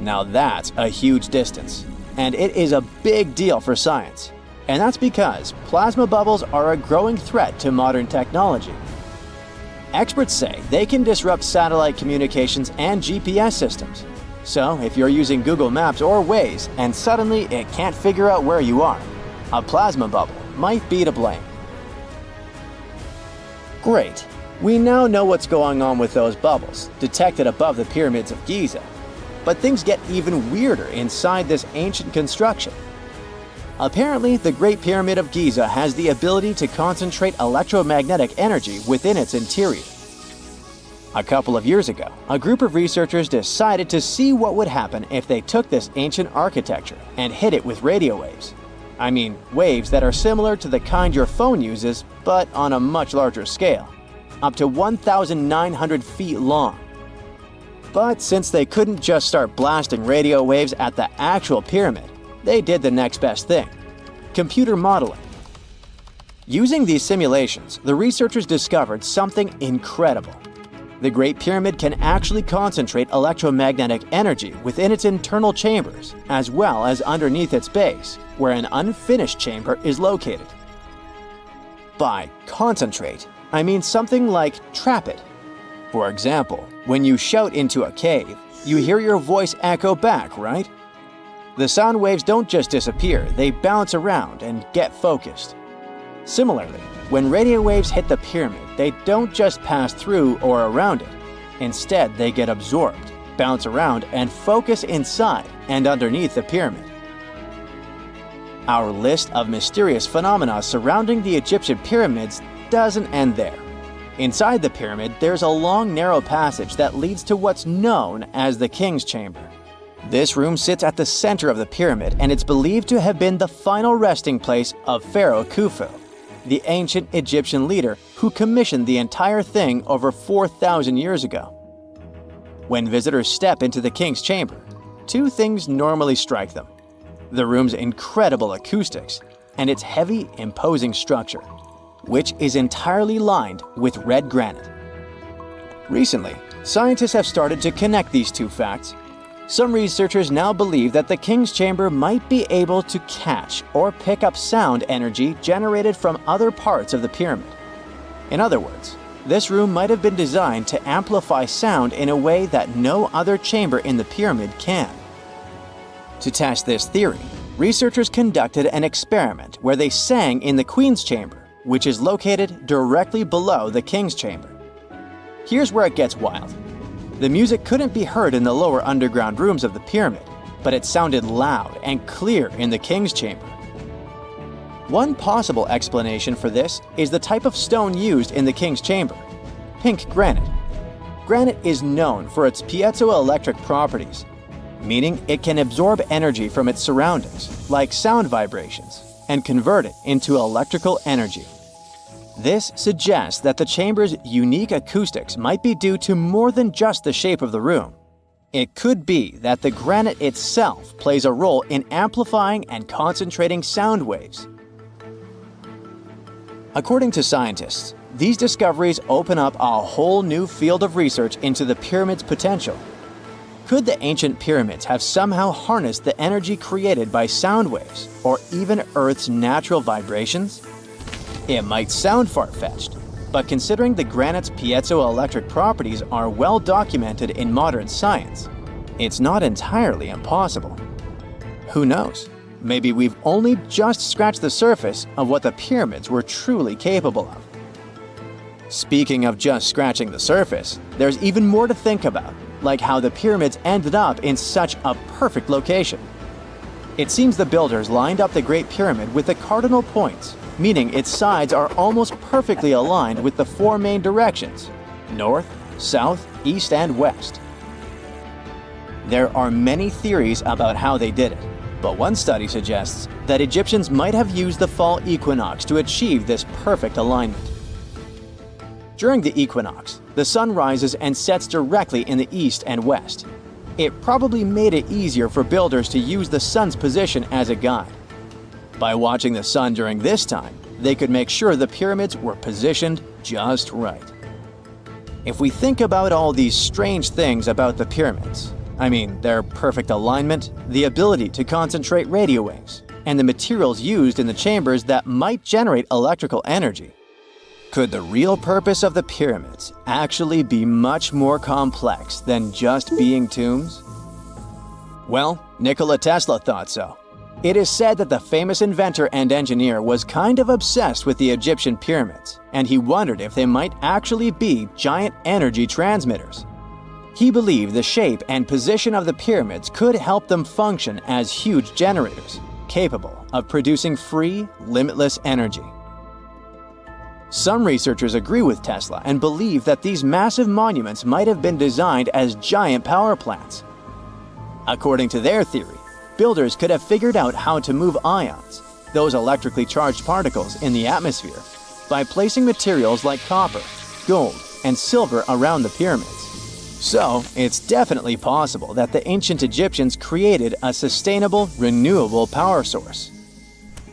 Now that's a huge distance, and it is a big deal for science. And that's because plasma bubbles are a growing threat to modern technology. Experts say they can disrupt satellite communications and GPS systems. So if you're using Google Maps or Waze and suddenly it can't figure out where you are, a plasma bubble might be to blame. Great. We now know what's going on with those bubbles, detected above the pyramids of Giza. But things get even weirder inside this ancient construction. Apparently, the Great Pyramid of Giza has the ability to concentrate electromagnetic energy within its interior. A couple of years ago, a group of researchers decided to see what would happen if they took this ancient architecture and hit it with radio waves. I mean, waves that are similar to the kind your phone uses, but on a much larger scale, up to 1,900 feet long. But since they couldn't just start blasting radio waves at the actual pyramid, they did the next best thing: computer modeling. Using these simulations, the researchers discovered something incredible. The Great Pyramid can actually concentrate electromagnetic energy within its internal chambers, as well as underneath its base, where an unfinished chamber is located. By concentrate, I mean something like trap it. For example, when you shout into a cave, you hear your voice echo back, right? The sound waves don't just disappear, they bounce around and get focused. Similarly, when radio waves hit the pyramid, they don't just pass through or around it. Instead, they get absorbed, bounce around, and focus inside and underneath the pyramid. Our list of mysterious phenomena surrounding the Egyptian pyramids doesn't end there. Inside the pyramid, there's a long, narrow passage that leads to what's known as the King's Chamber. This room sits at the center of the pyramid, and it's believed to have been the final resting place of Pharaoh Khufu, the ancient Egyptian leader who commissioned the entire thing over 4,000 years ago. When visitors step into the King's Chamber, two things normally strike them: the room's incredible acoustics and its heavy, imposing structure, which is entirely lined with red granite. Recently, scientists have started to connect these two facts. Some researchers now believe that the King's Chamber might be able to catch or pick up sound energy generated from other parts of the pyramid. In other words, this room might have been designed to amplify sound in a way that no other chamber in the pyramid can. To test this theory, researchers conducted an experiment where they sang in the Queen's Chamber, which is located directly below the King's Chamber. Here's where it gets wild. The music couldn't be heard in the lower underground rooms of the pyramid, but it sounded loud and clear in the King's Chamber. One possible explanation for this is the type of stone used in the King's Chamber: pink granite. Granite is known for its piezoelectric properties, meaning it can absorb energy from its surroundings, like sound vibrations, and convert it into electrical energy. This suggests that the chamber's unique acoustics might be due to more than just the shape of the room. It could be that the granite itself plays a role in amplifying and concentrating sound waves. According to scientists, these discoveries open up a whole new field of research into the pyramid's potential. Could the ancient pyramids have somehow harnessed the energy created by sound waves, or even Earth's natural vibrations? It might sound far-fetched, but considering the granite's piezoelectric properties are well documented in modern science, it's not entirely impossible. Who knows? Maybe we've only just scratched the surface of what the pyramids were truly capable of. Speaking of just scratching the surface, there's even more to think about, like how the pyramids ended up in such a perfect location. It seems the builders lined up the Great Pyramid with the cardinal points, meaning its sides are almost perfectly aligned with the four main directions: north, south, east, and west. There are many theories about how they did it, but one study suggests that Egyptians might have used the fall equinox to achieve this perfect alignment. During the equinox, the sun rises and sets directly in the east and west. It probably made it easier for builders to use the sun's position as a guide. By watching the sun during this time, they could make sure the pyramids were positioned just right. If we think about all these strange things about the pyramids, I mean their perfect alignment, the ability to concentrate radio waves, and the materials used in the chambers that might generate electrical energy, could the real purpose of the pyramids actually be much more complex than just being tombs? Well, Nikola Tesla thought so. It is said that the famous inventor and engineer was kind of obsessed with the Egyptian pyramids, and he wondered if they might actually be giant energy transmitters. He believed the shape and position of the pyramids could help them function as huge generators, capable of producing free, limitless energy. Some researchers agree with Tesla and believe that these massive monuments might have been designed as giant power plants. According to their theory, builders could have figured out how to move ions, those electrically charged particles in the atmosphere, by placing materials like copper, gold, and silver around the pyramids. So, it's definitely possible that the ancient Egyptians created a sustainable, renewable power source.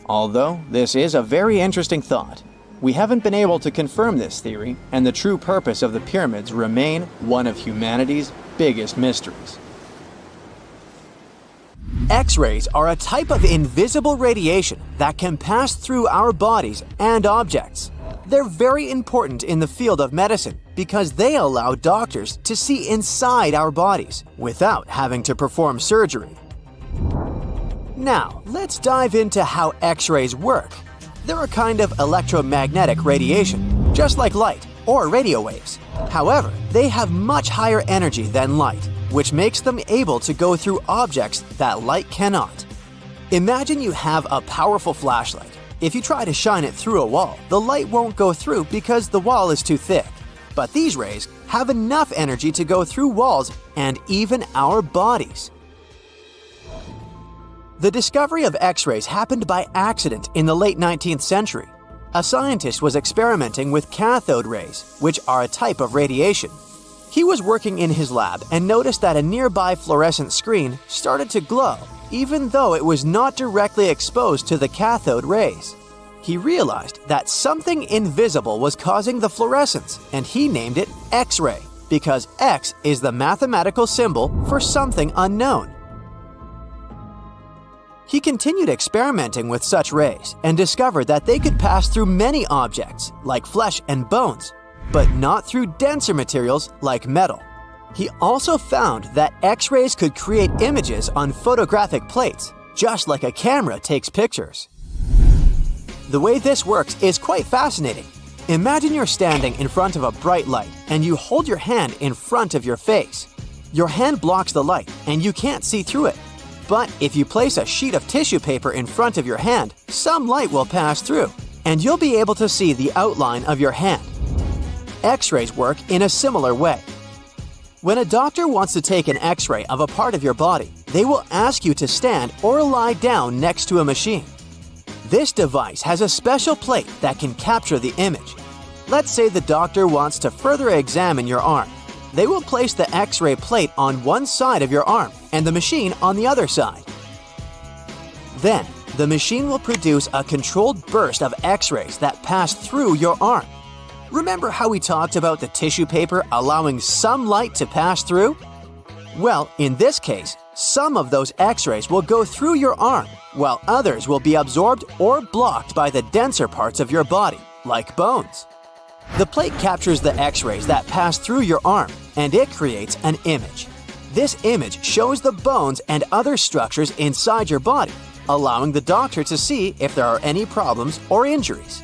Although this is a very interesting thought, we haven't been able to confirm this theory, and the true purpose of the pyramids remain one of humanity's biggest mysteries. X-rays are a type of invisible radiation that can pass through our bodies and objects. They're very important in the field of medicine because they allow doctors to see inside our bodies without having to perform surgery. Now, let's dive into how X-rays work. They're a kind of electromagnetic radiation, just like light or radio waves. However, they have much higher energy than light, which makes them able to go through objects that light cannot. Imagine you have a powerful flashlight. If you try to shine it through a wall, the light won't go through because the wall is too thick. But these rays have enough energy to go through walls and even our bodies. The discovery of X-rays happened by accident in the late 19th century. A scientist was experimenting with cathode rays, which are a type of radiation. He was working in his lab and noticed that a nearby fluorescent screen started to glow, even though it was not directly exposed to the cathode rays. He realized that something invisible was causing the fluorescence, and he named it X-ray, because X is the mathematical symbol for something unknown. He continued experimenting with such rays and discovered that they could pass through many objects, like flesh and bones, but not through denser materials like metal. He also found that X-rays could create images on photographic plates, just like a camera takes pictures. The way this works is quite fascinating. Imagine you're standing in front of a bright light and you hold your hand in front of your face. Your hand blocks the light and you can't see through it. But if you place a sheet of tissue paper in front of your hand, some light will pass through, and you'll be able to see the outline of your hand. X-rays work in a similar way. When a doctor wants to take an X-ray of a part of your body, they will ask you to stand or lie down next to a machine. This device has a special plate that can capture the image. Let's say the doctor wants to further examine your arm. They will place the X-ray plate on one side of your arm and the machine on the other side. Then, the machine will produce a controlled burst of X-rays that pass through your arm. Remember how we talked about the tissue paper allowing some light to pass through? Well, in this case, some of those X-rays will go through your arm, while others will be absorbed or blocked by the denser parts of your body, like bones. The plate captures the X-rays that pass through your arm, and it creates an image. This image shows the bones and other structures inside your body, allowing the doctor to see if there are any problems or injuries.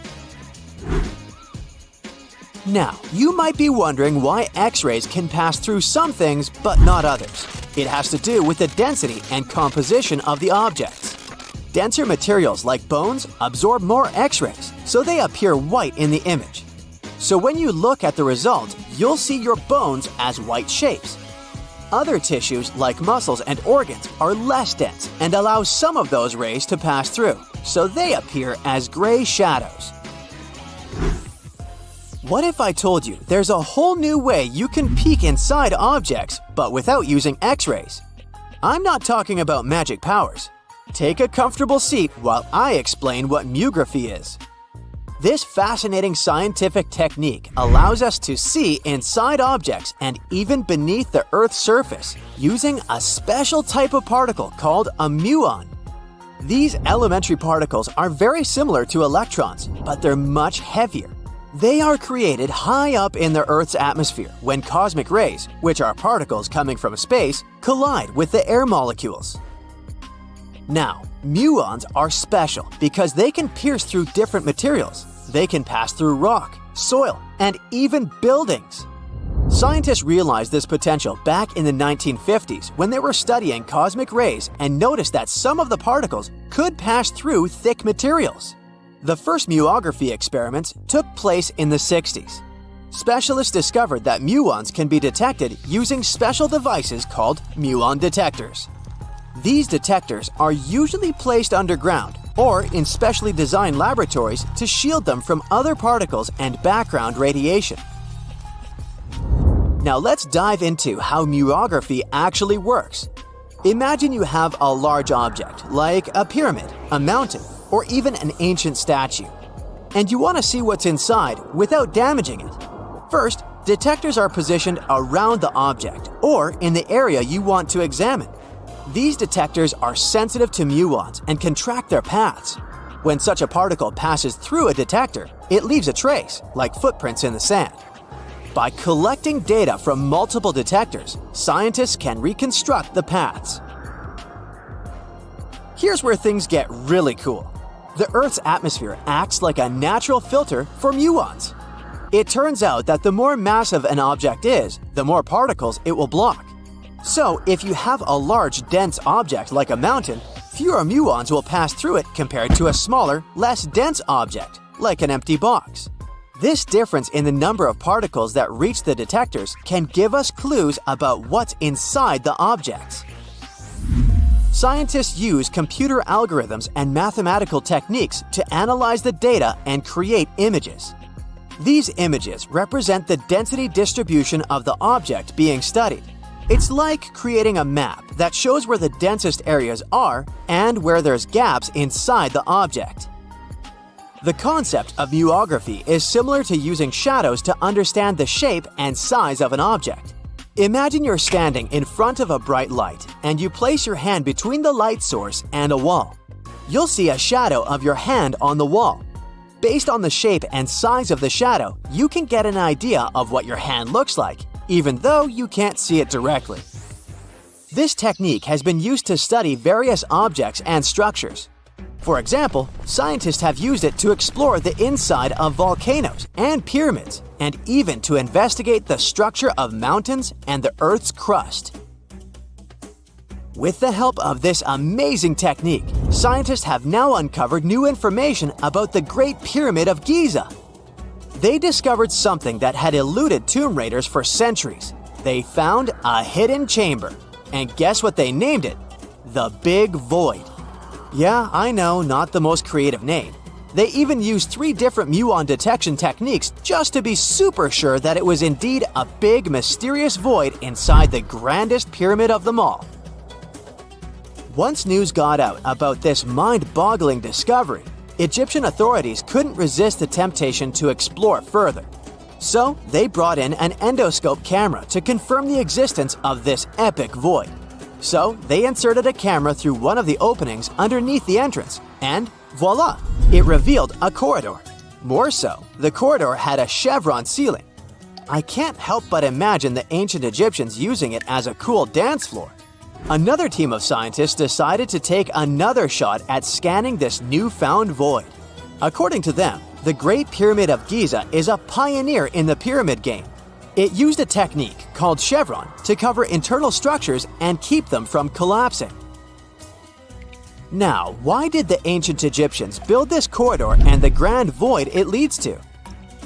Now, you might be wondering why X-rays can pass through some things but not others. It has to do with the density and composition of the objects. Denser materials like bones absorb more X-rays, so they appear white in the image. So when you look at the result, you'll see your bones as white shapes. Other tissues like muscles and organs are less dense and allow some of those rays to pass through, so they appear as gray shadows. What if I told you there's a whole new way you can peek inside objects, but without using X-rays? I'm not talking about magic powers. Take a comfortable seat while I explain what myography is. This fascinating scientific technique allows us to see inside objects and even beneath the Earth's surface using a special type of particle called a muon. These elementary particles are very similar to electrons, but they're much heavier. They are created high up in the Earth's atmosphere when cosmic rays, which are particles coming from space, collide with the air molecules. Now, muons are special because they can pierce through different materials. They can pass through rock, soil, and even buildings. Scientists realized this potential back in the 1950s when they were studying cosmic rays and noticed that some of the particles could pass through thick materials. The first myography experiments took place in the 60s. Specialists discovered that muons can be detected using special devices called muon detectors. These detectors are usually placed underground or in specially designed laboratories to shield them from other particles and background radiation. Now let's dive into how myography actually works. Imagine you have a large object, like a pyramid, a mountain, or even an ancient statue, and you want to see what's inside without damaging it. First, detectors are positioned around the object or in the area you want to examine. These detectors are sensitive to muons and can track their paths. When such a particle passes through a detector, it leaves a trace, like footprints in the sand. By collecting data from multiple detectors, scientists can reconstruct the paths. Here's where things get really cool. The Earth's atmosphere acts like a natural filter for muons. It turns out that the more massive an object is, the more particles it will block. So, if you have a large, dense object like a mountain, fewer muons will pass through it compared to a smaller, less dense object, like an empty box. This difference in the number of particles that reach the detectors can give us clues about what's inside the objects. Scientists use computer algorithms and mathematical techniques to analyze the data and create images. These images represent the density distribution of the object being studied. It's like creating a map that shows where the densest areas are and where there's gaps inside the object. The concept of myography is similar to using shadows to understand the shape and size of an object. Imagine you're standing in front of a bright light and you place your hand between the light source and a wall. You'll see a shadow of your hand on the wall. Based on the shape and size of the shadow, you can get an idea of what your hand looks like, even though you can't see it directly. This technique has been used to study various objects and structures. For example, scientists have used it to explore the inside of volcanoes and pyramids, and even to investigate the structure of mountains and the Earth's crust. With the help of this amazing technique, scientists have now uncovered new information about the Great Pyramid of Giza. They discovered something that had eluded tomb raiders for centuries. They found a hidden chamber. And guess what they named it? The Big Void. Yeah, I know, not the most creative name. They even used 3 different muon detection techniques just to be super sure that it was indeed a big, mysterious void inside the grandest pyramid of them all. Once news got out about this mind-boggling discovery, Egyptian authorities couldn't resist the temptation to explore further. So they brought in an endoscope camera to confirm the existence of this epic void. So they inserted a camera through one of the openings underneath the entrance, and voila, it revealed a corridor. More so, the corridor had a chevron ceiling. I can't help but imagine the ancient Egyptians using it as a cool dance floor. Another team of scientists decided to take another shot at scanning this newfound void. According to them, the Great Pyramid of Giza is a pioneer in the pyramid game. It used a technique called chevron to cover internal structures and keep them from collapsing. Now, why did the ancient Egyptians build this corridor and the grand void it leads to?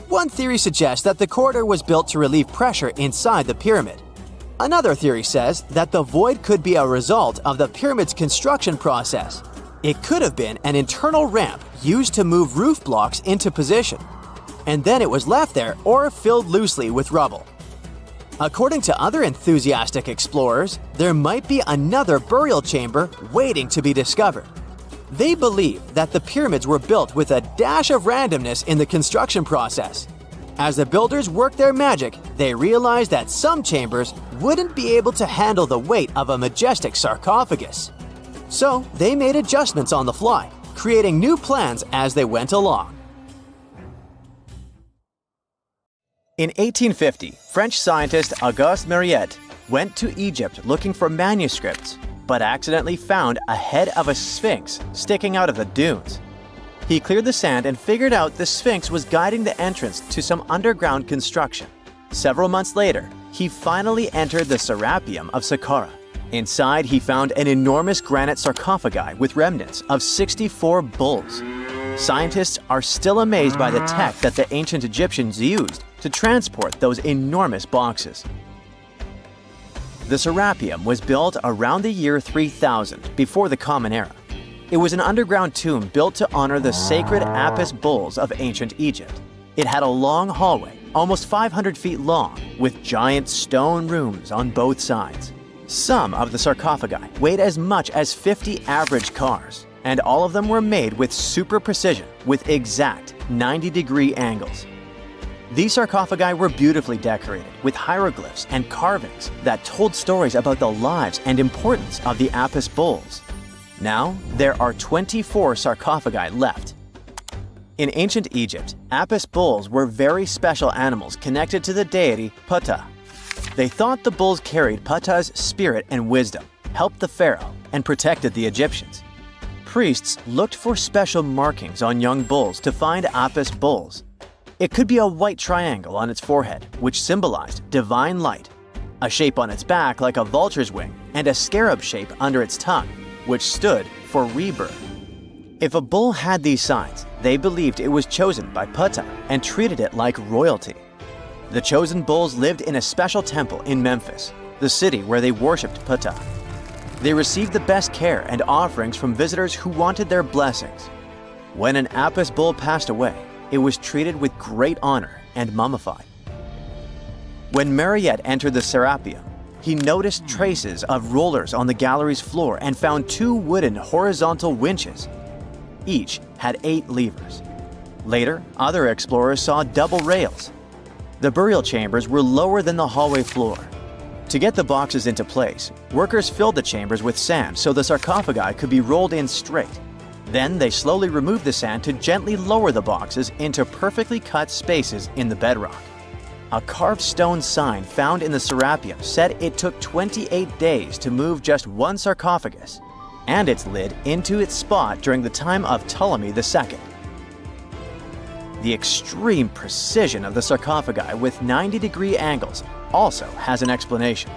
One theory suggests that the corridor was built to relieve pressure inside the pyramid. Another theory says that the void could be a result of the pyramid's construction process. It could have been an internal ramp used to move roof blocks into position. and then it was left there or filled loosely with rubble. According to other enthusiastic explorers, there might be another burial chamber waiting to be discovered. They believe that the pyramids were built with a dash of randomness in the construction process. As the builders worked their magic, they realized that some chambers wouldn't be able to handle the weight of a majestic sarcophagus. So they made adjustments on the fly, creating new plans as they went along. In 1850, French scientist Auguste Mariette went to Egypt looking for manuscripts, but accidentally found a head of a sphinx sticking out of the dunes. He cleared the sand and figured out the sphinx was guiding the entrance to some underground construction. Several months later, he finally entered the Serapeum of Saqqara. Inside, he found an enormous granite sarcophagi with remnants of 64 bulls. Scientists are still amazed by the tech that the ancient Egyptians used to transport those enormous boxes. The Serapeum was built around the year 3000 before the Common Era. It was an underground tomb built to honor the sacred Apis bulls of ancient Egypt. It had a long hallway, almost 500 feet long, with giant stone rooms on both sides. Some of the sarcophagi weighed as much as 50 average cars, and all of them were made with super precision with exact 90-degree angles. These sarcophagi were beautifully decorated with hieroglyphs and carvings that told stories about the lives and importance of the Apis bulls. Now, there are 24 sarcophagi left. In ancient Egypt, Apis bulls were very special animals connected to the deity Ptah. They thought the bulls carried Ptah's spirit and wisdom, helped the pharaoh, and protected the Egyptians. Priests looked for special markings on young bulls to find Apis bulls. It could be a white triangle on its forehead, which symbolized divine light, a shape on its back like a vulture's wing, and a scarab shape under its tongue, which stood for rebirth. If a bull had these signs, they believed it was chosen by Ptah and treated it like royalty. The chosen bulls lived in a special temple in Memphis, the city where they worshipped Ptah. They received the best care and offerings from visitors who wanted their blessings. When an Apis bull passed away, it was treated with great honor and mummified. When Mariette entered the Serapeum, he noticed traces of rollers on the gallery's floor and found 2 wooden horizontal winches. Each had 8 levers. Later, other explorers saw double rails. The burial chambers were lower than the hallway floor. To get the boxes into place, workers filled the chambers with sand so the sarcophagi could be rolled in straight. Then they slowly removed the sand to gently lower the boxes into perfectly cut spaces in the bedrock. A carved stone sign found in the Serapeum said it took 28 days to move just one sarcophagus and its lid into its spot during the time of Ptolemy II. The extreme precision of the sarcophagi with 90-degree angles also has an explanation.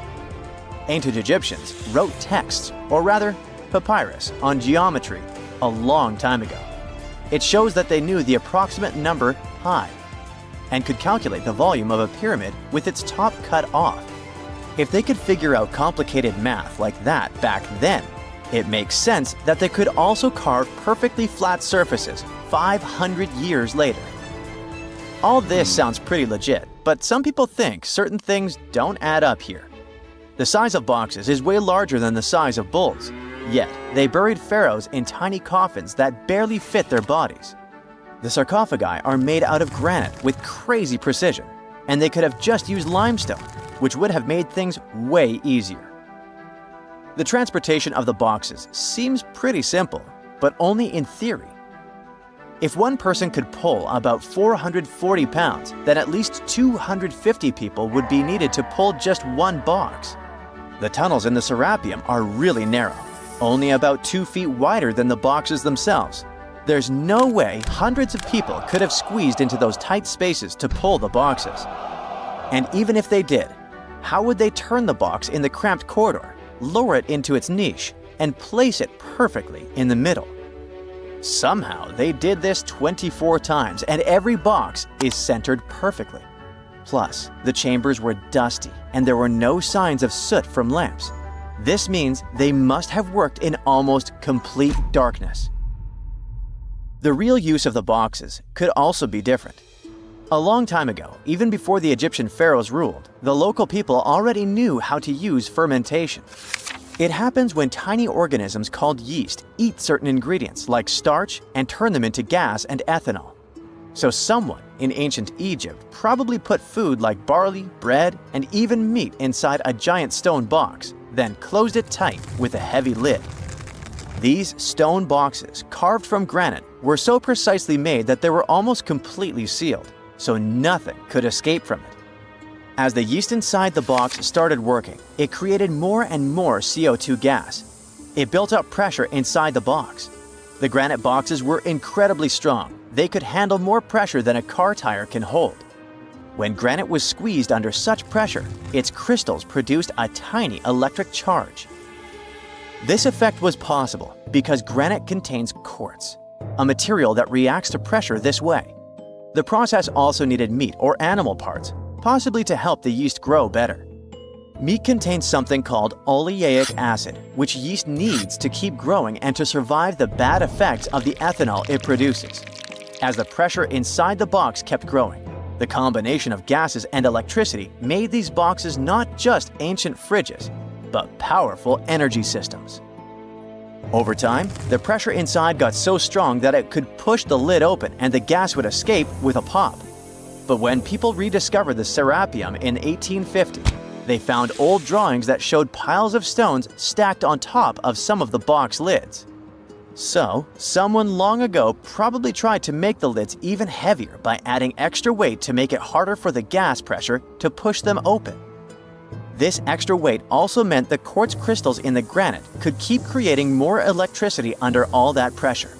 Ancient Egyptians wrote texts, or rather, papyrus, on geometry a long time ago. It shows that they knew the approximate number pi and could calculate the volume of a pyramid with its top cut off. If they could figure out complicated math like that back then, it makes sense that they could also carve perfectly flat surfaces 500 years later. All this sounds pretty legit, but some people think certain things don't add up here. The size of boxes is way larger than the size of bulls, yet they buried pharaohs in tiny coffins that barely fit their bodies. The sarcophagi are made out of granite with crazy precision, and they could have just used limestone, which would have made things way easier. The transportation of the boxes seems pretty simple, but only in theory. If one person could pull about 440 pounds, then at least 250 people would be needed to pull just one box. The tunnels in the Serapeum are really narrow, only about 2 feet wider than the boxes themselves. There's no way hundreds of people could have squeezed into those tight spaces to pull the boxes. And even if they did, how would they turn the box in the cramped corridor, lower it into its niche, and place it perfectly in the middle? Somehow they did this 24 times, and every box is centered perfectly. Plus, the chambers were dusty, and there were no signs of soot from lamps. This means they must have worked in almost complete darkness. The real use of the boxes could also be different. A long time ago, even before the Egyptian pharaohs ruled, the local people already knew how to use fermentation. It happens when tiny organisms called yeast eat certain ingredients like starch and turn them into gas and ethanol. So someone in ancient Egypt probably put food like barley, bread, and even meat inside a giant stone box, then closed it tight with a heavy lid. These stone boxes, carved from granite, were so precisely made that they were almost completely sealed, so nothing could escape from it. As the yeast inside the box started working, it created more and more CO2 gas. It built up pressure inside the box. The granite boxes were incredibly strong. They could handle more pressure than a car tire can hold. When granite was squeezed under such pressure, its crystals produced a tiny electric charge. This effect was possible because granite contains quartz, a material that reacts to pressure this way. The process also needed meat or animal parts, possibly to help the yeast grow better. Meat contains something called oleic acid, which yeast needs to keep growing and to survive the bad effects of the ethanol it produces. As the pressure inside the box kept growing, the combination of gases and electricity made these boxes not just ancient fridges, but powerful energy systems. Over time, the pressure inside got so strong that it could push the lid open and the gas would escape with a pop. But when people rediscovered the Serapeum in 1850, they found old drawings that showed piles of stones stacked on top of some of the box lids. So, someone long ago probably tried to make the lids even heavier by adding extra weight to make it harder for the gas pressure to push them open. This extra weight also meant the quartz crystals in the granite could keep creating more electricity under all that pressure.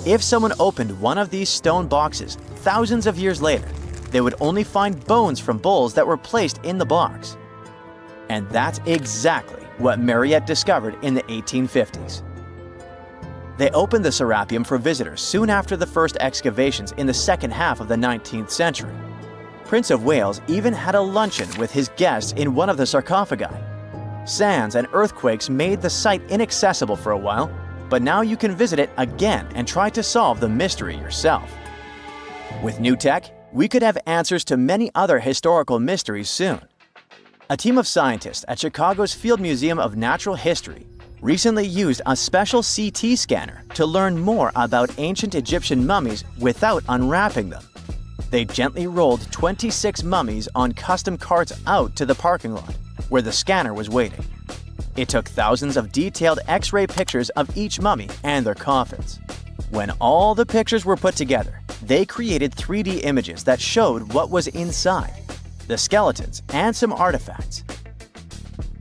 If someone opened one of these stone boxes thousands of years later, they would only find bones from bulls that were placed in the box. And that's exactly what Mariette discovered in the 1850s. They opened the Serapeum for visitors soon after the first excavations in the second half of the 19th century. Prince of Wales even had a luncheon with his guests in one of the sarcophagi. Sands and earthquakes made the site inaccessible for a while, but now you can visit it again and try to solve the mystery yourself. With new tech, we could have answers to many other historical mysteries soon. A team of scientists at Chicago's Field Museum of Natural History recently used a special CT scanner to learn more about ancient Egyptian mummies without unwrapping them. They gently rolled 26 mummies on custom carts out to the parking lot, where the scanner was waiting. It took thousands of detailed X-ray pictures of each mummy and their coffins. When all the pictures were put together, they created 3D images that showed what was inside, the skeletons, and some artifacts.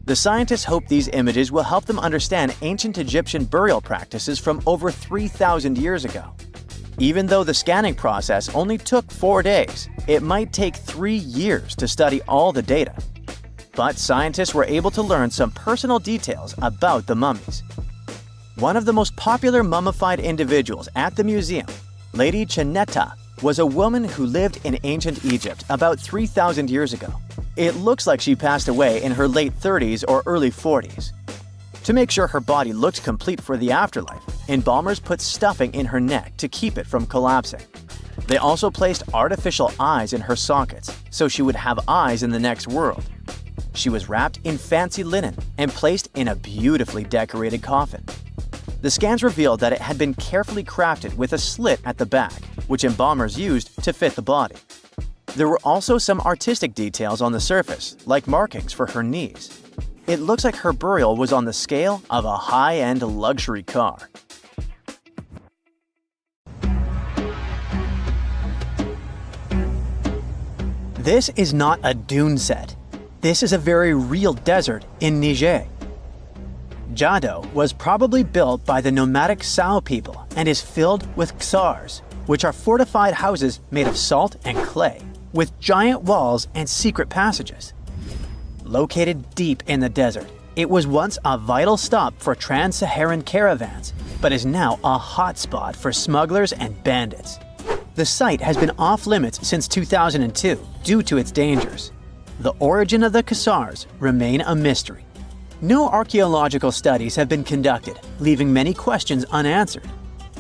The scientists hope these images will help them understand ancient Egyptian burial practices from over 3,000 years ago. Even though the scanning process only took 4 days, it might take 3 years to study all the data. But scientists were able to learn some personal details about the mummies. One of the most popular mummified individuals at the museum, Lady Chineta, was a woman who lived in ancient Egypt about 3,000 years ago. It looks like she passed away in her late 30s or early 40s. To make sure her body looked complete for the afterlife, embalmers put stuffing in her neck to keep it from collapsing. They also placed artificial eyes in her sockets, so she would have eyes in the next world. She was wrapped in fancy linen and placed in a beautifully decorated coffin. The scans revealed that it had been carefully crafted with a slit at the back, which embalmers used to fit the body. There were also some artistic details on the surface, like markings for her knees. It looks like her burial was on the scale of a high-end luxury car. This is not a dune set. This is a very real desert in Niger. Jado was probably built by the nomadic Sao people and is filled with ksars, which are fortified houses made of salt and clay, with giant walls and secret passages. Located deep in the desert, it was once a vital stop for trans-Saharan caravans, but is now a hotspot for smugglers and bandits. The site has been off-limits since 2002 due to its dangers. The origin of the ksars remain a mystery. No archaeological studies have been conducted, leaving many questions unanswered.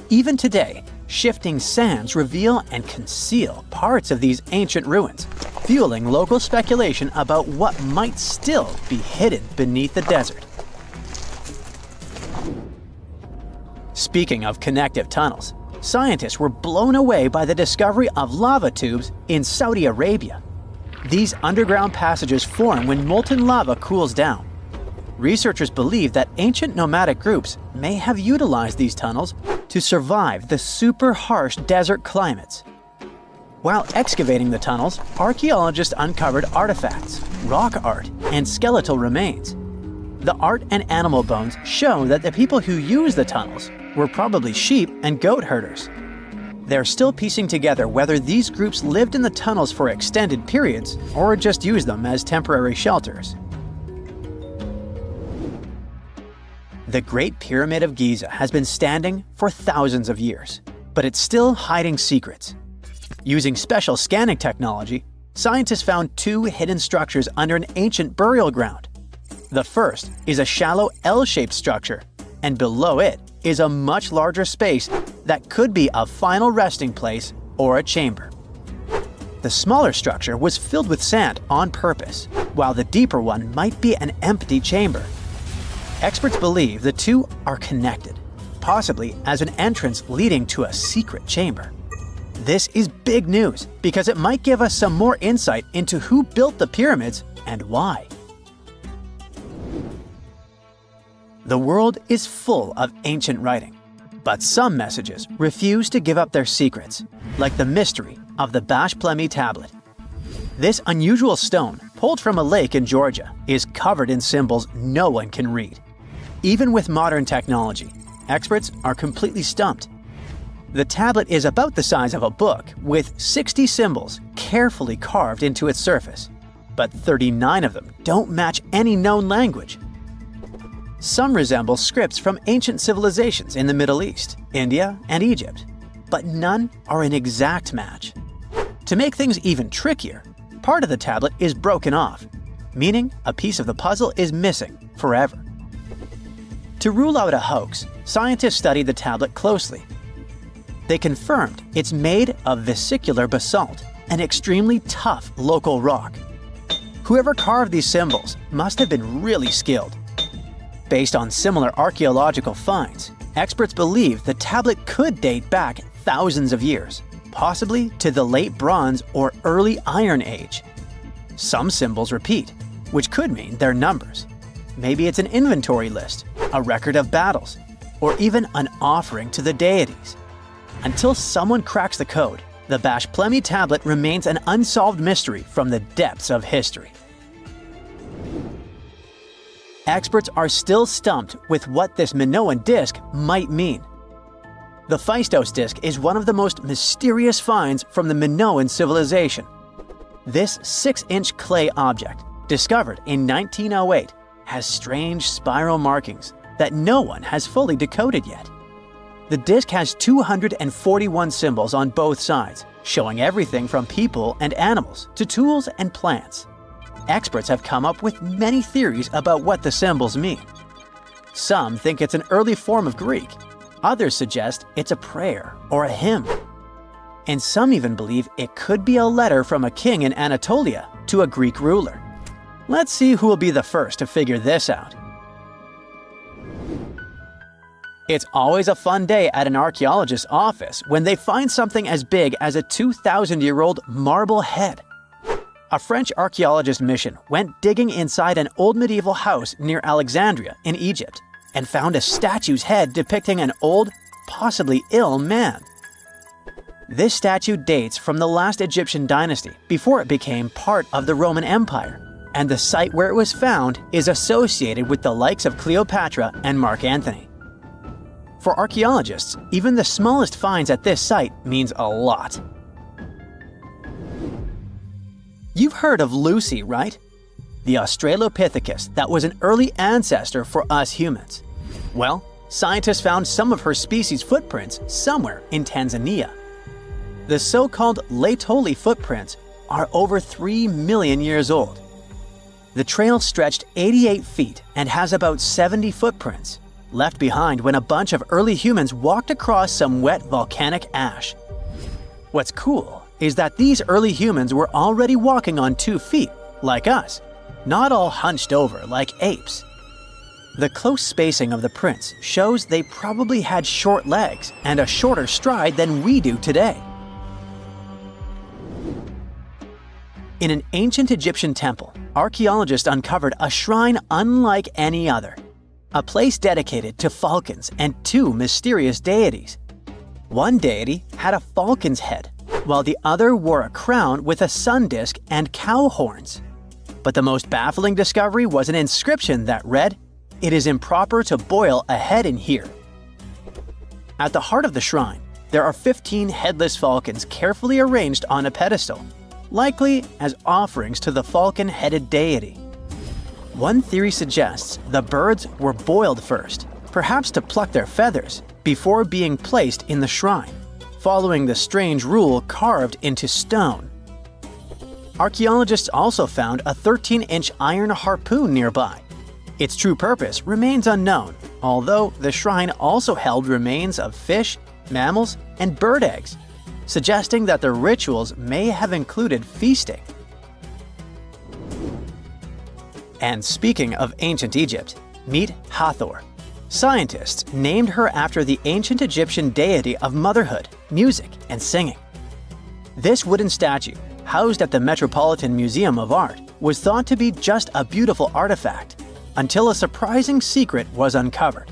Even today, shifting sands reveal and conceal parts of these ancient ruins, fueling local speculation about what might still be hidden beneath the desert. Speaking of connective tunnels, scientists were blown away by the discovery of lava tubes in Saudi Arabia. These underground passages form when molten lava cools down. Researchers believe that ancient nomadic groups may have utilized these tunnels to survive the super harsh desert climates. While excavating the tunnels, archaeologists uncovered artifacts, rock art, and skeletal remains. The art and animal bones show that the people who used the tunnels were probably sheep and goat herders. They're still piecing together whether these groups lived in the tunnels for extended periods or just used them as temporary shelters. The Great Pyramid of Giza has been standing for thousands of years, but it's still hiding secrets. Using special scanning technology, scientists found two hidden structures under an ancient burial ground. The first is a shallow L-shaped structure, and below it is a much larger space that could be a final resting place or a chamber. The smaller structure was filled with sand on purpose, while the deeper one might be an empty chamber. Experts believe the two are connected, possibly as an entrance leading to a secret chamber. This is big news because it might give us some more insight into who built the pyramids and why. The world is full of ancient writing, but some messages refuse to give up their secrets, like the mystery of the Bashplemi tablet. This unusual stone, pulled from a lake in Georgia, is covered in symbols no one can read. Even with modern technology, experts are completely stumped. The tablet is about the size of a book, with 60 symbols carefully carved into its surface, but 39 of them don't match any known language. Some resemble scripts from ancient civilizations in the Middle East, India, and Egypt, but none are an exact match. To make things even trickier, part of the tablet is broken off, meaning a piece of the puzzle is missing forever. To rule out a hoax, scientists studied the tablet closely. They confirmed it's made of vesicular basalt, an extremely tough local rock. Whoever carved these symbols must have been really skilled. Based on similar archaeological finds, experts believe the tablet could date back thousands of years, possibly to the late Bronze or early Iron Age. Some symbols repeat, which could mean they're numbers. Maybe it's an inventory list, a record of battles, or even an offering to the deities. Until someone cracks the code, the Bashplemi tablet remains an unsolved mystery from the depths of history. Experts are still stumped with what this Minoan disk might mean. The Phaistos disk is one of the most mysterious finds from the Minoan civilization. This 6-inch clay object, discovered in 1908, has strange spiral markings that no one has fully decoded yet. The disk has 241 symbols on both sides, showing everything from people and animals to tools and plants. Experts have come up with many theories about what the symbols mean. Some think it's an early form of Greek. Others suggest it's a prayer or a hymn. And some even believe it could be a letter from a king in Anatolia to a Greek ruler. Let's see who will be the first to figure this out. It's always a fun day at an archaeologist's office when they find something as big as a 2,000-year-old marble head. A French archaeologist mission went digging inside an old medieval house near Alexandria in Egypt and found a statue's head depicting an old, possibly ill man. This statue dates from the last Egyptian dynasty before it became part of the Roman Empire, and the site where it was found is associated with the likes of Cleopatra and Mark Antony. For archaeologists, even the smallest finds at this site means a lot. You've heard of Lucy, right? The Australopithecus that was an early ancestor for us humans. Well, scientists found some of her species' footprints somewhere in Tanzania. The so-called Laetoli footprints are over 3 million years old. The trail stretched 88 feet and has about 70 footprints. left behind when a bunch of early humans walked across some wet volcanic ash. What's cool is that these early humans were already walking on 2 feet, like us, not all hunched over like apes. The close spacing of the prints shows they probably had short legs and a shorter stride than we do today. In an ancient Egyptian temple, archaeologists uncovered a shrine unlike any other, a place dedicated to falcons and 2 mysterious deities. One deity had a falcon's head, while the other wore a crown with a sun disk and cow horns. But the most baffling discovery was an inscription that read, "It is improper to boil a head in here." At the heart of the shrine, there are 15 headless falcons carefully arranged on a pedestal, likely as offerings to the falcon-headed deity. One theory suggests the birds were boiled first, perhaps to pluck their feathers, before being placed in the shrine, following the strange rule carved into stone. Archaeologists also found a 13-inch iron harpoon nearby. Its true purpose remains unknown, although the shrine also held remains of fish, mammals, and bird eggs, suggesting that the rituals may have included feasting. And speaking of ancient Egypt, meet Hathor. Scientists named her after the ancient Egyptian deity of motherhood, music, and singing. This wooden statue, housed at the Metropolitan Museum of Art, was thought to be just a beautiful artifact, until a surprising secret was uncovered.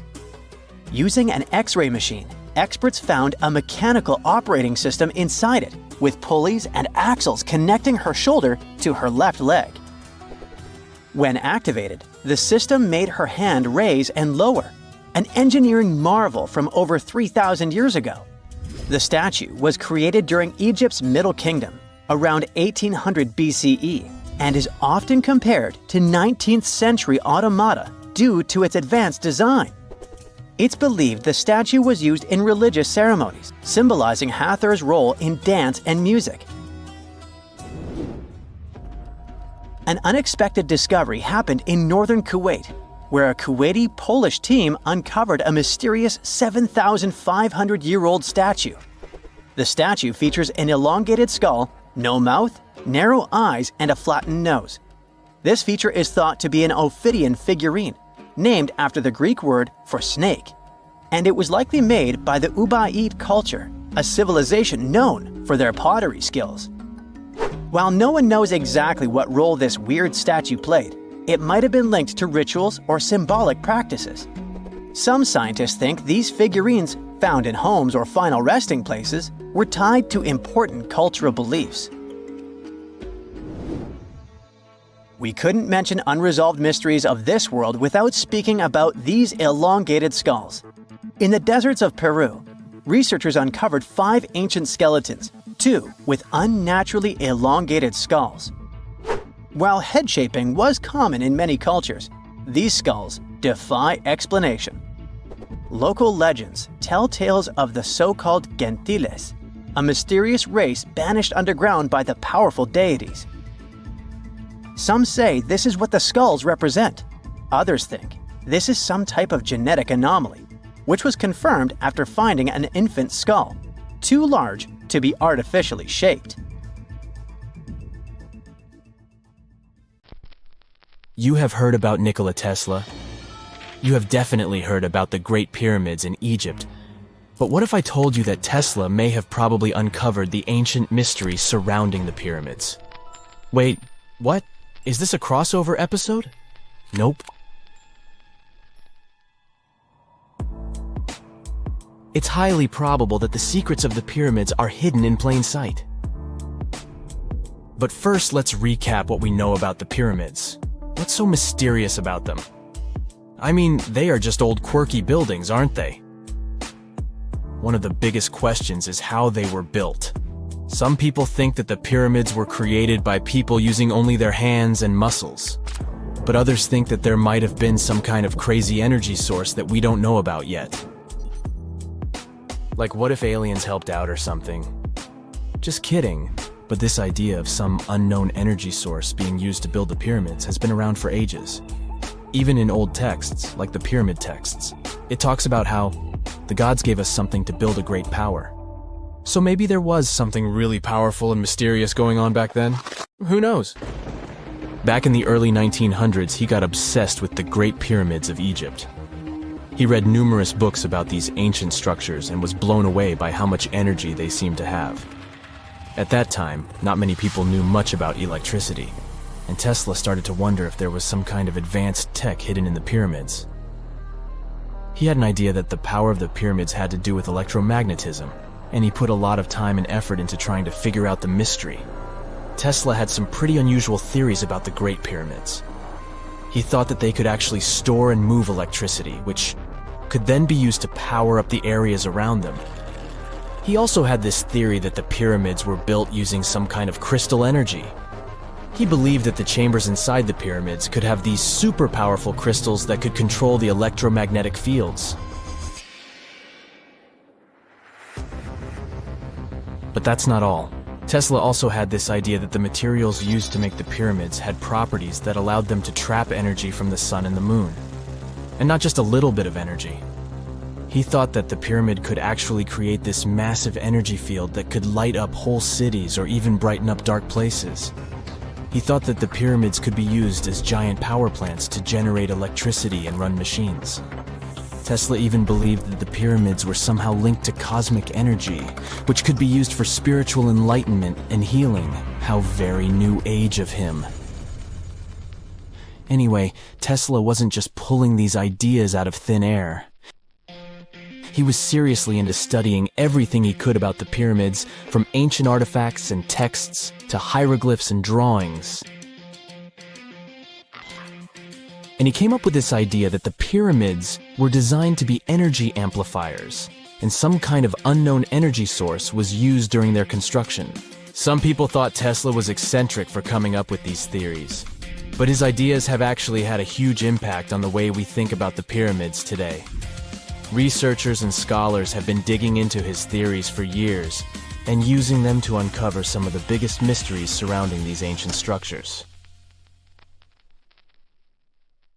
Using an X-ray machine, experts found a mechanical operating system inside it, with pulleys and axles connecting her shoulder to her left leg. When activated, the system made her hand raise and lower, an engineering marvel from over 3,000 years ago. The statue was created during Egypt's Middle Kingdom, around 1800 BCE, and is often compared to 19th century automata due to its advanced design. It's believed the statue was used in religious ceremonies, symbolizing Hathor's role in dance and music. An unexpected discovery happened in northern Kuwait, where a Kuwaiti-Polish team uncovered a mysterious 7,500-year-old statue. The statue features an elongated skull, no mouth, narrow eyes, and a flattened nose. This feature is thought to be an Ophidian figurine, named after the Greek word for snake, and it was likely made by the Ubaid culture, a civilization known for their pottery skills. While no one knows exactly what role this weird statue played, it might have been linked to rituals or symbolic practices. Some scientists think these figurines, found in homes or final resting places, were tied to important cultural beliefs. We couldn't mention unresolved mysteries of this world without speaking about these elongated skulls. In the deserts of Peru, researchers uncovered 5 ancient skeletons, 2 with unnaturally elongated skulls. While head shaping was common in many cultures, these skulls defy explanation. Local legends tell tales of the so-called gentiles, a mysterious race banished underground by the powerful deities. Some say this is what the skulls represent. Others think this is some type of genetic anomaly, which was confirmed after finding an infant skull, too large to be artificially shaped.
You have heard about Nikola Tesla. You have definitely heard about the Great Pyramids in Egypt. But what if I told you that Tesla may have probably uncovered the ancient mystery surrounding the pyramids? Wait, what? Is this a crossover episode? Nope. It's highly probable that the secrets of the pyramids are hidden in plain sight. But first, let's recap what we know about the pyramids. What's so mysterious about them? I mean, they are just old quirky buildings, aren't they? One of the biggest questions is how they were built. Some people think that the pyramids were created by people using only their hands and muscles. But others think that there might have been some kind of crazy energy source that we don't know about yet. Like, what if aliens helped out or something? Just kidding. But this idea of some unknown energy source being used to build the pyramids has been around for ages. Even in old texts, like the pyramid texts. It talks about how the gods gave us something to build a great power. So maybe there was something really powerful and mysterious going on back then? Who knows? Back in the early 1900s, he got obsessed with the Great Pyramids of Egypt. He read numerous books about these ancient structures and was blown away by how much energy they seemed to have. At that time, not many people knew much about electricity, and Tesla started to wonder if there was some kind of advanced tech hidden in the pyramids. He had an idea that the power of the pyramids had to do with electromagnetism, and he put a lot of time and effort into trying to figure out the mystery. Tesla had some pretty unusual theories about the Great Pyramids. He thought that they could actually store and move electricity, which could then be used to power up the areas around them. He also had this theory that the pyramids were built using some kind of crystal energy. He believed that the chambers inside the pyramids could have these super powerful crystals that could control the electromagnetic fields. But that's not all. Tesla also had this idea that the materials used to make the pyramids had properties that allowed them to trap energy from the sun and the moon. And not just a little bit of energy. He thought that the pyramid could actually create this massive energy field that could light up whole cities or even brighten up dark places. He thought that the pyramids could be used as giant power plants to generate electricity and run machines. Tesla even believed that the pyramids were somehow linked to cosmic energy, which could be used for spiritual enlightenment and healing. How very new age of him. Anyway, Tesla wasn't just pulling these ideas out of thin air. He was seriously into studying everything he could about the pyramids, from ancient artifacts and texts to hieroglyphs and drawings. And he came up with this idea that the pyramids were designed to be energy amplifiers, and some kind of unknown energy source was used during their construction. Some people thought Tesla was eccentric for coming up with these theories, but his ideas have actually had a huge impact on the way we think about the pyramids today. Researchers and scholars have been digging into his theories for years and using them to uncover some of the biggest mysteries surrounding these ancient structures.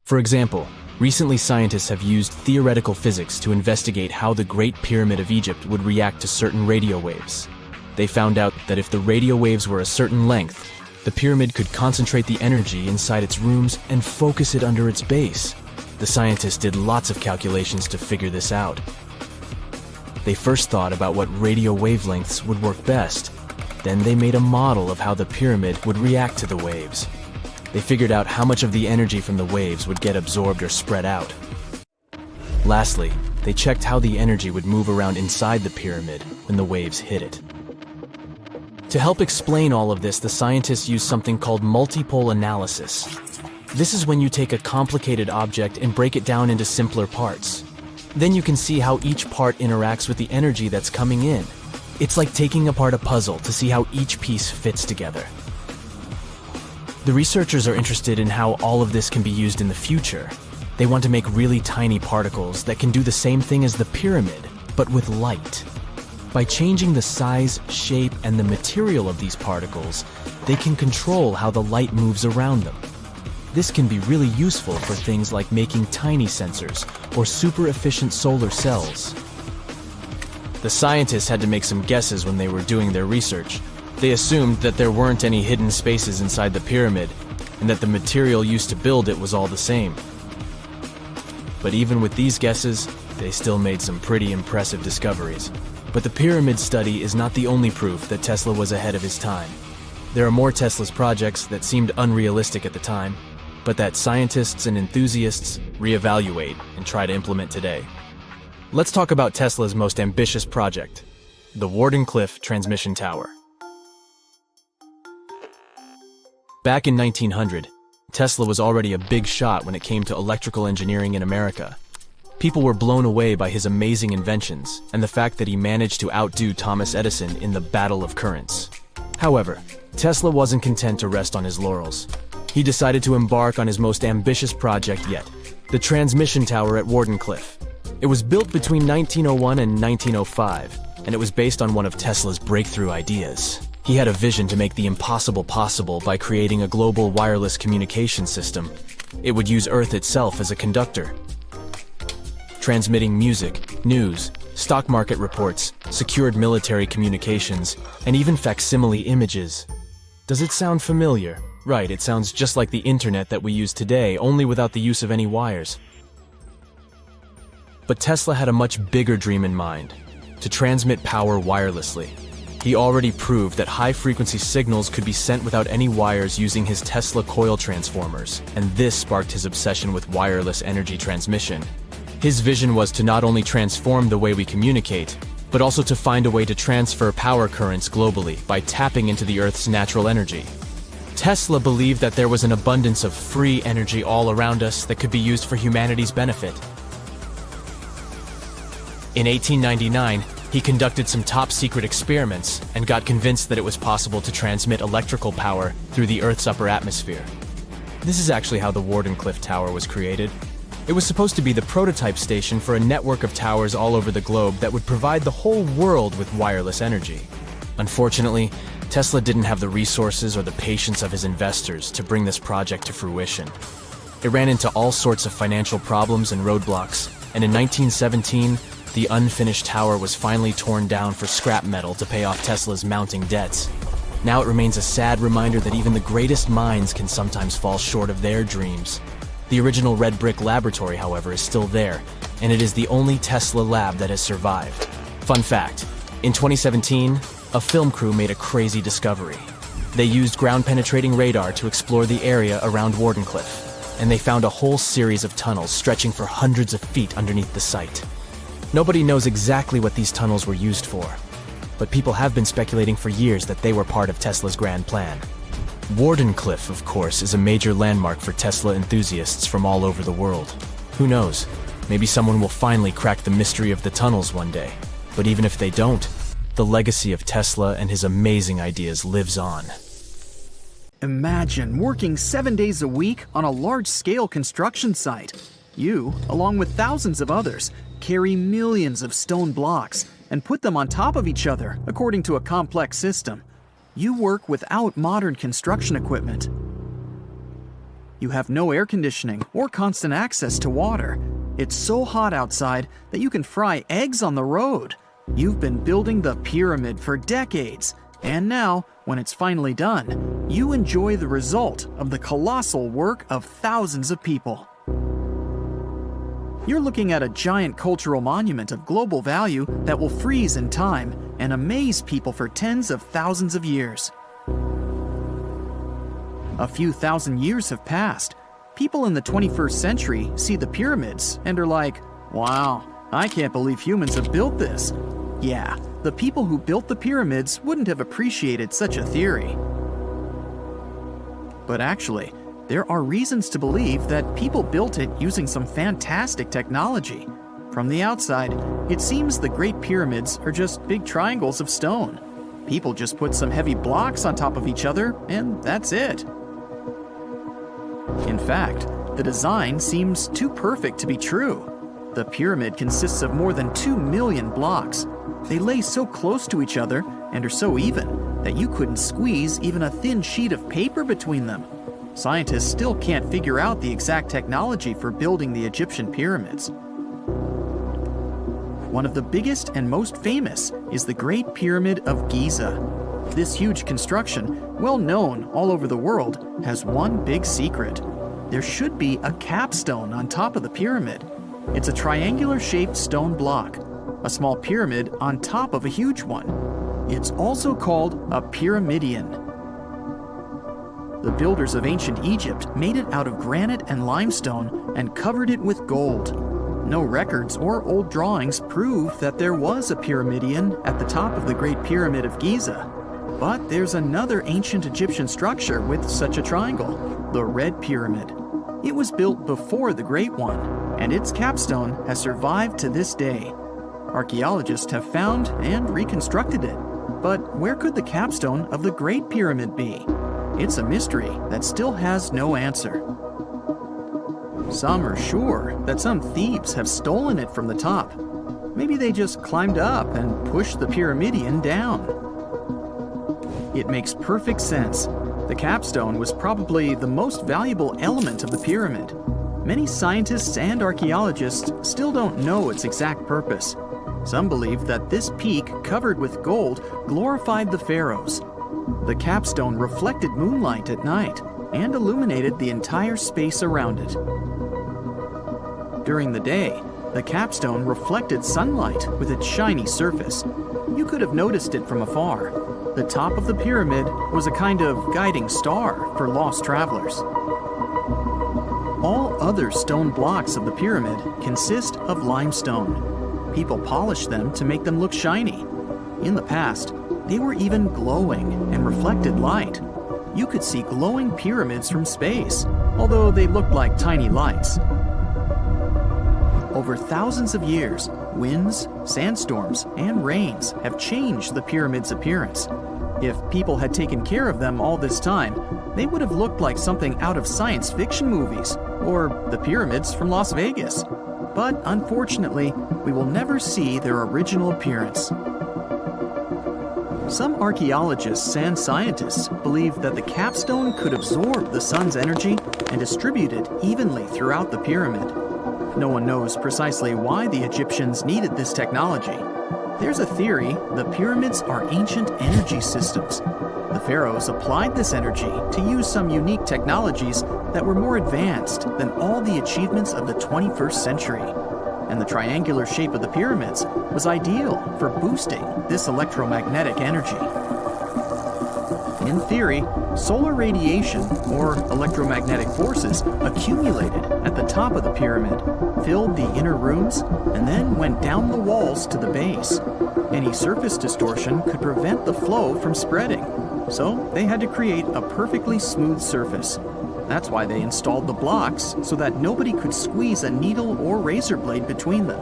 For example, recently scientists have used theoretical physics to investigate how the Great Pyramid of Egypt would react to certain radio waves. They found out that if the radio waves were a certain length, the pyramid could concentrate the energy inside its rooms and focus it under its base. The scientists did lots of calculations to figure this out. They first thought about what radio wavelengths would work best. Then they made a model of how the pyramid would react to the waves. They figured out how much of the energy from the waves would get absorbed or spread out. Lastly, they checked how the energy would move around inside the pyramid when the waves hit it. To help explain all of this, the scientists used something called multipole analysis. This is when you take a complicated object and break it down into simpler parts. Then you can see how each part interacts with the energy that's coming in. It's like taking apart a puzzle to see how each piece fits together. The researchers are interested in how all of this can be used in the future. They want to make really tiny particles that can do the same thing as the pyramid, but with light. By changing the size, shape, and the material of these particles, they can control how the light moves around them. This can be really useful for things like making tiny sensors or super efficient solar cells. The scientists had to make some guesses when they were doing their research. They assumed that there weren't any hidden spaces inside the pyramid, and that the material used to build it was all the same. But even with these guesses, they still made some pretty impressive discoveries. But the pyramid study is not the only proof that Tesla was ahead of his time. There are more Tesla's projects that seemed unrealistic at the time, but that scientists and enthusiasts reevaluate and try to implement today. Let's talk about Tesla's most ambitious project, the Wardenclyffe Transmission Tower. Back in 1900, Tesla was already a big shot when it came to electrical engineering in America. People were blown away by his amazing inventions and the fact that he managed to outdo Thomas Edison in the battle of currents. However, Tesla wasn't content to rest on his laurels. He decided to embark on his most ambitious project yet, the transmission tower at Wardenclyffe. It was built between 1901 and 1905, and it was based on one of Tesla's breakthrough ideas. He had a vision to make the impossible possible by creating a global wireless communication system. It would use Earth itself as a conductor. transmitting music, news, stock market reports, secured military communications, and even facsimile images. Does it sound familiar? Right, it sounds just like the internet that we use today, only without the use of any wires. But Tesla had a much bigger dream in mind: to transmit power wirelessly. He already proved that high-frequency signals could be sent without any wires using his Tesla coil transformers, and this sparked his obsession with wireless energy transmission. His vision was to not only transform the way we communicate, but also to find a way to transfer power currents globally by tapping into the Earth's natural energy. Tesla believed that there was an abundance of free energy all around us that could be used for humanity's benefit. In 1899, he conducted some top-secret experiments and got convinced that it was possible to transmit electrical power through the Earth's upper atmosphere. This is actually how the Wardenclyffe Tower was created. It was supposed to be the prototype station for a network of towers all over the globe that would provide the whole world with wireless energy. Unfortunately, Tesla didn't have the resources or the patience of his investors to bring this project to fruition. It ran into all sorts of financial problems and roadblocks, and in 1917, the unfinished tower was finally torn down for scrap metal to pay off Tesla's mounting debts. Now it remains a sad reminder that even the greatest minds can sometimes fall short of their dreams. The original red brick laboratory, however, is still there, and it is the only Tesla lab that has survived. Fun fact, in 2017, a film crew made a crazy discovery. They used ground-penetrating radar to explore the area around Wardenclyffe, and they found a whole series of tunnels stretching for hundreds of feet underneath the site. Nobody knows exactly what these tunnels were used for, but people have been speculating for years that they were part of Tesla's grand plan. Wardenclyffe, of course, is a major landmark for Tesla enthusiasts from all over the world. Who knows? Maybe someone will finally crack the mystery of the tunnels one day. But even if they don't, the legacy of Tesla and his amazing ideas lives on.
Imagine working 7 days a week on a large-scale construction site. You, along with thousands of others, carry millions of stone blocks and put them on top of each other according to a complex system. You work without modern construction equipment. You have no air conditioning or constant access to water. It's so hot outside that you can fry eggs on the road. You've been building the pyramid for decades, and now, when it's finally done, you enjoy the result of the colossal work of thousands of people. You're looking at a giant cultural monument of global value that will freeze in time and amaze people for tens of thousands of years. A few thousand years have passed. People in the 21st century see the pyramids and are like, "Wow, I can't believe humans have built this." Yeah, the people who built the pyramids wouldn't have appreciated such a theory. But actually, there are reasons to believe that people built it using some fantastic technology. From the outside, it seems the Great Pyramids are just big triangles of stone. People just put some heavy blocks on top of each other, and that's it. In fact, the design seems too perfect to be true. The pyramid consists of more than 2 million blocks. They lay so close to each other and are so even that you couldn't squeeze even a thin sheet of paper between them. Scientists still can't figure out the exact technology for building the Egyptian pyramids. One of the biggest and most famous is the Great Pyramid of Giza. This huge construction, well known all over the world, has one big secret. There should be a capstone on top of the pyramid. It's a triangular-shaped stone block, a small pyramid on top of a huge one. It's also called a pyramidion. The builders of ancient Egypt made it out of granite and limestone and covered it with gold. No records or old drawings prove that there was a pyramidion at the top of the Great Pyramid of Giza. But there's another ancient Egyptian structure with such a triangle, the Red Pyramid. It was built before the Great One, and its capstone has survived to this day. Archaeologists have found and reconstructed it. But where could the capstone of the Great Pyramid be? It's a mystery that still has no answer. Some are sure that some thieves have stolen it from the top. Maybe they just climbed up and pushed the pyramidion down. It makes perfect sense. The capstone was probably the most valuable element of the pyramid. many scientists and archaeologists still don't know its exact purpose. Some believe that this peak, covered with gold, glorified the pharaohs. The capstone reflected moonlight at night and illuminated the entire space around it. During the day, the capstone reflected sunlight with its shiny surface. You could have noticed it from afar. The top of the pyramid was a kind of guiding star for lost travelers. All other stone blocks of the pyramid consist of limestone. People polished them to make them look shiny. In the past, they were even glowing and reflected light. You could see glowing pyramids from space, although they looked like tiny lights. Over thousands of years, winds, sandstorms, and rains have changed the pyramid's appearance. If people had taken care of them all this time, they would have looked like something out of science fiction movies, or the pyramids from Las Vegas. But unfortunately, we will never see their original appearance. Some archaeologists and scientists believe that the capstone could absorb the sun's energy and distribute it evenly throughout the pyramid. No one knows precisely why the Egyptians needed this technology. There's a theory the pyramids are ancient energy systems. The pharaohs applied this energy to use some unique technologies that were more advanced than all the achievements of the 21st century. And the triangular shape of the pyramids was ideal for boosting this electromagnetic energy. In theory, solar radiation, or electromagnetic forces, accumulated at the top of the pyramid, filled the inner rooms, and then went down the walls to the base. Any surface distortion could prevent the flow from spreading, so they had to create a perfectly smooth surface. That's why they installed the blocks so that nobody could squeeze a needle or razor blade between them.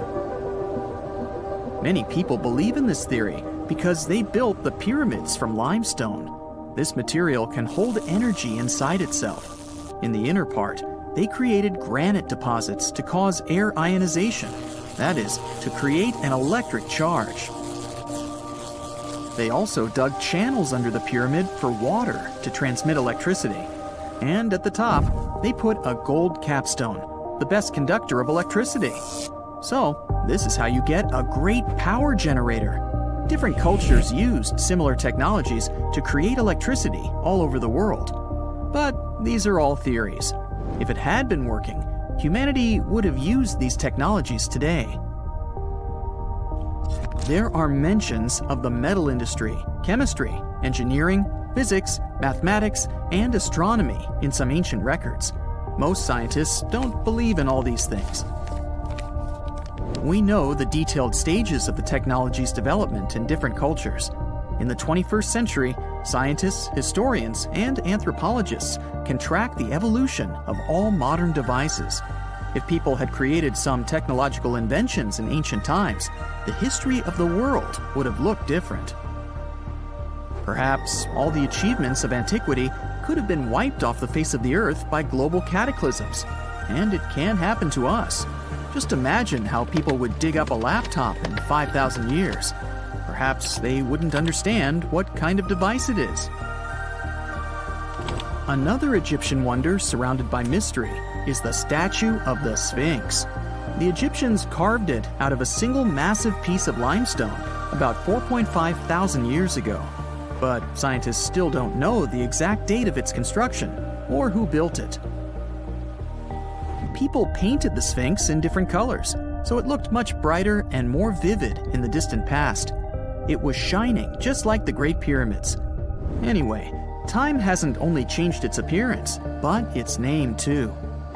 Many people believe in this theory because they built the pyramids from limestone. This material can hold energy inside itself. In the inner part, they created granite deposits to cause air ionization, that is, to create an electric charge. They also dug channels under the pyramid for water to transmit electricity. And at the top, they put a gold capstone, the best conductor of electricity. So, this is how you get a great power generator. Different cultures used similar technologies to create electricity all over the world. But these are all theories. If it had been working, humanity would have used these technologies today. There are mentions of the metal industry, chemistry, engineering, physics, mathematics, and astronomy in some ancient records. Most scientists don't believe in all these things. We know the detailed stages of the technology's development in different cultures. In the 21st century, scientists, historians, and anthropologists can track the evolution of all modern devices. If people had created some technological inventions in ancient times, the history of the world would have looked different. Perhaps all the achievements of antiquity could have been wiped off the face of the earth by global cataclysms. And it can happen to us. Just imagine how people would dig up a laptop in 5,000 years. Perhaps they wouldn't understand what kind of device it is. Another Egyptian wonder surrounded by mystery is the statue of the Sphinx. The Egyptians carved it out of a single massive piece of limestone about 4.5 thousand years ago. But scientists still don't know the exact date of its construction or who built it. People painted the Sphinx in different colors, so it looked much brighter and more vivid in the distant past. It was shining just like the Great Pyramids. Anyway, time hasn't only changed its appearance, but its name too.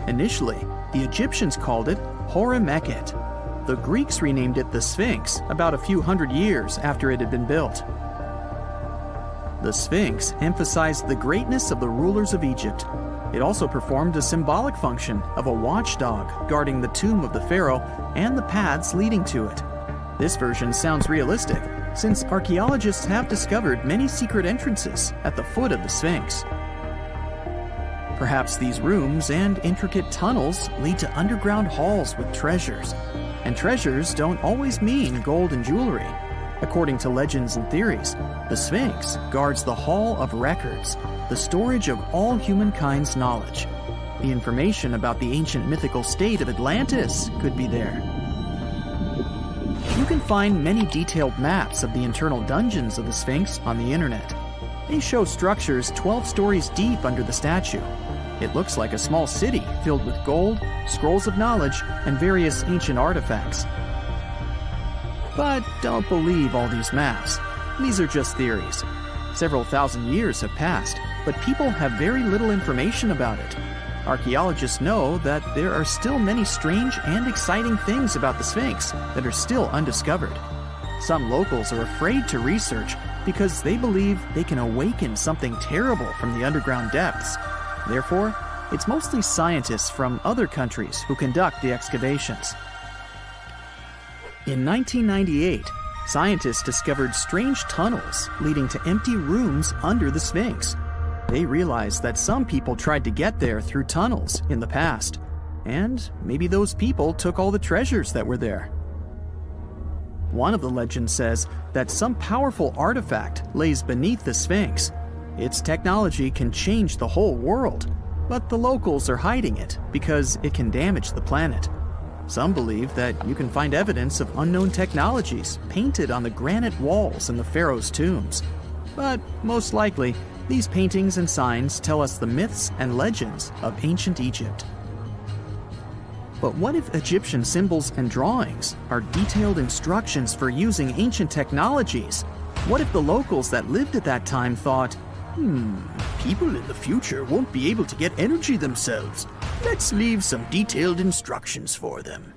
Initially, the Egyptians called it Hor-Mekhet. The Greeks renamed it the Sphinx about a few hundred years after it had been built. The Sphinx emphasized the greatness of the rulers of Egypt. It also performed a symbolic function of a watchdog guarding the tomb of the pharaoh and the paths leading to it. This version sounds realistic, since archaeologists have discovered many secret entrances at the foot of the Sphinx. Perhaps these rooms and intricate tunnels lead to underground halls with treasures. And treasures don't always mean gold and jewelry. According to legends and theories, the Sphinx guards the Hall of Records, the storage of all humankind's knowledge. The information about the ancient mythical state of Atlantis could be there. You can find many detailed maps of the internal dungeons of the Sphinx on the internet. They show structures 12 stories deep under the statue. It looks like a small city filled with gold, scrolls of knowledge, and various ancient artifacts. But don't believe all these maps. These are just theories. Several thousand years have passed, but people have very little information about it. Archaeologists know that there are still many strange and exciting things about the Sphinx that are still undiscovered. Some locals are afraid to research because they believe they can awaken something terrible from the underground depths. Therefore, it's mostly scientists from other countries who conduct the excavations. In 1998, scientists discovered strange tunnels leading to empty rooms under the Sphinx. They realized that some people tried to get there through tunnels in the past, and maybe those people took all the treasures that were there. One of the legends says that some powerful artifact lays beneath the Sphinx. Its technology can change the whole world, but the locals are hiding it because it can damage the planet. Some believe that you can find evidence of unknown technologies painted on the granite walls in the pharaoh's tombs. But most likely, these paintings and signs tell us the myths and legends of ancient Egypt. But what if Egyptian symbols and drawings are detailed instructions for using ancient technologies? What if the locals that lived at that time thought, people in the future won't be able to get energy themselves. Let's leave some detailed instructions for them.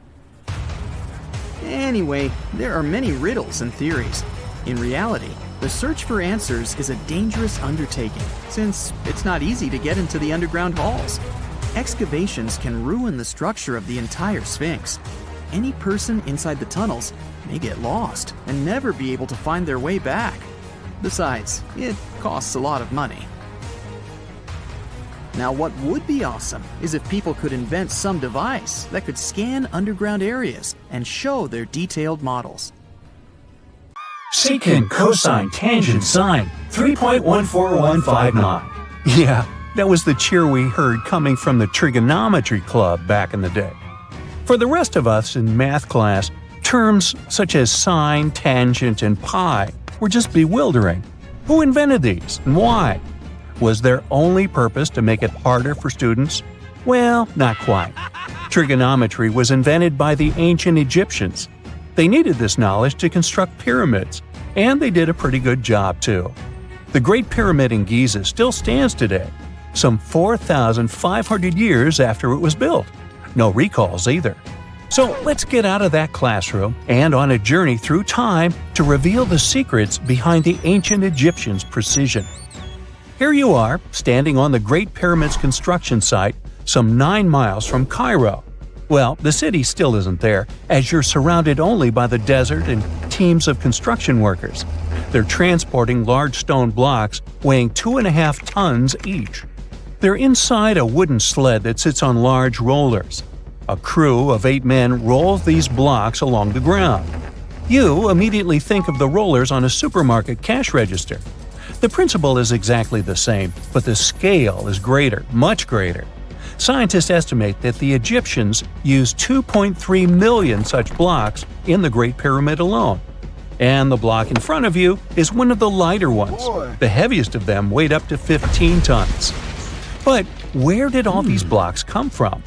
Anyway, there are many riddles and theories. In reality, the search for answers is a dangerous undertaking, since it's not easy to get into the underground halls. Excavations can ruin the structure of the entire Sphinx. Any person inside the tunnels may get lost and never be able to find their way back. Besides, it costs a lot of money. Now, what would be awesome is if people could invent some device that could scan underground areas and show their detailed models.
Secant, cosine, tangent, sine, 3.14159. Yeah, that was the cheer we heard coming from the trigonometry club back in the day. For the rest of us in math class, terms such as sine, tangent, and pi were just bewildering. Who invented these and why? Was their only purpose to make it harder for students? Well, not quite. Trigonometry was invented by the ancient Egyptians. They needed this knowledge to construct pyramids, and they did a pretty good job too. The Great Pyramid in Giza still stands today, some 4,500 years after it was built. No recalls either. So let's get out of that classroom and on a journey through time to reveal the secrets behind the ancient Egyptians' precision. Here you are, standing on the Great Pyramid's construction site, some 9 miles from Cairo. Well, the city still isn't there, as you're surrounded only by the desert and teams of construction workers. They're transporting large stone blocks weighing 2.5 tons each. They're inside a wooden sled that sits on large rollers. A crew of 8 men rolls these blocks along the ground. You immediately think of the rollers on a supermarket cash register. The principle is exactly the same, but the scale is greater, much greater. Scientists estimate that the Egyptians used 2.3 million such blocks in the Great Pyramid alone. And the block in front of you is one of the lighter ones. The heaviest of them weighed up to 15 tons. But where did all these blocks come from?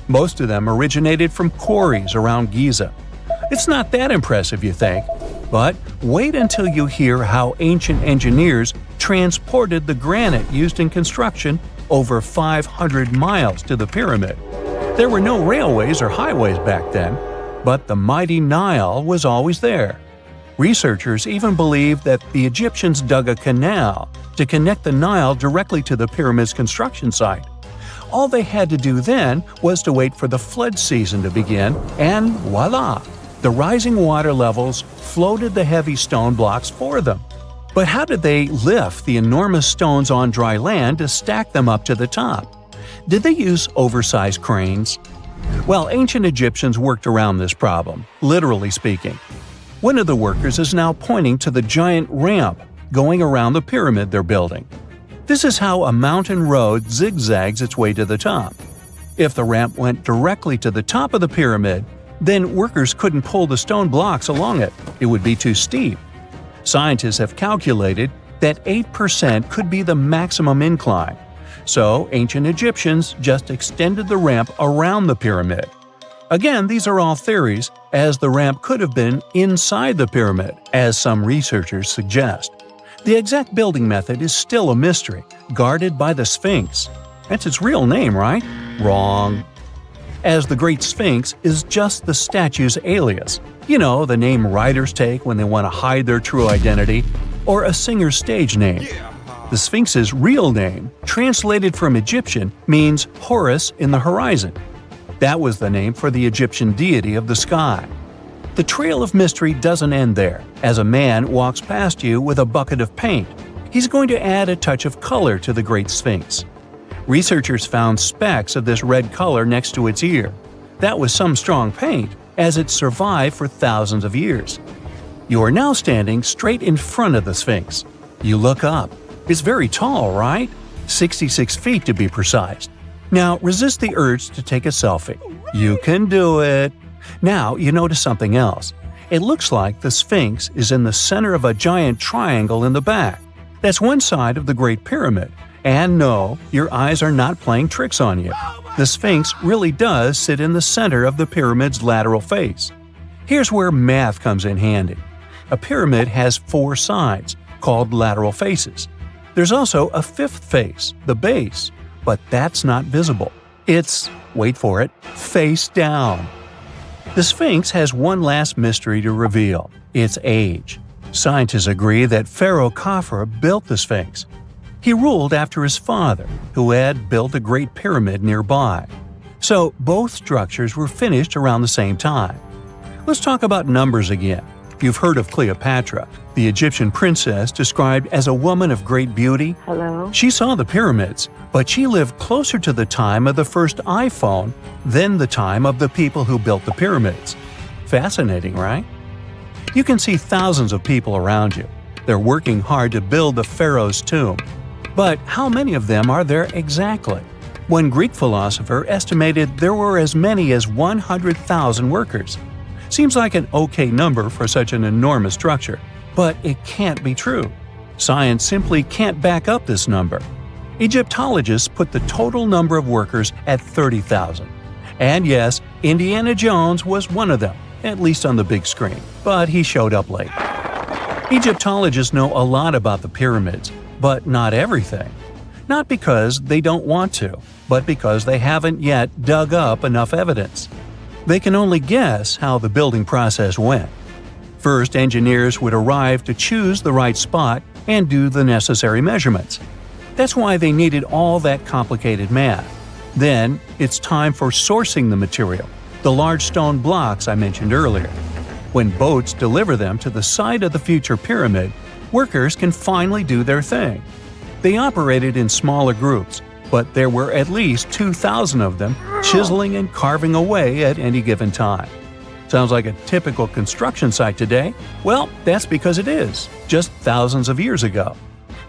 Most of them originated from quarries around Giza. It's not that impressive, you think? But wait until you hear how ancient engineers transported the granite used in construction over 500 miles to the pyramid. There were no railways or highways back then, but the mighty Nile was always there. Researchers even believe that the Egyptians dug a canal to connect the Nile directly to the pyramid's construction site. All they had to do then was to wait for the flood season to begin, and voila! The rising water levels floated the heavy stone blocks for them. But how did they lift the enormous stones on dry land to stack them up to the top? Did they use oversized cranes? Well, ancient Egyptians worked around this problem, literally speaking. One of the workers is now pointing to the giant ramp going around the pyramid they're building. This is how a mountain road zigzags its way to the top. If the ramp went directly to the top of the pyramid, then workers couldn't pull the stone blocks along it. It would be too steep. Scientists have calculated that 8% could be the maximum incline. So ancient Egyptians just extended the ramp around the pyramid. Again, these are all theories, as the ramp could have been inside the pyramid, as some researchers suggest. The exact building method is still a mystery, guarded by the Sphinx. That's its real name, right? Wrong. As the Great Sphinx is just the statue's alias. You know, the name writers take when they want to hide their true identity, or a singer's stage name. The Sphinx's real name, translated from Egyptian, means Horus in the horizon. That was the name for the Egyptian deity of the sky. The trail of mystery doesn't end there. As a man walks past you with a bucket of paint, he's going to add a touch of color to the Great Sphinx. Researchers found specks of this red color next to its ear. That was some strong paint, as it survived for thousands of years. You are now standing straight in front of the Sphinx. You look up. It's very tall, right? 66 feet to be precise. Now resist the urge to take a selfie. You can do it. Now you notice something else. It looks like the Sphinx is in the center of a giant triangle in the back. That's one side of the Great Pyramid. And no, your eyes are not playing tricks on you. The Sphinx really does sit in the center of the pyramid's lateral face. Here's where math comes in handy. A pyramid has 4 sides, called lateral faces. There's also a 5th face, the base, but that's not visible. It's, wait for it, face down. The Sphinx has one last mystery to reveal: its age. Scientists agree that Pharaoh Khafre built the Sphinx. He ruled after his father, who had built a great pyramid nearby. So both structures were finished around the same time. Let's talk about numbers again. You've heard of Cleopatra, the Egyptian princess described as a woman of great beauty.
Hello?
She saw the pyramids, but she lived closer to the time of the first iPhone than the time of the people who built the pyramids. Fascinating, right? You can see thousands of people around you. They're working hard to build the pharaoh's tomb. But how many of them are there exactly? One Greek philosopher estimated there were as many as 100,000 workers. Seems like an okay number for such an enormous structure, but it can't be true. Science simply can't back up this number. Egyptologists put the total number of workers at 30,000. And yes, Indiana Jones was one of them, at least on the big screen, but he showed up late. Egyptologists know a lot about the pyramids, but not everything. Not because they don't want to, but because they haven't yet dug up enough evidence. They can only guess how the building process went. First, engineers would arrive to choose the right spot and do the necessary measurements. That's why they needed all that complicated math. Then, it's time for sourcing the material, the large stone blocks I mentioned earlier. When boats deliver them to the site of the future pyramid, workers can finally do their thing. They operated in smaller groups, but there were at least 2,000 of them chiseling and carving away at any given time. Sounds like a typical construction site today? Well, that's because it is, just thousands of years ago.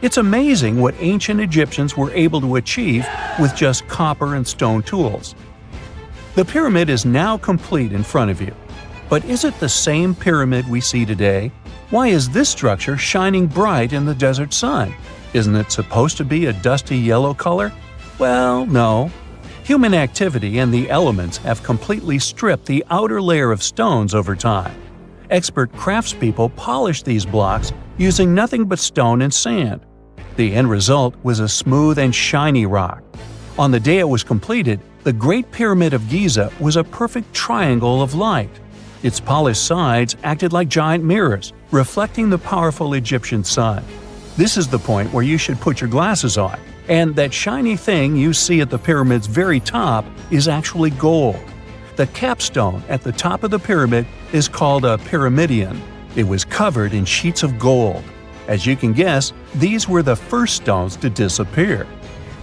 It's amazing what ancient Egyptians were able to achieve with just copper and stone tools. The pyramid is now complete in front of you. But is it the same pyramid we see today? Why is this structure shining bright in the desert sun? Isn't it supposed to be a dusty yellow color? Well, no. Human activity and the elements have completely stripped the outer layer of stones over time. Expert craftspeople polished these blocks using nothing but stone and sand. The end result was a smooth and shiny rock. On the day it was completed, the Great Pyramid of Giza was a perfect triangle of light. Its polished sides acted like giant mirrors, reflecting the powerful Egyptian sun. This is the point where you should put your glasses on, and that shiny thing you see at the pyramid's very top is actually gold. The capstone at the top of the pyramid is called a pyramidion. It was covered in sheets of gold. As you can guess, these were the first stones to disappear.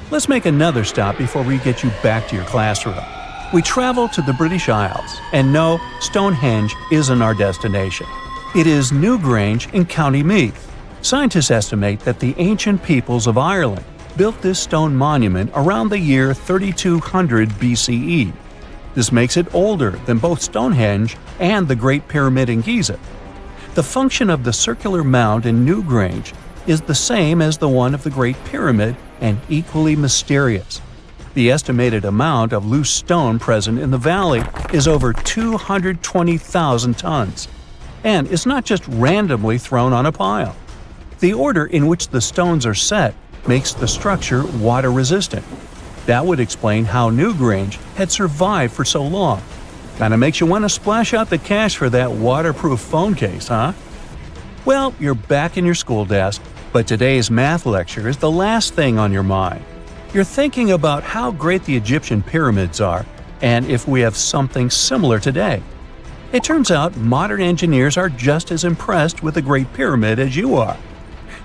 Let's make another stop before we get you back to your classroom. We travel to the British Isles, and no, Stonehenge isn't our destination. It is Newgrange in County Meath. Scientists estimate that the ancient peoples of Ireland built this stone monument around the year 3200 BCE. This makes it older than both Stonehenge and the Great Pyramid in Giza. The function of the circular mound in Newgrange is the same as the one of the Great Pyramid and equally mysterious. The estimated amount of loose stone present in the valley is over 220,000 tons. And it's not just randomly thrown on a pile. The order in which the stones are set makes the structure water-resistant. That would explain how Newgrange had survived for so long. Kinda makes you want to splash out the cash for that waterproof phone case, huh? Well, you're back in your school desk, but today's math lecture is the last thing on your mind. You're thinking about how great the Egyptian pyramids are, and if we have something similar today. It turns out modern engineers are just as impressed with the Great Pyramid as you are.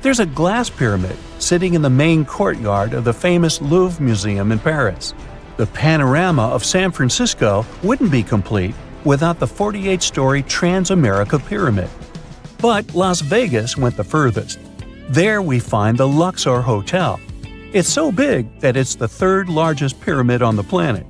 There's a glass pyramid sitting in the main courtyard of the famous Louvre Museum in Paris. The panorama of San Francisco wouldn't be complete without the 48-story Trans-America Pyramid. But Las Vegas went the furthest. There we find the Luxor Hotel. It's so big that it's the third largest pyramid on the planet.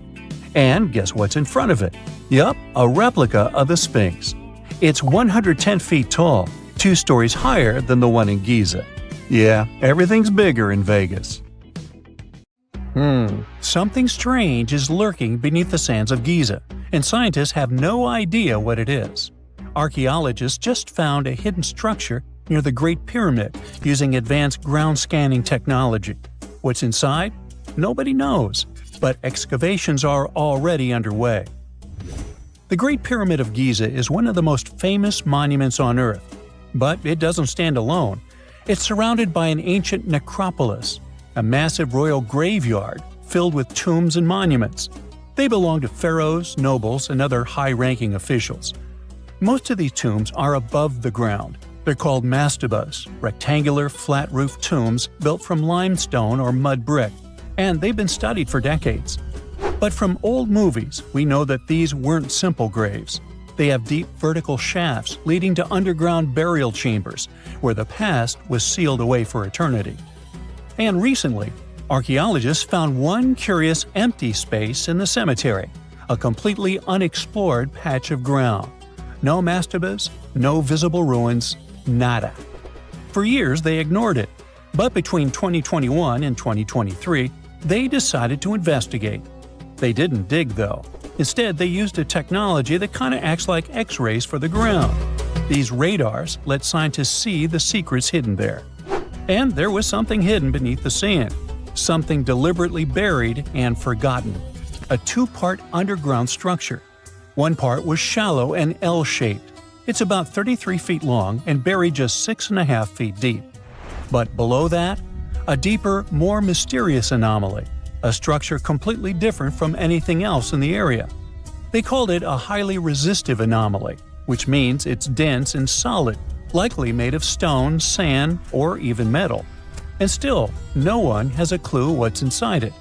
And guess what's in front of it? Yup, a replica of the Sphinx. It's 110 feet tall, 2 stories higher than the one in Giza. Yeah, everything's bigger in Vegas. Something strange is lurking beneath the sands of Giza, and scientists have no idea what it is. Archaeologists just found a hidden structure near the Great Pyramid using advanced ground scanning technology. What's inside? Nobody knows, but excavations are already underway. The Great Pyramid of Giza is one of the most famous monuments on Earth. But it doesn't stand alone. It's surrounded by an ancient necropolis, a massive royal graveyard filled with tombs and monuments. They belong to pharaohs, nobles, and other high-ranking officials. Most of these tombs are above the ground. They're called mastabas, rectangular, flat-roofed tombs built from limestone or mud brick, and they've been studied for decades. But from old movies, we know that these weren't simple graves. They have deep vertical shafts leading to underground burial chambers, where the past was sealed away for eternity. And recently, archaeologists found one curious empty space in the cemetery, a completely unexplored patch of ground. No mastabas, no visible ruins, nada. For years they ignored it, but between 2021 and 2023, they decided to investigate. They didn't dig though. Instead, they used a technology that kinda acts like X-rays for the ground. These radars let scientists see the secrets hidden there. And there was something hidden beneath the sand, something deliberately buried and forgotten. A 2-part underground structure. One part was shallow and L-shaped. It's about 33 feet long and buried just 6.5 feet deep. But below that, a deeper, more mysterious anomaly, a structure completely different from anything else in the area. They called it a highly resistive anomaly, which means it's dense and solid, likely made of stone, sand, or even metal. And still, no one has a clue what's inside it.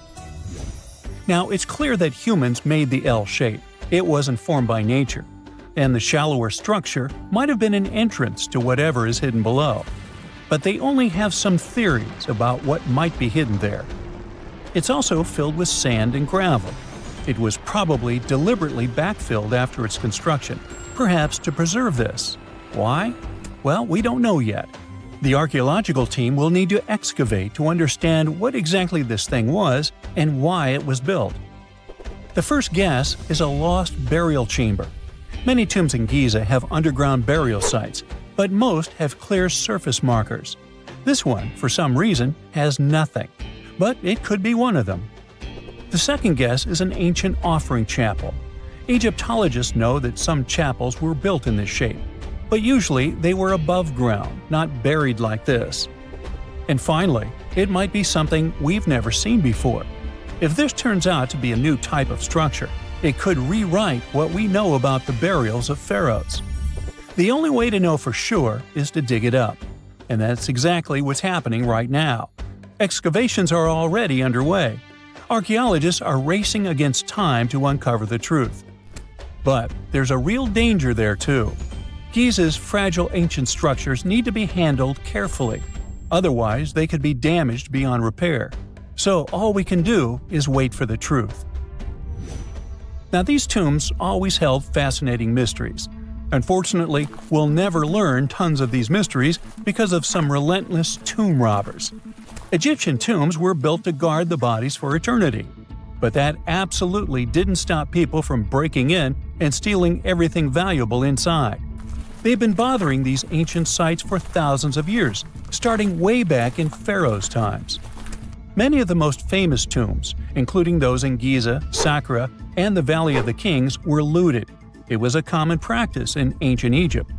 Now, it's clear that humans made the L shape. It wasn't formed by nature. And the shallower structure might have been an entrance to whatever is hidden below. But they only have some theories about what might be hidden there. It's also filled with sand and gravel. It was probably deliberately backfilled after its construction, perhaps to preserve this. Why? Well, we don't know yet. The archaeological team will need to excavate to understand what exactly this thing was and why it was built. The first guess is a lost burial chamber. Many tombs in Giza have underground burial sites, but most have clear surface markers. This one, for some reason, has nothing, but it could be one of them. The second guess is an ancient offering chapel. Egyptologists know that some chapels were built in this shape, but usually they were above ground, not buried like this. And finally, it might be something we've never seen before. If this turns out to be a new type of structure, it could rewrite what we know about the burials of pharaohs. The only way to know for sure is to dig it up. And that's exactly what's happening right now. Excavations are already underway. Archaeologists are racing against time to uncover the truth. But there's a real danger there too. Giza's fragile ancient structures need to be handled carefully. Otherwise, they could be damaged beyond repair. So all we can do is wait for the truth. Now, these tombs always held fascinating mysteries. Unfortunately, we'll never learn tons of these mysteries because of some relentless tomb robbers. Egyptian tombs were built to guard the bodies for eternity. But that absolutely didn't stop people from breaking in and stealing everything valuable inside. They've been bothering these ancient sites for thousands of years, starting way back in Pharaoh's times. Many of the most famous tombs, including those in Giza, Saqqara, and the Valley of the Kings, were looted. It was a common practice in ancient Egypt.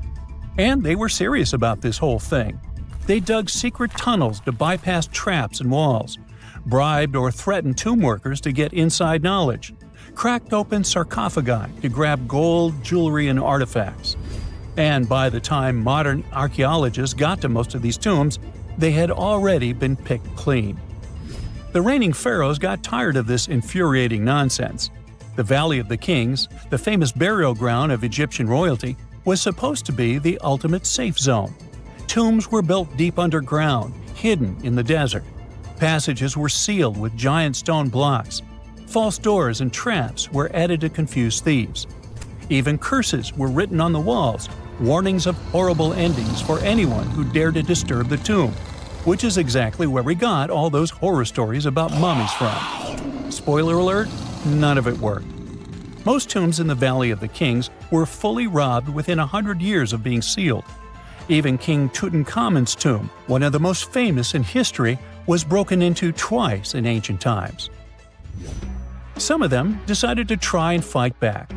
And they were serious about this whole thing. They dug secret tunnels to bypass traps and walls, bribed or threatened tomb workers to get inside knowledge, cracked open sarcophagi to grab gold, jewelry, and artifacts. And by the time modern archaeologists got to most of these tombs, they had already been picked clean. The reigning pharaohs got tired of this infuriating nonsense. The Valley of the Kings, the famous burial ground of Egyptian royalty, was supposed to be the ultimate safe zone. Tombs were built deep underground, hidden in the desert. Passages were sealed with giant stone blocks. False doors and traps were added to confuse thieves. Even curses were written on the walls, warnings of horrible endings for anyone who dared to disturb the tomb, which is exactly where we got all those horror stories about mummies from. Spoiler alert, none of it worked. Most tombs in the Valley of the Kings were fully robbed within 100 years of being sealed. Even King Tutankhamun's tomb, one of the most famous in history, was broken into twice in ancient times. Some of them decided to try and fight back.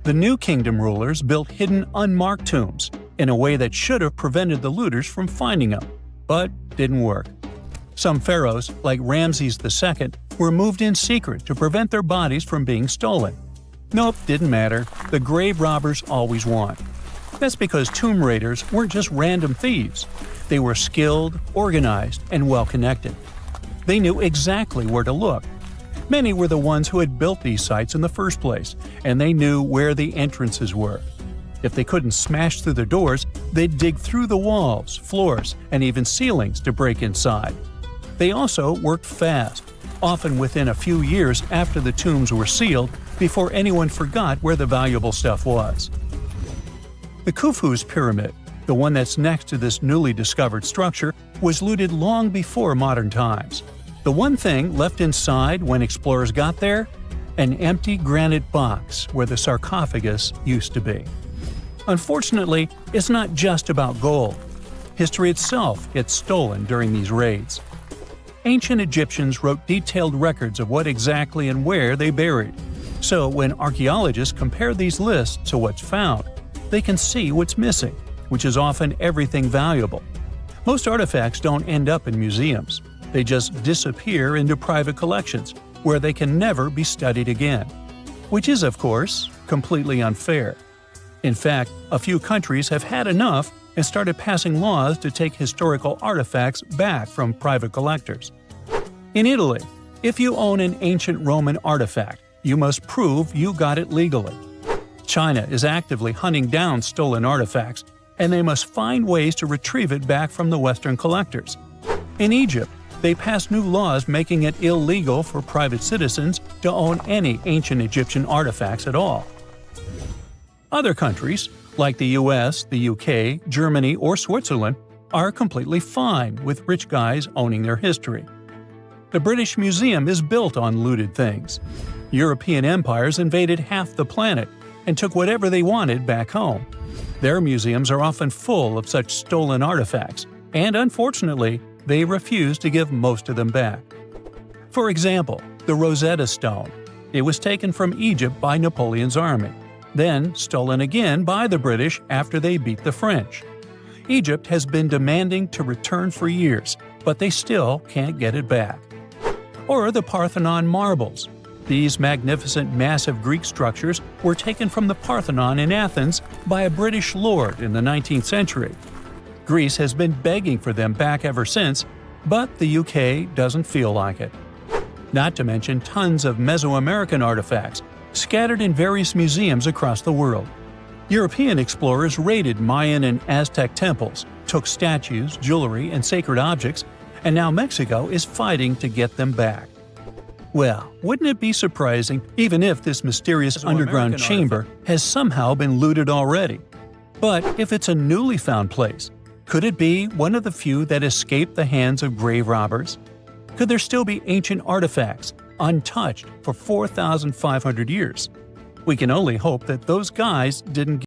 The New Kingdom rulers built hidden unmarked tombs in a way that should have prevented the looters from finding them, but didn't work. Some pharaohs, like Ramses II, were moved in secret to prevent their bodies from being stolen. Nope, didn't matter. The grave robbers always won. That's because tomb raiders weren't just random thieves. They were skilled, organized, and well-connected. They knew exactly where to look. Many were the ones who had built these sites in the first place, and they knew where the entrances were. If they couldn't smash through the doors, they'd dig through the walls, floors, and even ceilings to break inside. They also worked fast, often within a few years after the tombs were sealed, before anyone forgot where the valuable stuff was. The Khufu's pyramid, the one that's next to this newly discovered structure, was looted long before modern times. The one thing left inside when explorers got there? An empty granite box where the sarcophagus used to be. Unfortunately, it's not just about gold. History itself gets stolen during these raids. Ancient Egyptians wrote detailed records of what exactly and where they buried. So when archaeologists compare these lists to what's found, they can see what's missing, which is often everything valuable. Most artifacts don't end up in museums. They just disappear into private collections, where they can never be studied again. Which is, of course, completely unfair. In fact, a few countries have had enough and started passing laws to take historical artifacts back from private collectors. In Italy, if you own an ancient Roman artifact, you must prove you got it legally. China is actively hunting down stolen artifacts, and they must find ways to retrieve it back from the Western collectors. In Egypt, they passed new laws making it illegal for private citizens to own any ancient Egyptian artifacts at all. Other countries, like the US, the UK, Germany, or Switzerland, are completely fine with rich guys owning their history. The British Museum is built on looted things. European empires invaded half the planet and took whatever they wanted back home. Their museums are often full of such stolen artifacts, and unfortunately, they refuse to give most of them back. For example, the Rosetta Stone. It was taken from Egypt by Napoleon's army, then stolen again by the British after they beat the French. Egypt has been demanding to return for years, but they still can't get it back. Or the Parthenon marbles. These magnificent massive Greek structures were taken from the Parthenon in Athens by a British lord in the 19th century. Greece has been begging for them back ever since, but the UK doesn't feel like it. Not to mention tons of Mesoamerican artifacts, scattered in various museums across the world. European explorers raided Mayan and Aztec temples, took statues, jewelry, and sacred objects, and now Mexico is fighting to get them back. Well, wouldn't it be surprising even if this mysterious underground chamber has somehow been looted already? But if it's a newly found place, could it be one of the few that escaped the hands of grave robbers? Could there still be ancient artifacts, untouched for 4,500 years? We can only hope that those guys didn't